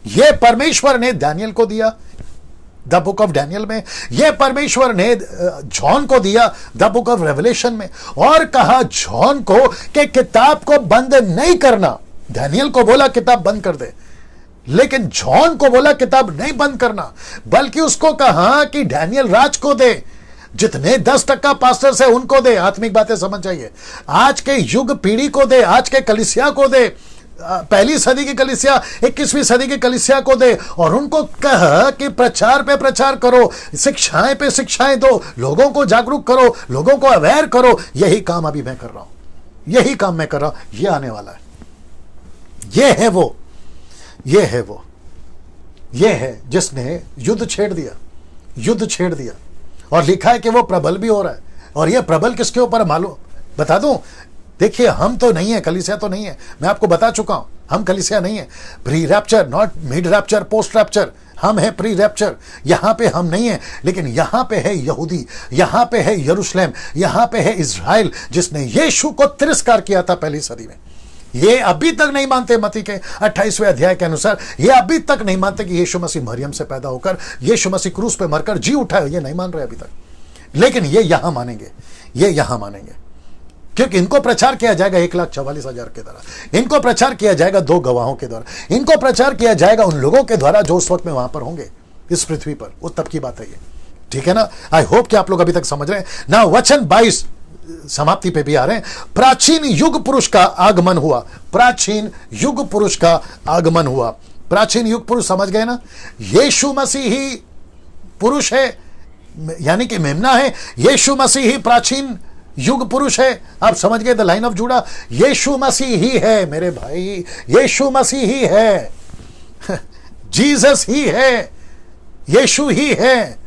यह परमेश्वर ने दानियल को दिया द बुक ऑफ डैनियल में, यह परमेश्वर ने जॉन को दिया द बुक ऑफ रेवलेशन में, और कहा जॉन को कि किताब को बंद नहीं करना। दानियल को बोला किताब बंद कर दे, लेकिन जॉन को बोला किताब नहीं बंद करना, बल्कि उसको कहा कि डैनियल राज को दे, जितने 10% पास्टर्स है उनको दे, आत्मिक बातें समझ जाइए, आज के युग पीढ़ी को दे, आज के कलीसिया को दे, पहली सदी की कलीसिया 21वीं सदी की कलीसिया को दे, और उनको कह कि प्रचार पे प्रचार करो, शिक्षाएं पे शिक्षाएं दो, लोगों को जागरूक करो, लोगों को अवेयर करो। यही काम अभी मैं कर रहा हूं, यही काम मैं कर रहा हूं। ये आने वाला है, ये है वो, ये है वो, ये है जिसने युद्ध छेड़ दिया, युद्ध छेड़ दिया। और लिखा है कि वो प्रबल भी हो रहा है। और ये प्रबल किसके ऊपर मालूम बता दूं? देखिए, हम तो नहीं है, कलीसिया तो नहीं है, मैं आपको बता चुका हूं, हम कलीसिया नहीं है। Pre rapture, not mid rapture, post rapture, हम है प्री रैप्चर। यहां पे हम नहीं है, लेकिन यहां पे है यहूदी, यहां पे है यरूशलेम, यहां पे है इज़राइल, जिसने यीशु को तिरस्कार किया था पहली सदी में। ये अभी तक नहीं मानते, मत्ती के 28वें अध्याय के अनुसार ये अभी तक नहीं मानते कि यीशु मसीह मरियम से पैदा होकर, यीशु मसीह क्रूस पे मरकर जी उठा है। ये नहीं मान रहे अभी तक, लेकिन ये यहां मानेंगे, ये यहां मानेंगे, क्योंकि इनको प्रचार किया जाएगा 1,44,000 के द्वारा, इनको प्रचार किया जाएगा 2 गवाहों के द्वारा, इनको प्रचार किया जाएगा उन लोगों के द्वारा जो उस वक्त में वहां पर होंगे इस पृथ्वी पर। वो तब की बात है ये, ठीक है ना। आई होप कि आप लोग अभी तक समझ रहे हैं ना। वचन 22 समाप्ति पे भी आ रहे हैं। प्राचीन युग पुरुष का आगमन हुआ, प्राचीन युग पुरुष का आगमन हुआ। प्राचीन युग पुरुष समझ गए ना, यीशु मसीह ही पुरुष है, यानी कि मेमना है, यीशु मसीह ही प्राचीन युग पुरुष है। आप समझ गए द लाइन ऑफ जूडा? यीशु मसीह ही है मेरे भाई, यीशु मसीह ही है, जीसस ही है, यीशु ही है,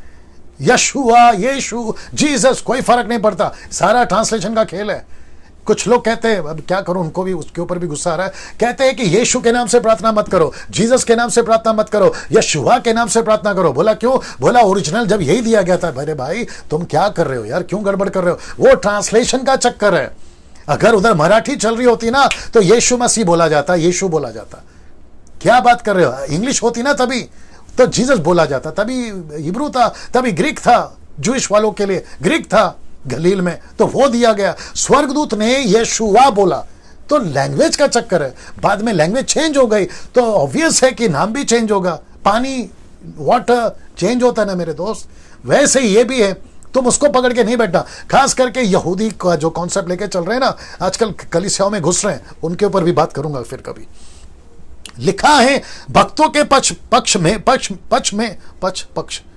यशुआ, यीशु, जीसस, कोई फर्क नहीं पड़ता। सारा ट्रांसलेशन का खेल है। कुछ लोग कहते हैं, अब क्या करूं, उनको भी उसके ऊपर भी गुस्सा आ रहा है, कहते हैं कि यीशु के नाम से प्रार्थना मत करो, जीसस के नाम से प्रार्थना मत करो, यशुआ के नाम से प्रार्थना करो। बोला क्यों? बोला ओरिजिनल जब यही दिया गया था। अरे भाई, तुम क्या कर रहे हो यार, क्यों गड़बड़ कर रहे हो? वो ट्रांसलेशन का चक्कर है। अगर उधर मराठी चल रही होती ना तो यीशु मसीह बोला जाता, यीशु बोला जाता। क्या बात कर रहे हो? इंग्लिश होती ना तभी तो जीसस बोला जाता, तभी हिब्रू था, तभी ग्रीक था, जूइश वालों के लिए ग्रीक था गलील में, तो वो दिया गया। स्वर्गदूत ने यशुआ बोला, तो लैंग्वेज का चक्कर है। बाद में लैंग्वेज चेंज हो गई तो ऑब्वियस है कि नाम भी चेंज होगा। पानी, वाटर चेंज होता है ना मेरे दोस्त, वैसे ही ये भी है। तुम उसको पकड़ के नहीं बैठना। खास करके यहूदी का जो कॉन्सेप्ट लेके चल रहे हैं ना, आजकल कलीसियाओं में घुस रहे हैं, उनके ऊपर भी बात करूंगा फिर कभी। लिखा है भक्तों के पक्ष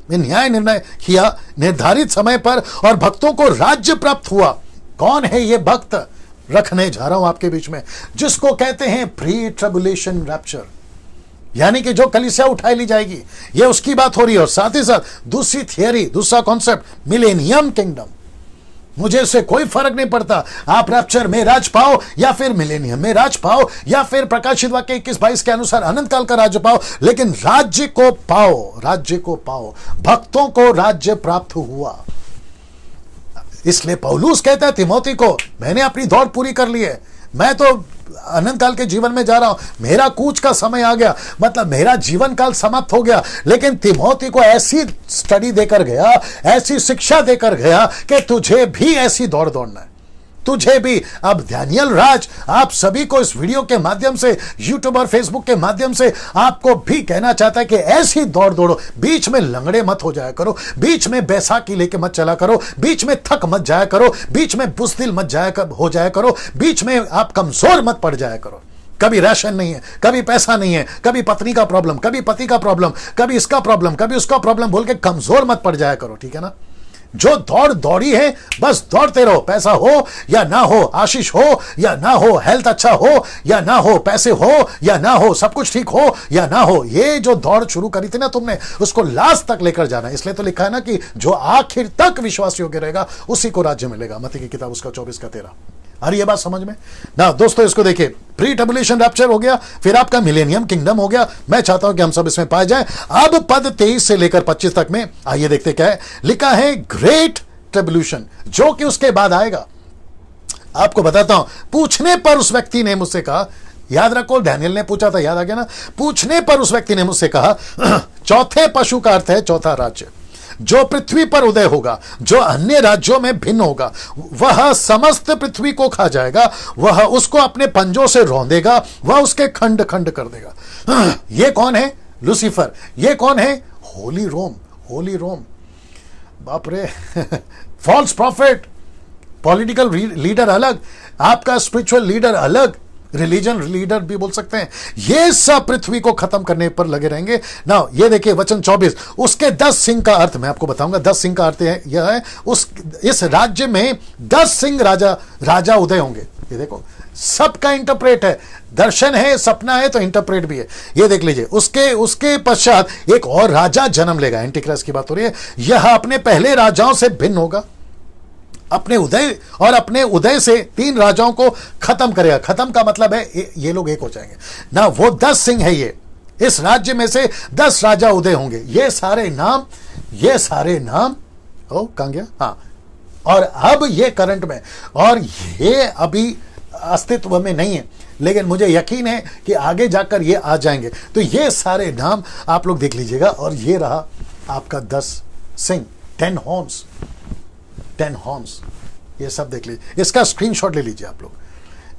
में न्याय निर्णय किया निर्धारित समय पर, और भक्तों को राज्य प्राप्त हुआ। कौन है ये भक्त? रखने जा रहा हूं आपके बीच में, जिसको कहते हैं प्री ट्रिबुलेशन रैप्चर, यानी कि जो कलीसिया उठाई ली जाएगी, ये उसकी बात हो रही है। और साथ ही साथ दूसरी थियरी, दूसरा कॉन्सेप्ट, मिलेनियम किंगडम। मुझे इससे कोई फर्क नहीं पड़ता। आप रैप्चर में राज पाओ या फिर मिलेनियम में राज पाओ या फिर प्रकाशित वाक्य 21-22 के अनुसार अनंत काल का राज्य पाओ, लेकिन राज्य को पाओ, राज्य को पाओ। भक्तों को राज्य प्राप्त हुआ। इसलिए पौलुस कहता है तिमोथी को, मैंने अपनी दौड़ पूरी कर ली है, मैं तो अनंत काल के जीवन में जा रहा हूं, मेरा कूच का समय आ गया, मतलब मेरा जीवन काल समाप्त हो गया। लेकिन तिमोथी को ऐसी स्टडी देकर गया, ऐसी शिक्षा देकर गया कि तुझे भी ऐसी दौड़ दौड़ना है, तुझे भी। अब डैनियल राज आप सभी को इस वीडियो के माध्यम से, यूट्यूब और फेसबुक के माध्यम से आपको भी कहना चाहता है कि ऐसी दौड़ दौड़ो, बीच में लंगड़े मत हो जाया करो, बीच में बैसाखी लेके मत चला करो, बीच में थक मत जाया करो, बीच में बुज़दिल मत हो जाया करो, बीच में आप कमजोर मत पड़ जाया करो। कभी राशन नहीं है, कभी पैसा नहीं है, कभी पत्नी का प्रॉब्लम, कभी पति का प्रॉब्लम, कभी इसका प्रॉब्लम, कभी उसका प्रॉब्लम बोल के कमजोर मत पड़ जाया करो, ठीक है ना। जो दौड़ दौड़ी है बस दौड़ते रहो, पैसा हो या ना हो, आशीष हो या ना हो, हेल्थ अच्छा हो या ना हो, पैसे हो या ना हो, सब कुछ ठीक हो या ना हो, ये जो दौड़ शुरू करी थी ना तुमने, उसको लास्ट तक लेकर जाना। इसलिए तो लिखा है ना कि जो आखिर तक विश्वास योग्य रहेगा उसी को राज्य मिलेगा, मत्ती की किताब उसका 24:13। अरे ये बात समझ में ना दोस्तों। इसको देखिए, प्री ट्रिब्यूलेशन रैप्चर हो गया, फिर आपका मिलेनियम किंगडम हो गया। मैं चाहता हूं कि हम सब इसमें पाए जाएं। अब पद 23 से लेकर 25 तक में आइए देखते क्या है लिखा है। ग्रेट ट्रिब्यूलेशन, जो कि उसके बाद आएगा। आपको बताता हूं, पूछने पर उस व्यक्ति ने मुझसे कहा, याद रखो डैनियल ने पूछा था, याद आ गया ना। पूछने पर उस व्यक्ति ने मुझसे कहा, चौथे पशु का अर्थ है चौथा राज्य, जो पृथ्वी पर उदय होगा, जो अन्य राज्यों में भिन्न होगा, वह समस्त पृथ्वी को खा जाएगा, वह उसको अपने पंजों से रौंदेगा, वह उसके खंड खंड कर देगा। ये कौन है? लूसीफर। ये कौन है? होली रोम, होली रोम। बाप रे। फॉल्स प्रॉफिट, पॉलिटिकल लीडर अलग, आपका स्पिरिचुअल लीडर अलग, रिलीजन लीडर भी बोल सकते हैं। ये सब पृथ्वी को खत्म करने पर लगे रहेंगे ना। ये देखिए वचन 24, उसके 10 सिंह का अर्थ मैं आपको बताऊंगा। 10 सिंह का अर्थ यह है, इस राज्य में 10 सिंह राजा उदय होंगे। ये देखो, सबका इंटरप्रेट है, दर्शन है, सपना है तो इंटरप्रेट भी है। ये देख लीजिए, उसके पश्चात एक और राजा जन्म लेगा। एंटीक्राइस्ट की बात हो रही है। यह अपने पहले राजाओं से भिन्न होगा, अपने उदय से 3 राजाओं को खत्म करेगा। खत्म का मतलब है ये लोग एक हो जाएंगे ना। वो 10 सिंह है, ये इस राज्य में से 10 राजा उदय होंगे। ये सारे नाम कहां गया? हाँ, और अब ये करंट में, और ये अभी अस्तित्व में नहीं है, लेकिन मुझे यकीन है कि आगे जाकर ये आ जाएंगे। तो ये सारे नाम आप लोग देख लीजिएगा। और ये रहा आपका 10 सिंह, 10 हॉर्न्स, ये सब देख लीजिए। इसका स्क्रीनशॉट ले लीजिए आप लोग,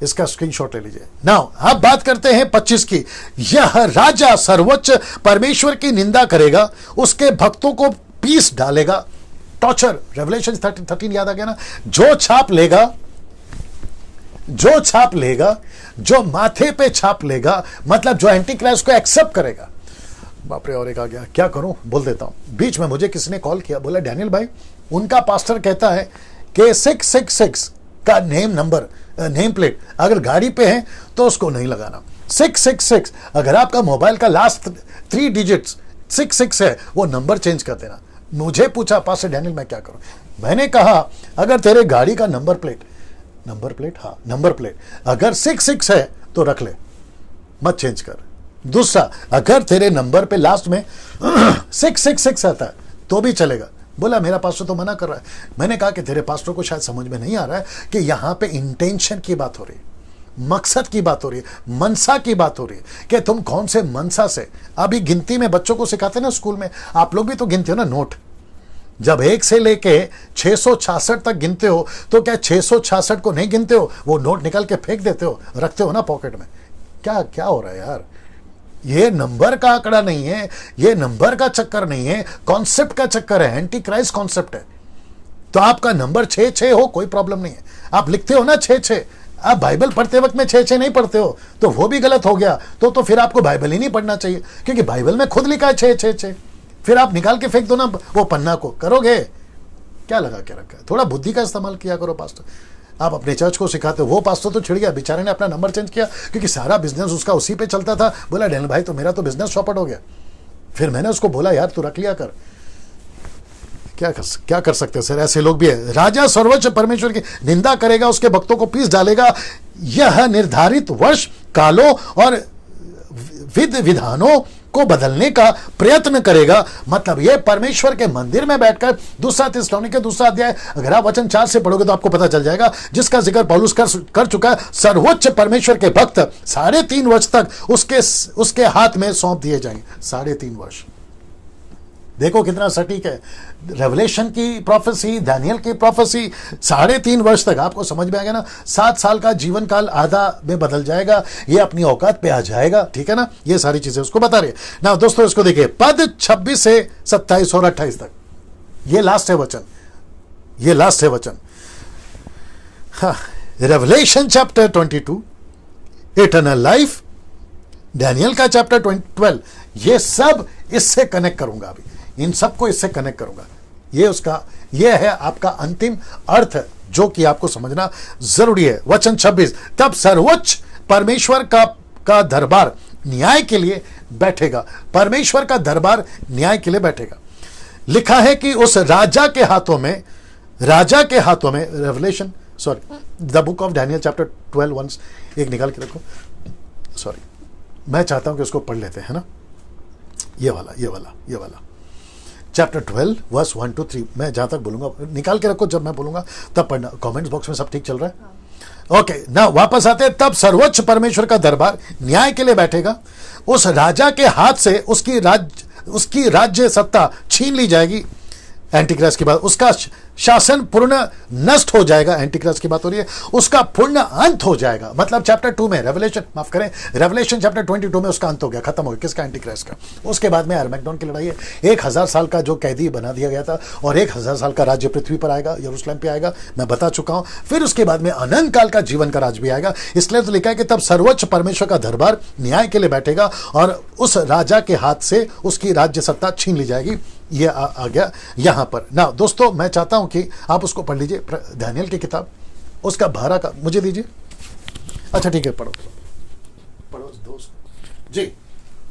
इसका स्क्रीनशॉट ले लीजिए। नाउ अब बात करते हैं 25 की। यह राजा सर्वोच्च परमेश्वर की निंदा करेगा, उसके भक्तों को पीस डालेगा, टॉर्चर। रेवलेशन 13 याद आ गया ना। जो छाप लेगा, जो माथे पे छाप लेगा, मतलब जो एंटीक्राइस्ट को एक्सेप्ट करेगा। बाप रे, और एक आ गया, क्या करूं, बोल देता हूं। बीच में मुझे किसी ने कॉल किया, बोला डैनियल भाई, उनका पास्टर कहता है कि 666 का नेम प्लेट अगर गाड़ी पे है तो उसको नहीं लगाना। 666 अगर आपका मोबाइल का लास्ट 3 डिजिट्स 66 है, वो नंबर चेंज कर देना। मुझे पूछा पास्टर डैनियल मैं क्या करूं? मैंने कहा अगर तेरे गाड़ी का नंबर प्लेट अगर 66 है तो रख ले, मत चेंज कर। दूसरा, अगर तेरे नंबर पे लास्ट में 666 आता है तो भी चलेगा। बोला मेरा पास्टर तो मना कर रहा है। मैंने कहा कि तेरे पास्टर को शायद समझ में नहीं आ रहा है कि यहां पे इंटेंशन की बात हो रही है, मकसद की बात हो रही है, मनसा की बात हो रही है कि तुम कौन से मनसा से। अभी गिनती में बच्चों को सिखाते ना स्कूल में, आप लोग भी तो गिनते हो ना नोट। जब 1 से लेके 666 तक गिनते हो तो क्या 666 को नहीं गिनते हो? वो नोट निकाल के फेंक देते हो, रखते हो ना पॉकेट में। क्या हो रहा है यार? ये नंबर का आंकड़ा नहीं है, ये नंबर का चक्कर नहीं है, कॉन्सेप्ट का चक्कर है, एंटी क्राइस्ट कॉन्सेप्ट है। तो आपका नंबर 6 हो, कोई प्रॉब्लम नहीं है। आप लिखते हो ना 6, आप बाइबल पढ़ते वक्त में 6 नहीं पढ़ते हो तो वो भी गलत हो गया। तो फिर आपको बाइबल ही नहीं पढ़ना चाहिए, क्योंकि बाइबल में खुद लिखा है 6। फिर आप निकाल के फेंक दो ना वो पन्ना को, करोगे क्या? लगा के रखा है। थोड़ा बुद्धि का इस्तेमाल किया करो पास्टर। आप अपने चर्च को सिखाते हो। वो पास्टर तो छिड़ गया, बेचारे ने अपना नंबर चेंज किया क्योंकि सारा बिजनेस उसका उसी पे चलता था। बोला डैनियल भाई तो मेरा तो बिजनेस चौपट हो गया। फिर मैंने उसको बोला यार तू रख लिया कर, क्या कर सकते हैं सर, ऐसे लोग भी है। राजा सर्वोच्च परमेश्वर की निंदा करेगा, उसके भक्तों को पीस डालेगा, यह निर्धारित वर्ष कालों और विधि विधानों को बदलने का प्रयत्न करेगा। मतलब ये परमेश्वर के मंदिर में बैठकर, दूसरा थिस्सलुनीके दूसरा अध्याय अगर आप वचन 4 से पढ़ोगे तो आपको पता चल जाएगा, जिसका जिक्र पौलुस कर चुका है। सर्वोच्च परमेश्वर के भक्त 3.5 वर्ष तक उसके हाथ में सौंप दिए जाएंगे। 3.5 वर्ष, देखो कितना सटीक है। रेवलेशन की प्रोफेसी, दानियल की प्रोफेसी, 3.5 वर्ष तक आपको समझ में आएगा ना। 7 साल का जीवन काल आधा में बदल जाएगा, ये अपनी औकात पे आ जाएगा, ठीक है ना। ये सारी चीजें उसको बता रही है ना। दोस्तों इसको देखिए, पद 26 से 27 और 28 तक, ये लास्ट है वचन, ये लास्ट है वचन। Revelation chapter 22, eternal life, Daniel का चैप्टर 12, ये सब इससे कनेक्ट करूंगा अभी, इन सबको इससे कनेक्ट करूंगा। ये है आपका अंतिम अर्थ, जो कि आपको समझना जरूरी है। वचन 26, तब सर्वोच्च परमेश्वर का दरबार न्याय के लिए बैठेगा। परमेश्वर का दरबार न्याय के लिए बैठेगा। लिखा है कि उस राजा के हाथों में Revelation the book of Daniel chapter 12 once, एक निकाल के रखो, सॉरी मैं चाहता हूं कि उसको पढ़ लेते हैं ना। ये वाला चैप्टर 12 वर्स 1 to 3, मैं जहां तक बोलूंगा निकाल के रखो, जब मैं बोलूंगा तब पढ़ना। कमेंट्स बॉक्स में सब ठीक चल रहा है? ओके ना, वापस आते हैं। तब सर्वोच्च परमेश्वर का दरबार न्याय के लिए बैठेगा। उस राजा के हाथ से उसकी राज्य सत्ता छीन ली जाएगी एंटीक्राइस्ट के बाद। उसका शासन पूर्ण नष्ट हो जाएगा। एंटीक्राइस्ट की बात हो रही है, उसका पूर्ण अंत हो जाएगा। मतलब चैप्टर 2 में रेवलेशन चैप्टर 22 में उसका अंत हो गया, खत्म हो गया। किसका? एंटीक्राइस्ट का। उसके बाद में अरमैगडोन की लड़ाई है। 1000 साल का जो कैदी बना दिया गया था, और 1000 साल का राज्य पृथ्वी पर आएगा, यरूशलेम पे आएगा, मैं बता चुका हूं। फिर उसके बाद में अनंत काल का जीवन का राज भी आएगा। इसलिए तो लिखा है कि तब सर्वोच्च परमेश्वर का दरबार न्याय के लिए बैठेगा, और उस राजा के हाथ से उसकी राज्य सत्ता छीन ली जाएगी। ये आ गया यहां पर ना। दोस्तों मैं चाहता हूं कि आप उसको पढ़ लीजिए, दानियल की किताब, उसका 12 का मुझे दीजिए। अच्छा ठीक है, पढ़ो दोस्त जी।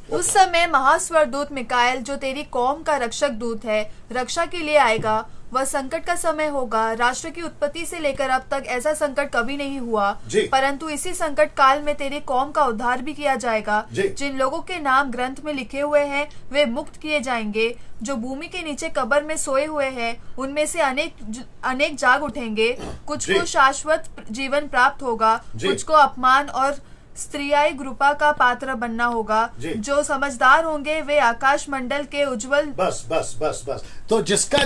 उस समय महास्वरदूत मिकाएल, जो तेरी कौम का रक्षक दूत है, रक्षा के लिए आएगा। वह संकट का समय होगा। राष्ट्र की उत्पत्ति से लेकर अब तक ऐसा संकट कभी नहीं हुआ, परंतु इसी संकट काल में तेरी कौम का उद्धार भी किया जाएगा। जिन लोगों के नाम ग्रंथ में लिखे हुए हैं वे मुक्त किए जाएंगे। जो भूमि के नीचे कब्र में सोए हुए हैं उनमें से अनेक जाग उठेंगे। कुछ को शाश्वत जीवन प्राप्त होगा, कुछ को अपमान और स्त्रियाई कृपा का पात्र बनना होगा। जो समझदार होंगे वे आकाश मंडल के उज्जवल। बस तो जिसका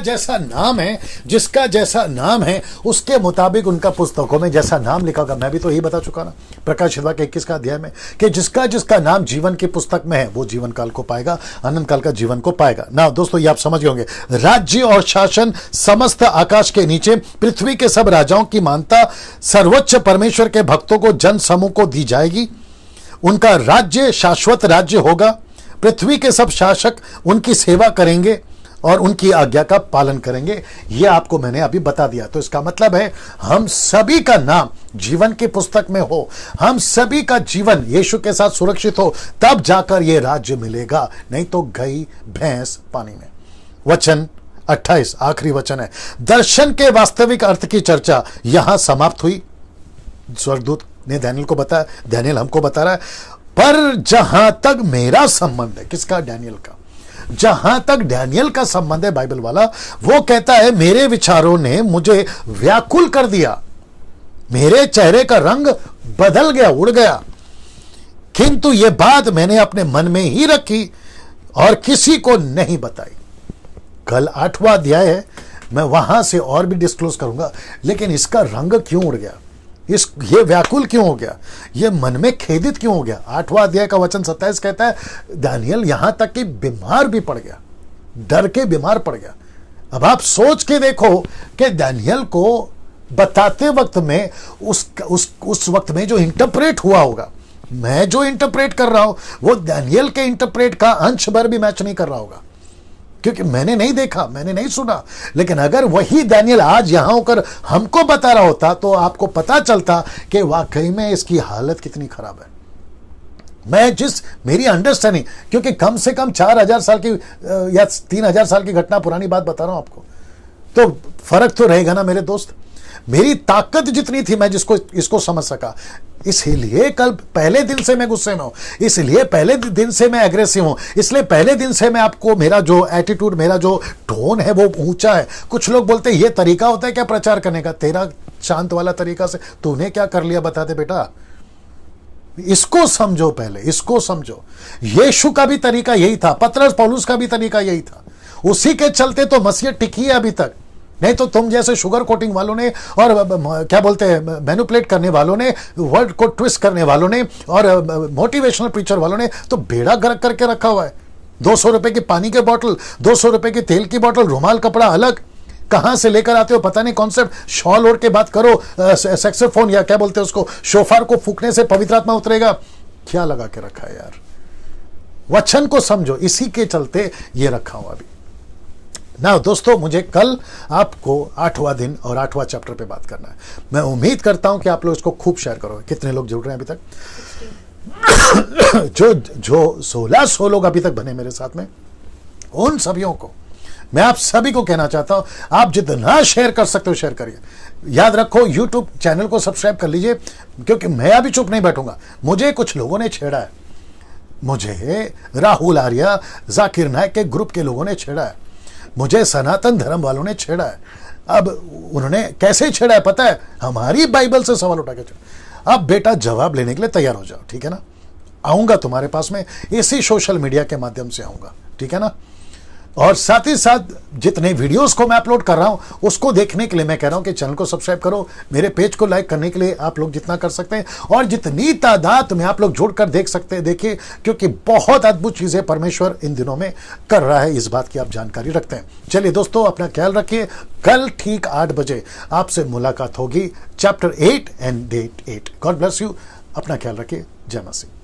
जैसा नाम है उसके मुताबिक उनका पुस्तकों में जैसा नाम लिखा होगा। मैं भी तो यही बता चुका ना प्रकाशित वाक्य 21 का अध्याय में, कि जिसका नाम जीवन की पुस्तक में है वो जीवन काल को पाएगा, अनंत काल का जीवन को पाएगा ना। दोस्तों ये आप समझ गए होंगे। राज्य और शासन समस्त आकाश के नीचे पृथ्वी के सब राजाओं की मानता सर्वोच्च परमेश्वर के भक्तों को जन समूह को दी जाएगी। उनका राज्य शाश्वत राज्य होगा। पृथ्वी के सब शासक उनकी सेवा करेंगे और उनकी आज्ञा का पालन करेंगे। यह आपको मैंने अभी बता दिया। तो इसका मतलब है हम सभी का नाम जीवन की पुस्तक में हो, हम सभी का जीवन यीशु के साथ सुरक्षित हो, तब जाकर यह राज्य मिलेगा, नहीं तो गई भैंस पानी में। वचन 28 आखिरी वचन है। दर्शन के वास्तविक अर्थ की चर्चा यहां समाप्त हुई। स्वर्गदूत ने दानियल को बताया, दानियल हमको बता रहा है। पर जहां तक मेरा संबंध है, किसका? दानियल का। जहां तक दानियल का संबंध है बाइबल वाला, वो कहता है मेरे विचारों ने मुझे व्याकुल कर दिया, मेरे चेहरे का रंग बदल गया, उड़ गया, किंतु यह बात मैंने अपने मन में ही रखी और किसी को नहीं बताई। कल 8वां अध्याय है, मैं वहां से और भी डिस्क्लोज करूंगा, लेकिन इसका रंग क्यों उड़ गया, ये व्याकुल क्यों हो गया, ये मन में खेदित क्यों हो गया? 8वां अध्याय का वचन 27 कहता है दानियल यहां तक कि बीमार भी पड़ गया, डर के बीमार पड़ गया। अब आप सोच के देखो कि दानियल को बताते वक्त में उस वक्त में जो इंटरप्रेट हुआ होगा, मैं जो इंटरप्रेट कर रहा हूं वो दानियल के इंटरप्रेट का अंश भर भी मैच नहीं कर रहा होगा, क्योंकि मैंने नहीं देखा, मैंने नहीं सुना। लेकिन अगर वही दानियल आज यहां होकर हमको बता रहा होता तो आपको पता चलता कि वाकई में इसकी हालत कितनी खराब है। मेरी अंडरस्टैंडिंग, क्योंकि कम से कम 4000 साल की या 3000 साल की घटना, पुरानी बात बता रहा हूं आपको, तो फर्क तो रहेगा ना मेरे दोस्त। मेरी ताकत जितनी थी मैं जिसको इसको समझ सका, इसीलिए कल पहले दिन से मैं गुस्से में हूं, इसलिए पहले दिन से मैं एग्रेसिव हूं, इसलिए पहले दिन से मैं आपको, मेरा जो एटीट्यूड, मेरा जो टोन है वो ऊंचा है। कुछ लोग बोलते हैं ये तरीका होता है क्या प्रचार करने का? तेरा शांत वाला तरीका से तूने क्या कर लिया बता दे बेटा। इसको समझो, पहले इसको समझो। यीशु का भी तरीका यही था, पतरस पौलुस का भी तरीका यही था, उसी के चलते तो मसीह टिकी है अभी तक। नहीं तो तुम जैसे शुगर कोटिंग वालों ने और क्या बोलते हैं मैनिपुलेट करने वालों ने, वर्ड को ट्विस्ट करने वालों ने और मोटिवेशनल प्रीचर वालों ने तो बेड़ा गर्क करके रखा हुआ है। 200 रुपए की पानी के बोतल, 200 रुपए की तेल की बोतल, रुमाल कपड़ा अलग, कहां से लेकर आते हो पता नहीं। कॉन्सेप्ट शॉल ओढ़ के बात करो, सैक्सोफोन या क्या बोलते हैं उसको, शोफार को फूकने से पवित्र आत्मा उतरेगा, क्या लगा के रखा है यार। वचन को समझो, इसी के चलते ये रखा हुआ अभी ना। दोस्तों मुझे कल आपको 8वां दिन और 8वां चैप्टर पे बात करना है। मैं उम्मीद करता हूं कि आप लोग इसको खूब शेयर करोगे। कितने लोग जुड़ रहे हैं अभी तक? जो 1600 लोग अभी तक बने मेरे साथ में, उन सभियों को मैं आप सभी को कहना चाहता हूं, आप जितना शेयर कर सकते हो शेयर करिए। याद रखो YouTube चैनल को सब्सक्राइब कर लीजिए, क्योंकि मैं अभी चुप नहीं बैठूंगा। मुझे कुछ लोगों ने छेड़ा है, मुझे राहुल आर्या, जाकिर नायक के ग्रुप के लोगों ने छेड़ा है, मुझे सनातन धर्म वालों ने छेड़ा है। अब उन्होंने कैसे छेड़ा है पता है? हमारी बाइबल से सवाल उठा के छेड़ा। अब बेटा जवाब लेने के लिए तैयार हो जाओ, ठीक है ना? आऊंगा तुम्हारे पास में, इसी सोशल मीडिया के माध्यम से आऊंगा, ठीक है ना? और साथ ही साथ जितने वीडियोस को मैं अपलोड कर रहा हूं उसको देखने के लिए मैं कह रहा हूं कि चैनल को सब्सक्राइब करो, मेरे पेज को लाइक करने के लिए आप लोग जितना कर सकते हैं और जितनी तादाद में आप लोग जुड़कर देख सकते हैं देखिए, क्योंकि बहुत अद्भुत चीजें परमेश्वर इन दिनों में कर रहा है, इस बात की आप जानकारी रखते हैं। चलिए दोस्तों, अपना ख्याल रखिए। कल ठीक 8 बजे आपसे मुलाकात होगी, chapter 8 and date 8। God bless you. अपना ख्याल रखिए। जय मसीह।